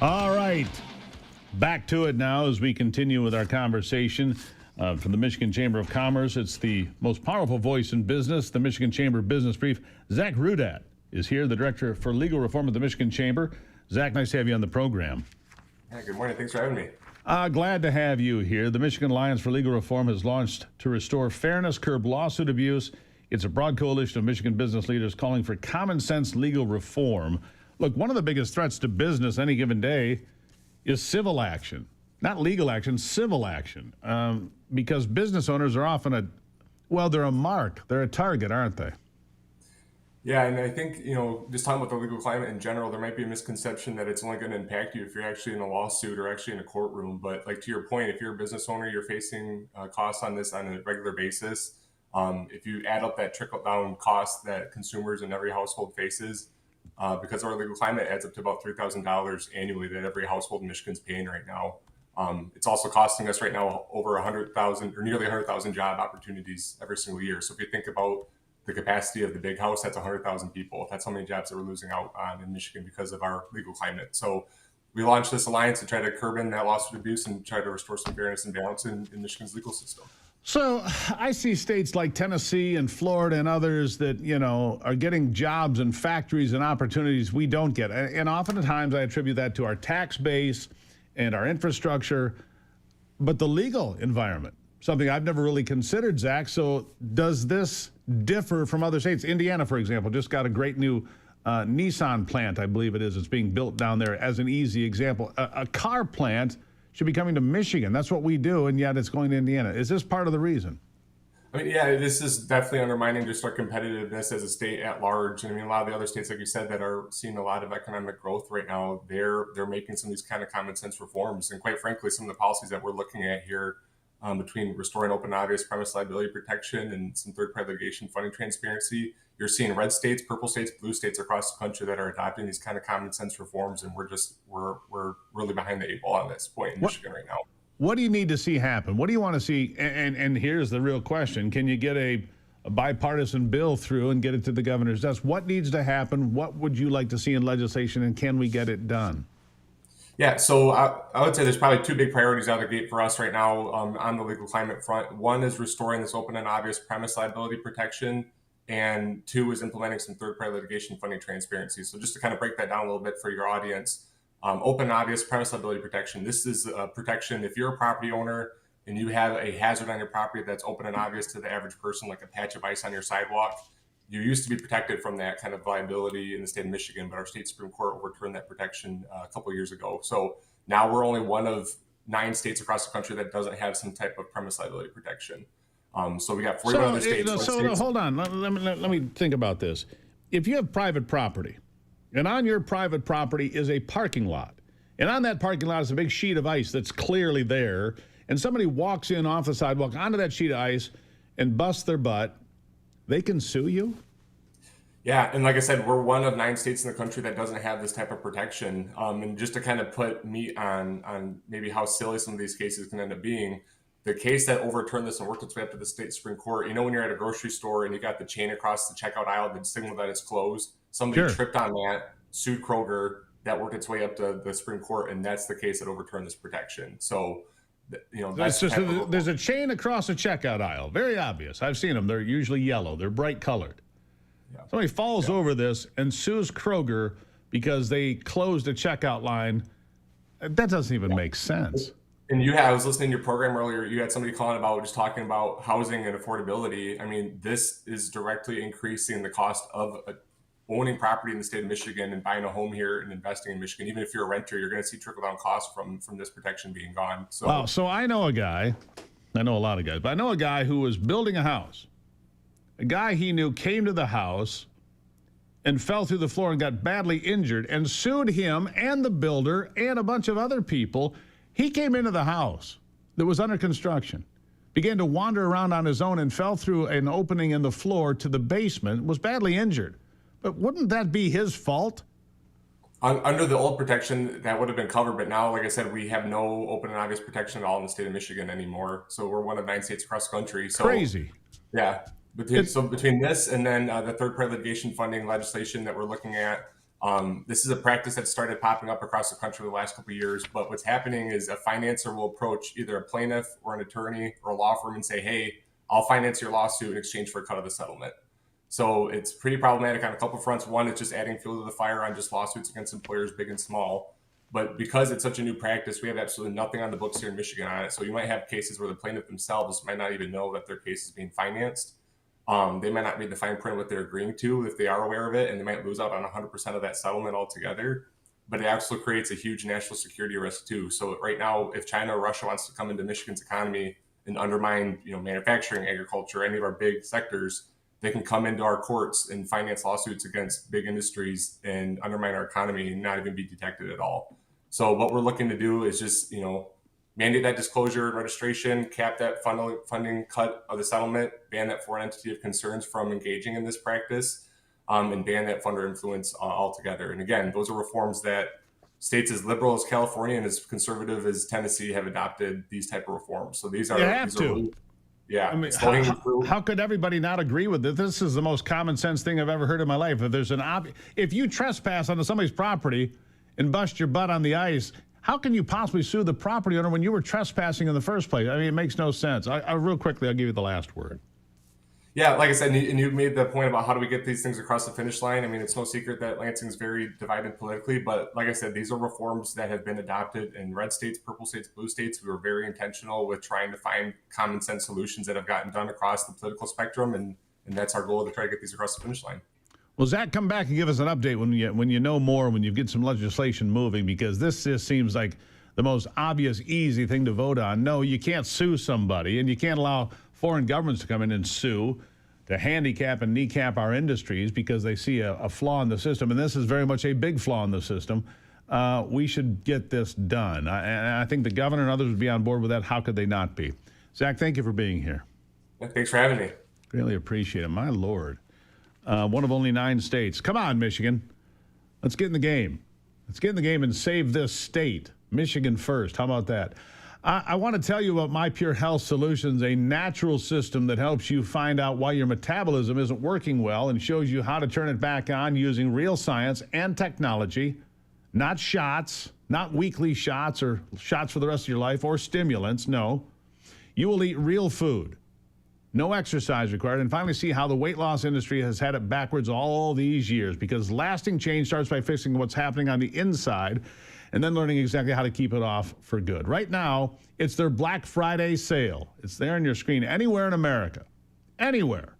All right. Back to it now as we continue with our conversation from the Michigan Chamber of Commerce. It's the most powerful voice in business, the Michigan Chamber Business Brief. Zach Rudat is here, the Director for Legal Reform at the Michigan Chamber. Zach, nice to have you on the program. Hi, good morning. Thanks for having me. Glad to have you here. The Michigan Alliance for Legal Reform has launched to restore fairness, curb lawsuit abuse. It's a broad coalition of Michigan business leaders calling for common sense legal reform. Look, one of the biggest threats to business any given day is civil action. Not legal action, civil action. Because business owners are often they're a mark. They're a target, aren't they? Yeah, and I think, just talking about the legal climate in general, there might be a misconception that it's only going to impact you if you're actually in a lawsuit or actually in a courtroom. But like to your point, if you're a business owner, you're facing costs on this on a regular basis. If you add up that trickle-down cost that consumers in every household faces, because our legal climate adds up to about $3,000 annually that every household in Michigan's paying right now. It's also costing us right now over 100,000 or nearly 100,000 job opportunities every single year. So if you think about the capacity of the big house, that's 100,000 people. That's how many jobs that we're losing out on in Michigan because of our legal climate. So we launched this alliance to try to curb in that lawsuit abuse and try to restore some fairness and balance in Michigan's legal system. So I see states like Tennessee and Florida and others that, are getting jobs and factories and opportunities we don't get. And oftentimes I attribute that to our tax base and our infrastructure, but the legal environment, something I've never really considered, Zach. So does this differ from other states? Indiana, for example, just got a great new Nissan plant, I believe it is. It's being built down there as an easy example. A car plant should be coming to Michigan. That's what we do, and yet it's going to Indiana. Is this part of the reason? I mean, yeah, this is definitely undermining just our competitiveness as a state at large. And I mean, a lot of the other states, like you said, that are seeing a lot of economic growth right now, they're making some of these kind of common sense reforms. And quite frankly, some of the policies that we're looking at here between restoring open and obvious premise liability protection and some third-party litigation funding transparency, you're seeing red states, purple states, blue states across the country that are adopting these kind of common sense reforms. And we're really behind the eight ball on this point in Michigan right now. What do you need to see happen? What do you want to see? And here's the real question. Can you get a bipartisan bill through and get it to the governor's desk? What needs to happen? What would you like to see in legislation, and can we get it done? Yeah, so I would say there's probably two big priorities out of the gate for us right now on the legal climate front. One is restoring this open and obvious premise liability protection, and two is implementing some third-party litigation funding transparency. So just to kind of break that down a little bit for your audience, open and obvious premise liability protection. This is a protection if you're a property owner and you have a hazard on your property that's open and obvious to the average person, like a patch of ice on your sidewalk. You used to be protected from that kind of liability in the state of Michigan, but our state Supreme Court overturned that protection a couple of years ago. So now we're only one of 9 states across the country that doesn't have some type of premise liability protection. So we got 41 other states. Hold on. Let me think about this. If you have private property, and on your private property is a parking lot, and on that parking lot is a big sheet of ice that's clearly there, and somebody walks in off the sidewalk onto that sheet of ice and busts their butt, they can sue you? Yeah, and like I said, we're one of 9 states in the country that doesn't have this type of protection. And just to kind of put meat on maybe how silly some of these cases can end up being, the case that overturned this and worked its way up to the state Supreme Court, when you're at a grocery store and you got the chain across the checkout aisle that signal that it's closed, somebody tripped on that, sued Kroger, that worked its way up to the Supreme Court, and that's the case that overturned this protection. So that's there's a chain across the checkout aisle. Very obvious. I've seen them. They're usually yellow. They're bright colored. Yeah. Somebody falls over this and sues Kroger because they closed a checkout line. That doesn't even make sense. And I was listening to your program earlier. You had somebody calling about just talking about housing and affordability. I mean, this is directly increasing the cost of owning property in the state of Michigan and buying a home here and investing in Michigan. Even if you're a renter, you're going to see trickle-down costs from this protection being gone. So, wow. So I know a guy, I know a lot of guys, but I know a guy who was building a house. A guy he knew came to the house and fell through the floor and got badly injured and sued him and the builder and a bunch of other people. He came into the house that was under construction, began to wander around on his own and fell through an opening in the floor to the basement, was badly injured. But wouldn't that be his fault? Under the old protection, that would have been covered. But now, like I said, we have no open and obvious protection at all in the state of Michigan anymore. So we're one of 9 states across the country. So, crazy. Yeah. Between this and then the third-party litigation funding legislation that we're looking at, this is a practice that started popping up across the country the last couple of years. But what's happening is a financer will approach either a plaintiff or an attorney or a law firm and say, hey, I'll finance your lawsuit in exchange for a cut of the settlement. So it's pretty problematic on a couple fronts. One, it's just adding fuel to the fire on just lawsuits against employers, big and small. But because it's such a new practice, we have absolutely nothing on the books here in Michigan on it. So you might have cases where the plaintiff themselves might not even know that their case is being financed. They might not read the fine print of what they're agreeing to if they are aware of it, and they might lose out on 100% of that settlement altogether. But it also creates a huge national security risk too. So right now, if China or Russia wants to come into Michigan's economy and undermine, manufacturing, agriculture, any of our big sectors, they can come into our courts and finance lawsuits against big industries and undermine our economy and not even be detected at all. So what we're looking to do is just, mandate that disclosure and registration, cap that funding cut of the settlement, ban that foreign entity of concerns from engaging in this practice, and ban that funder influence altogether. And again, those are reforms that states as liberal as California and as conservative as Tennessee have adopted these type of reforms. So these are, You have to. really, yeah. I mean, how could everybody not agree with it? This is the most common sense thing I've ever heard in my life. If there's if you trespass onto somebody's property and bust your butt on the ice, how can you possibly sue the property owner when you were trespassing in the first place? I mean, it makes no sense. Real quickly, I'll give you the last word. Yeah, like I said, and you made the point about how do we get these things across the finish line. I mean, it's no secret that Lansing is very divided politically, but like I said, these are reforms that have been adopted in red states, purple states, blue states. We were very intentional with trying to find common sense solutions that have gotten done across the political spectrum, and that's our goal, to try to get these across the finish line. Well, Zach, come back and give us an update when you know more, when you get some legislation moving, because this just seems like the most obvious, easy thing to vote on. No, you can't sue somebody, and you can't allow foreign governments to come in and sue to handicap and kneecap our industries because they see a flaw in the system, and this is very much a big flaw in the system. We should get this done. And I think the governor and others would be on board with that. How could they not be? Zach, thank you for being here. Thanks for having me. Really appreciate it. My Lord. One of only 9 states. Come on, Michigan. Let's get in the game. Let's get in the game and save this state. Michigan first. How about that? I want to tell you about My Pure Health Solutions, a natural system that helps you find out why your metabolism isn't working well and shows you how to turn it back on using real science and technology, not shots, not weekly shots or shots for the rest of your life or stimulants. No, you will eat real food. No exercise required, and finally see how the weight loss industry has had it backwards all these years, because lasting change starts by fixing what's happening on the inside and then learning exactly how to keep it off for good. Right now, it's their Black Friday sale. It's there on your screen anywhere in America. Anywhere.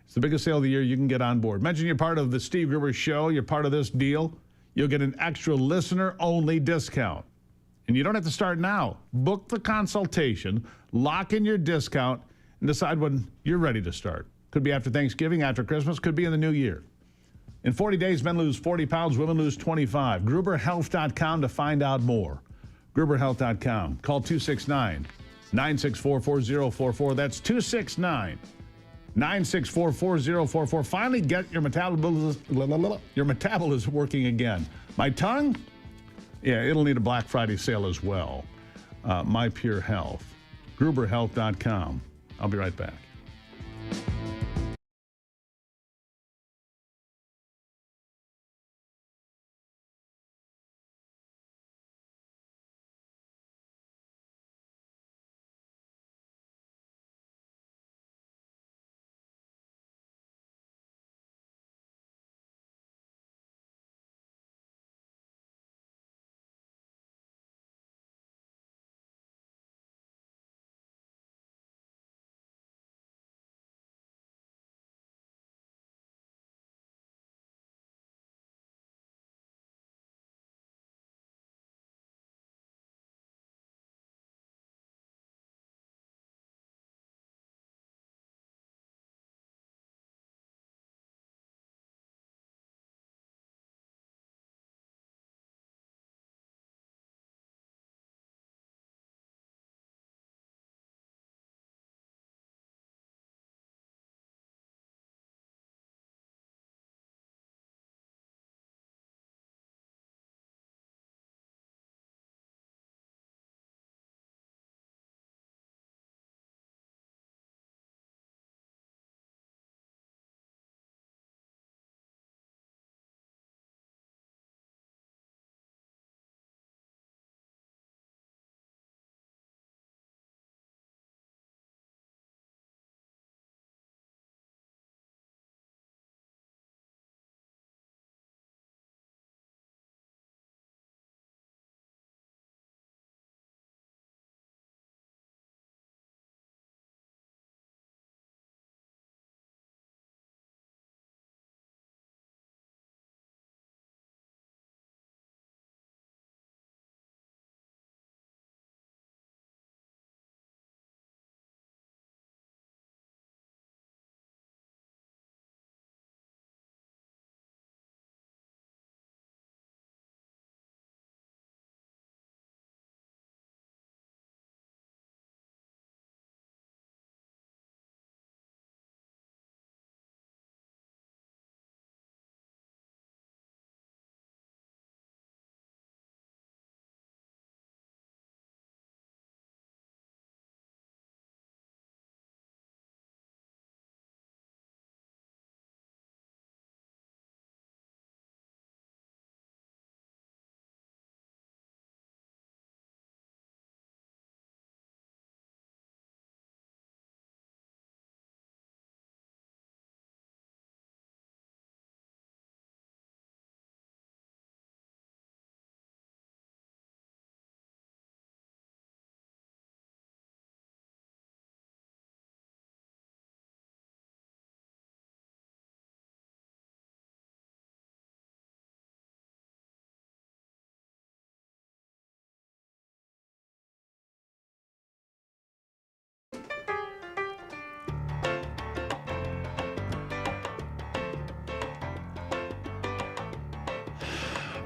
It's the biggest sale of the year. You can get on board. Mention you're part of the Steve Gruber Show. You're part of this deal. You'll get an extra listener-only discount. And you don't have to start now. Book the consultation, lock in your discount, and decide when you're ready to start. Could be after Thanksgiving, after Christmas, could be in the new year. In 40 days, men lose 40 pounds, women lose 25. GruberHealth.com to find out more. GruberHealth.com. Call 269-964-4044. That's 269-964-4044. Finally get your metabolism working again. My tongue? Yeah, it'll need a Black Friday sale as well. My Pure Health. GruberHealth.com. I'll be right back.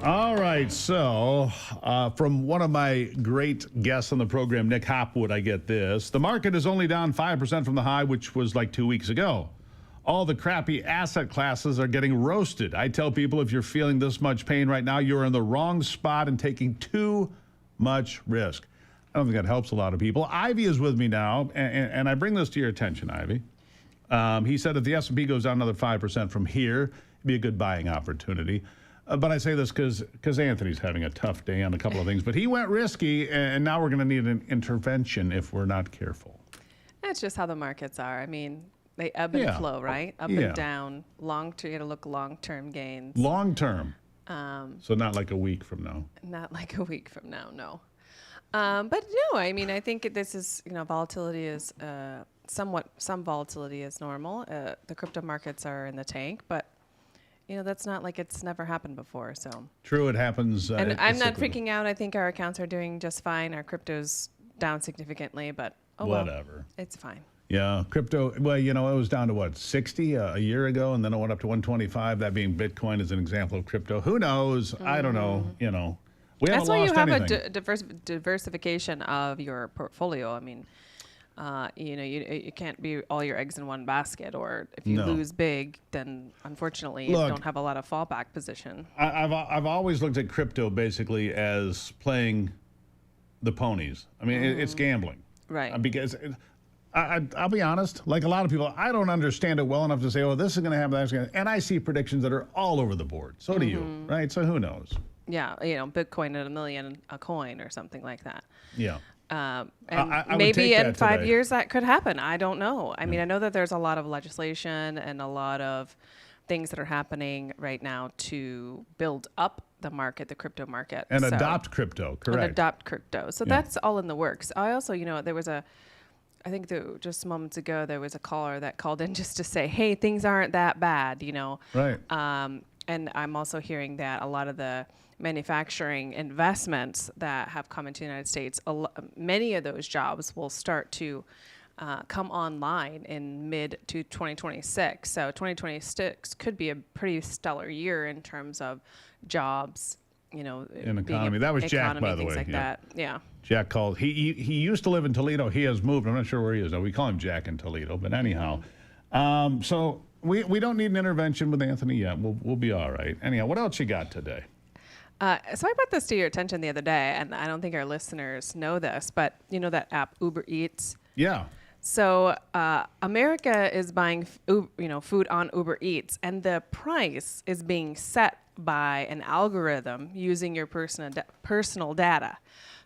All right, so from one of my great guests on the program, Nick Hopwood, I get this. The market is only down 5% from the high, which was like 2 weeks ago. All the crappy asset classes are getting roasted. I tell people if you're feeling this much pain right now, you're in the wrong spot and taking too much risk. I don't think that helps a lot of people. Ivy is with me now, and I bring this to your attention, Ivy. He said if the S&P goes down another 5% from here, it'd be a good buying opportunity. But I say this because Anthony's having a tough day on a couple of things. But he went risky, and now we're going to need an intervention if we're not careful. That's just how the markets are. I mean, they ebb and flow, right? Up and down. You got to look long-term gains. Long-term. So not like a week from now. Not like a week from now, no. But no, I mean, I think this is, volatility is some volatility is normal. The crypto markets are in the tank, but that's not like it's never happened before. So true, it happens. And I'm not freaking out. I think our accounts are doing just fine. Our crypto's down significantly, but whatever. Well, it's fine. Yeah, crypto. Well, it was down to what, 60 a year ago, and then it went up to 125. That being Bitcoin is an example of crypto. Who knows? Mm-hmm. I don't know. We That's why you have anything. a diversification of your portfolio. I mean, you can't be all your eggs in one basket, or if you lose big, then unfortunately you don't have a lot of fallback position. I've always looked at crypto basically as playing the ponies. I mean, it's gambling. Right. Because I'll be honest, like a lot of people, I don't understand it well enough to say, oh, this is going to happen, that's going to, and I see predictions that are all over the board. So do you, right? So who knows? Yeah, Bitcoin at $1 million a coin or something like that. Yeah. And I maybe in 5 years that could happen. I don't know. I mean, I know that there's a lot of legislation and a lot of things that are happening right now to build up the market, the crypto market. And adopt crypto, correct. And adopt crypto. So that's all in the works. I also, there was I think just moments ago, there was a caller that called in just to say, hey, things aren't that bad, Right. And I'm also hearing that a lot of the manufacturing investments that have come into the United States, many of those jobs will start to come online in mid to 2026. So 2026 could be a pretty stellar year in terms of jobs, in economy. That was Jack, by the way. Things like that. Yeah. Jack called. He used to live in Toledo. He has moved. I'm not sure where he is now. We call him Jack in Toledo, but anyhow. So we don't need an intervention with Anthony yet. We'll be all right. Anyhow, what else you got today? So I brought this to your attention the other day, and I don't think our listeners know this, but that app Uber Eats? Yeah. So America is buying food on Uber Eats, and the price is being set by an algorithm using your personal data.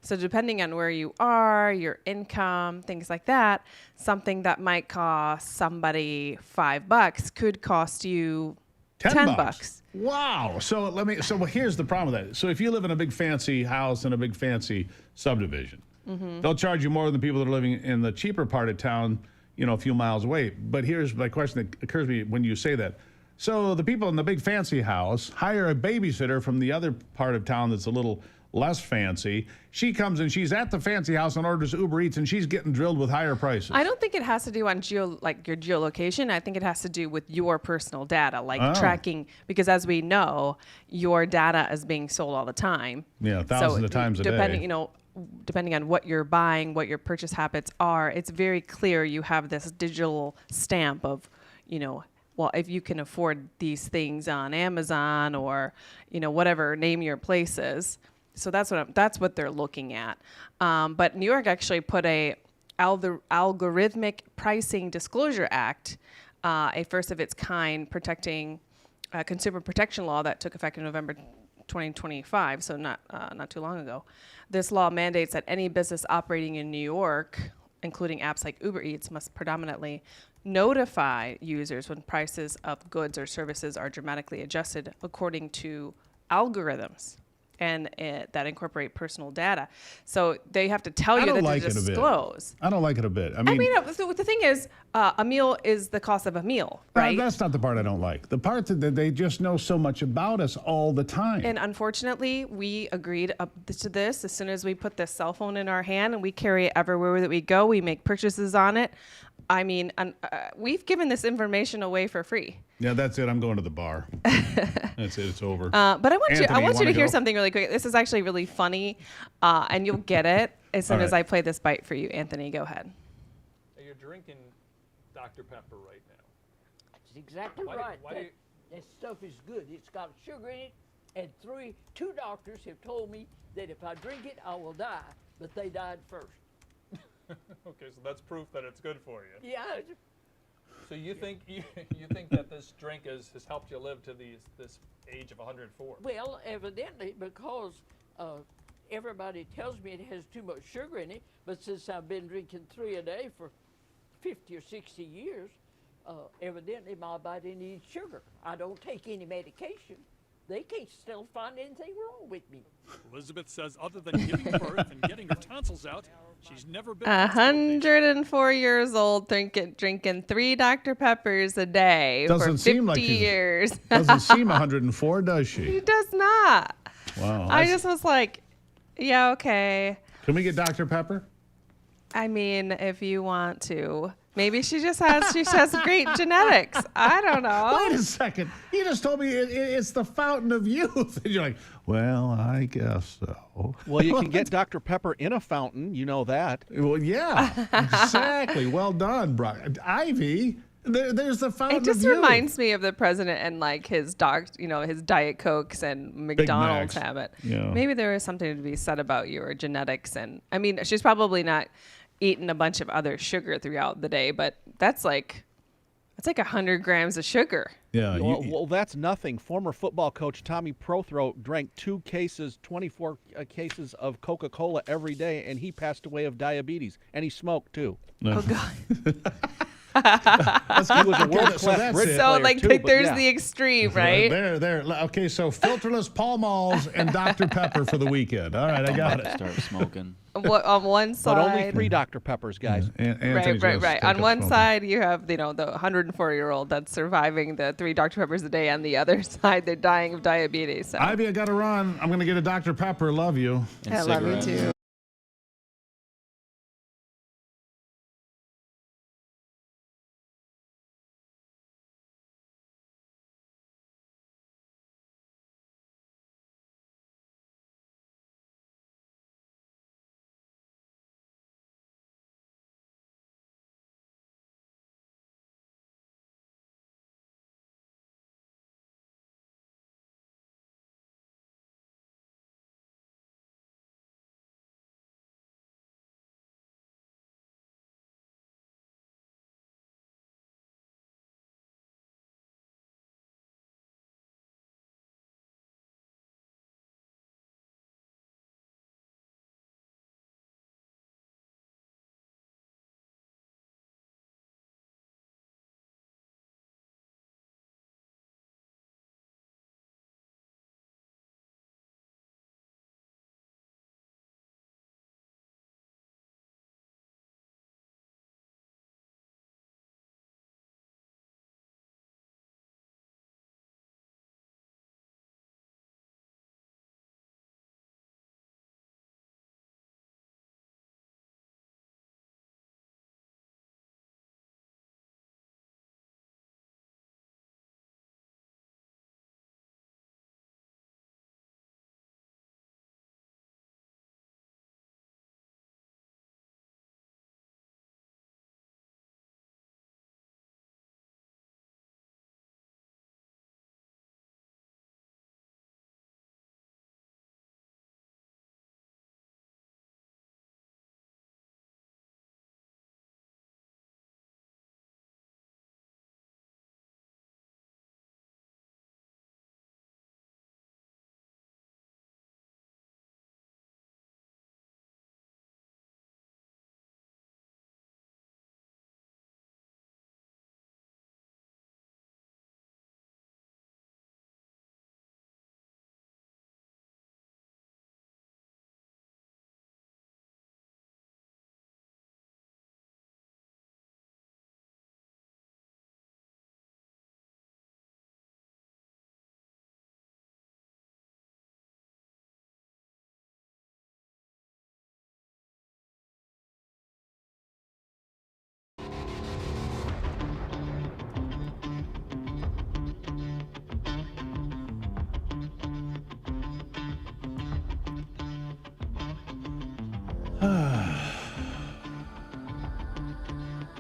So depending on where you are, your income, things like that, something that might cost somebody $5 could cost you $10. Wow. So here's the problem with that. So if you live in a big fancy house in a big fancy subdivision, they'll charge you more than people that are living in the cheaper part of town, a few miles away. But here's my question that occurs to me when you say that. So the people in the big fancy house hire a babysitter from the other part of town that's a little less fancy. She comes and she's at the fancy house and orders Uber Eats, and she's getting drilled with higher prices. I don't think it has to do on your geolocation. I think it has to do with your personal data, tracking, because as we know, your data is being sold all the time. Yeah, thousands of times a day. Depending on what you're buying, what your purchase habits are, it's very clear you have this digital stamp of, well, if you can afford these things on Amazon or, whatever, name your places. So that's what they're looking at. But New York actually put a Algorithmic Pricing Disclosure Act, a first of its kind protecting consumer protection law that took effect in November 2025, so not too long ago. This law mandates that any business operating in New York, including apps like Uber Eats, must predominantly notify users when prices of goods or services are dramatically adjusted according to algorithms and that incorporate personal data. So they have to tell you that to disclose. I don't like it a bit. I mean, the thing is, a meal is the cost of a meal, right? That's not the part I don't like. The part that they just know so much about us all the time. And unfortunately, we agreed to this as soon as we put this cell phone in our hand, and we carry it everywhere that we go. We make purchases on it. I mean, we've given this information away for free. Yeah, that's it. I'm going to the bar. That's it. It's over. But I want Anthony, you to hear go? something really quick. This is actually really funny, and you'll get it as soon All as right. I play this bite for you. Anthony, go ahead. You're drinking Dr. Pepper right now. That's exactly right. That stuff is good. It's got sugar in it, and two doctors have told me that if I drink it, I will die, but they died first. Okay, so that's proof that it's good for you. Yeah. So you think you think that this drink has helped you live to this age of 104? Well, evidently, because everybody tells me it has too much sugar in it, but since I've been drinking 3 a day for 50 or 60 years, evidently my body needs sugar. I don't take any medication. They can't still find anything wrong with me. Elizabeth says other than giving birth and getting her tonsils out, she's never been 104 years old, drinking 3 Dr. Peppers a day for 50 years. Doesn't seem 104, does she? She does not. Wow. I just was like, yeah, okay. Can we get Dr. Pepper? I mean, if you want to. Maybe she has great genetics. I don't know. Wait a second. You just told me it's the fountain of youth. And you're like, well, I guess so. Well, you can get Dr. Pepper in a fountain. You know that. Well, yeah, exactly. Well done, Brian. Ivy, there's the fountain of youth. It just reminds me of the president and like his his Diet Cokes and McDonald's habit. Yeah. Maybe there is something to be said about your genetics. And I mean, she's probably not eating a bunch of other sugar throughout the day, but that's like 100 grams of sugar. Yeah. Well, that's nothing. Former football coach Tommy Prothro drank 24 cases of Coca-Cola every day, and he passed away of diabetes. And he smoked too. Oh God. He was a world-class bridge player there's the extreme, right? There. Okay, so filterless Pall Malls and Dr. Pepper for the weekend. All right, I got it. Start smoking. On one side, but only 3 Dr. Peppers, guys. Right. On one side, you have the 104-year-old that's surviving the 3 Dr. Peppers a day. On the other side, they're dying of diabetes. So. Ivy, I got to run. I'm going to get a Dr. Pepper. Love you. I love you too.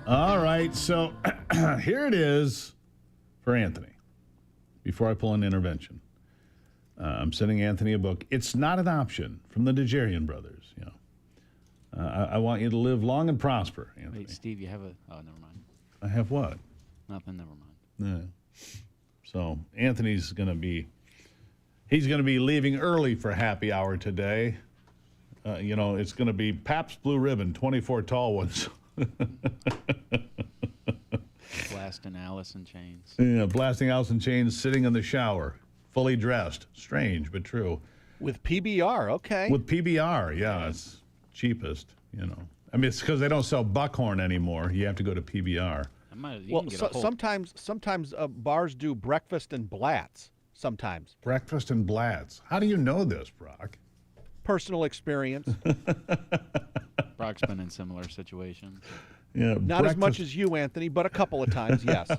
All right, so here it is for Anthony. Before I pull an intervention, I'm sending Anthony a book. It's Not an Option from the Nigerian brothers. You know, I want you to live long and prosper, Anthony. Wait, Steve, you have a... Oh, never mind. I have what? Nothing, never mind. Yeah. So Anthony's going to be... He's going to be leaving early for happy hour today. You know, it's going to be Pabst Blue Ribbon, 24 tall ones. Blasting Alice in Chains. Yeah, blasting Alice in Chains, sitting in the shower, fully dressed. Strange, but true. With PBR, okay. With PBR, yeah, it's cheapest, you know. I mean, it's because they don't sell Buckhorn anymore. You have to go to PBR. Well, sometimes bars do breakfast and Blatz. Sometimes. Breakfast and Blatz. How do you know this, Brock? Personal experience. Brock's been in similar situations. Yeah, not as much as you, Anthony, but a couple of times, yes.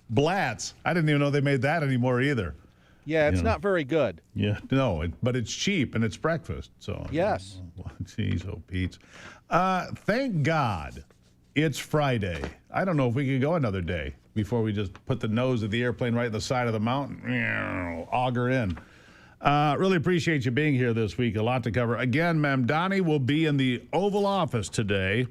Blatz. I didn't even know they made that anymore either. Yeah, it's not very good. Yeah, no, but it's cheap and it's breakfast. So yes. Jeez, oh, Pete. Thank God it's Friday. I don't know if we could go another day before we just put the nose of the airplane right at the side of the mountain. Auger in. Really appreciate you being here this week. A lot to cover. Again, Mamdani will be in the Oval Office today.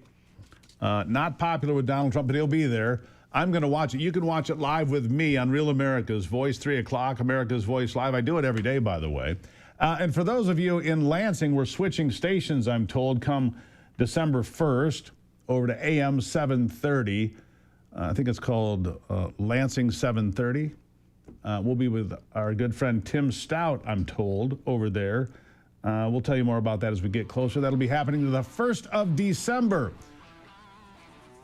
Not popular with Donald Trump, but he'll be there. I'm going to watch it. You can watch it live with me on Real America's Voice, 3 o'clock, America's Voice Live. I do it every day, by the way. And for those of you in Lansing, we're switching stations, I'm told, come December 1st over to AM 730. I think it's called Lansing 730. We'll be with our good friend Tim Stout, I'm told, over there. We'll tell you more about that as we get closer. That'll be happening the 1st of December.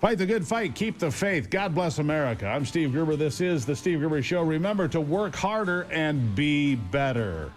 Fight the good fight. Keep the faith. God bless America. I'm Steve Gruber. This is The Steve Gruber Show. Remember to work harder and be better.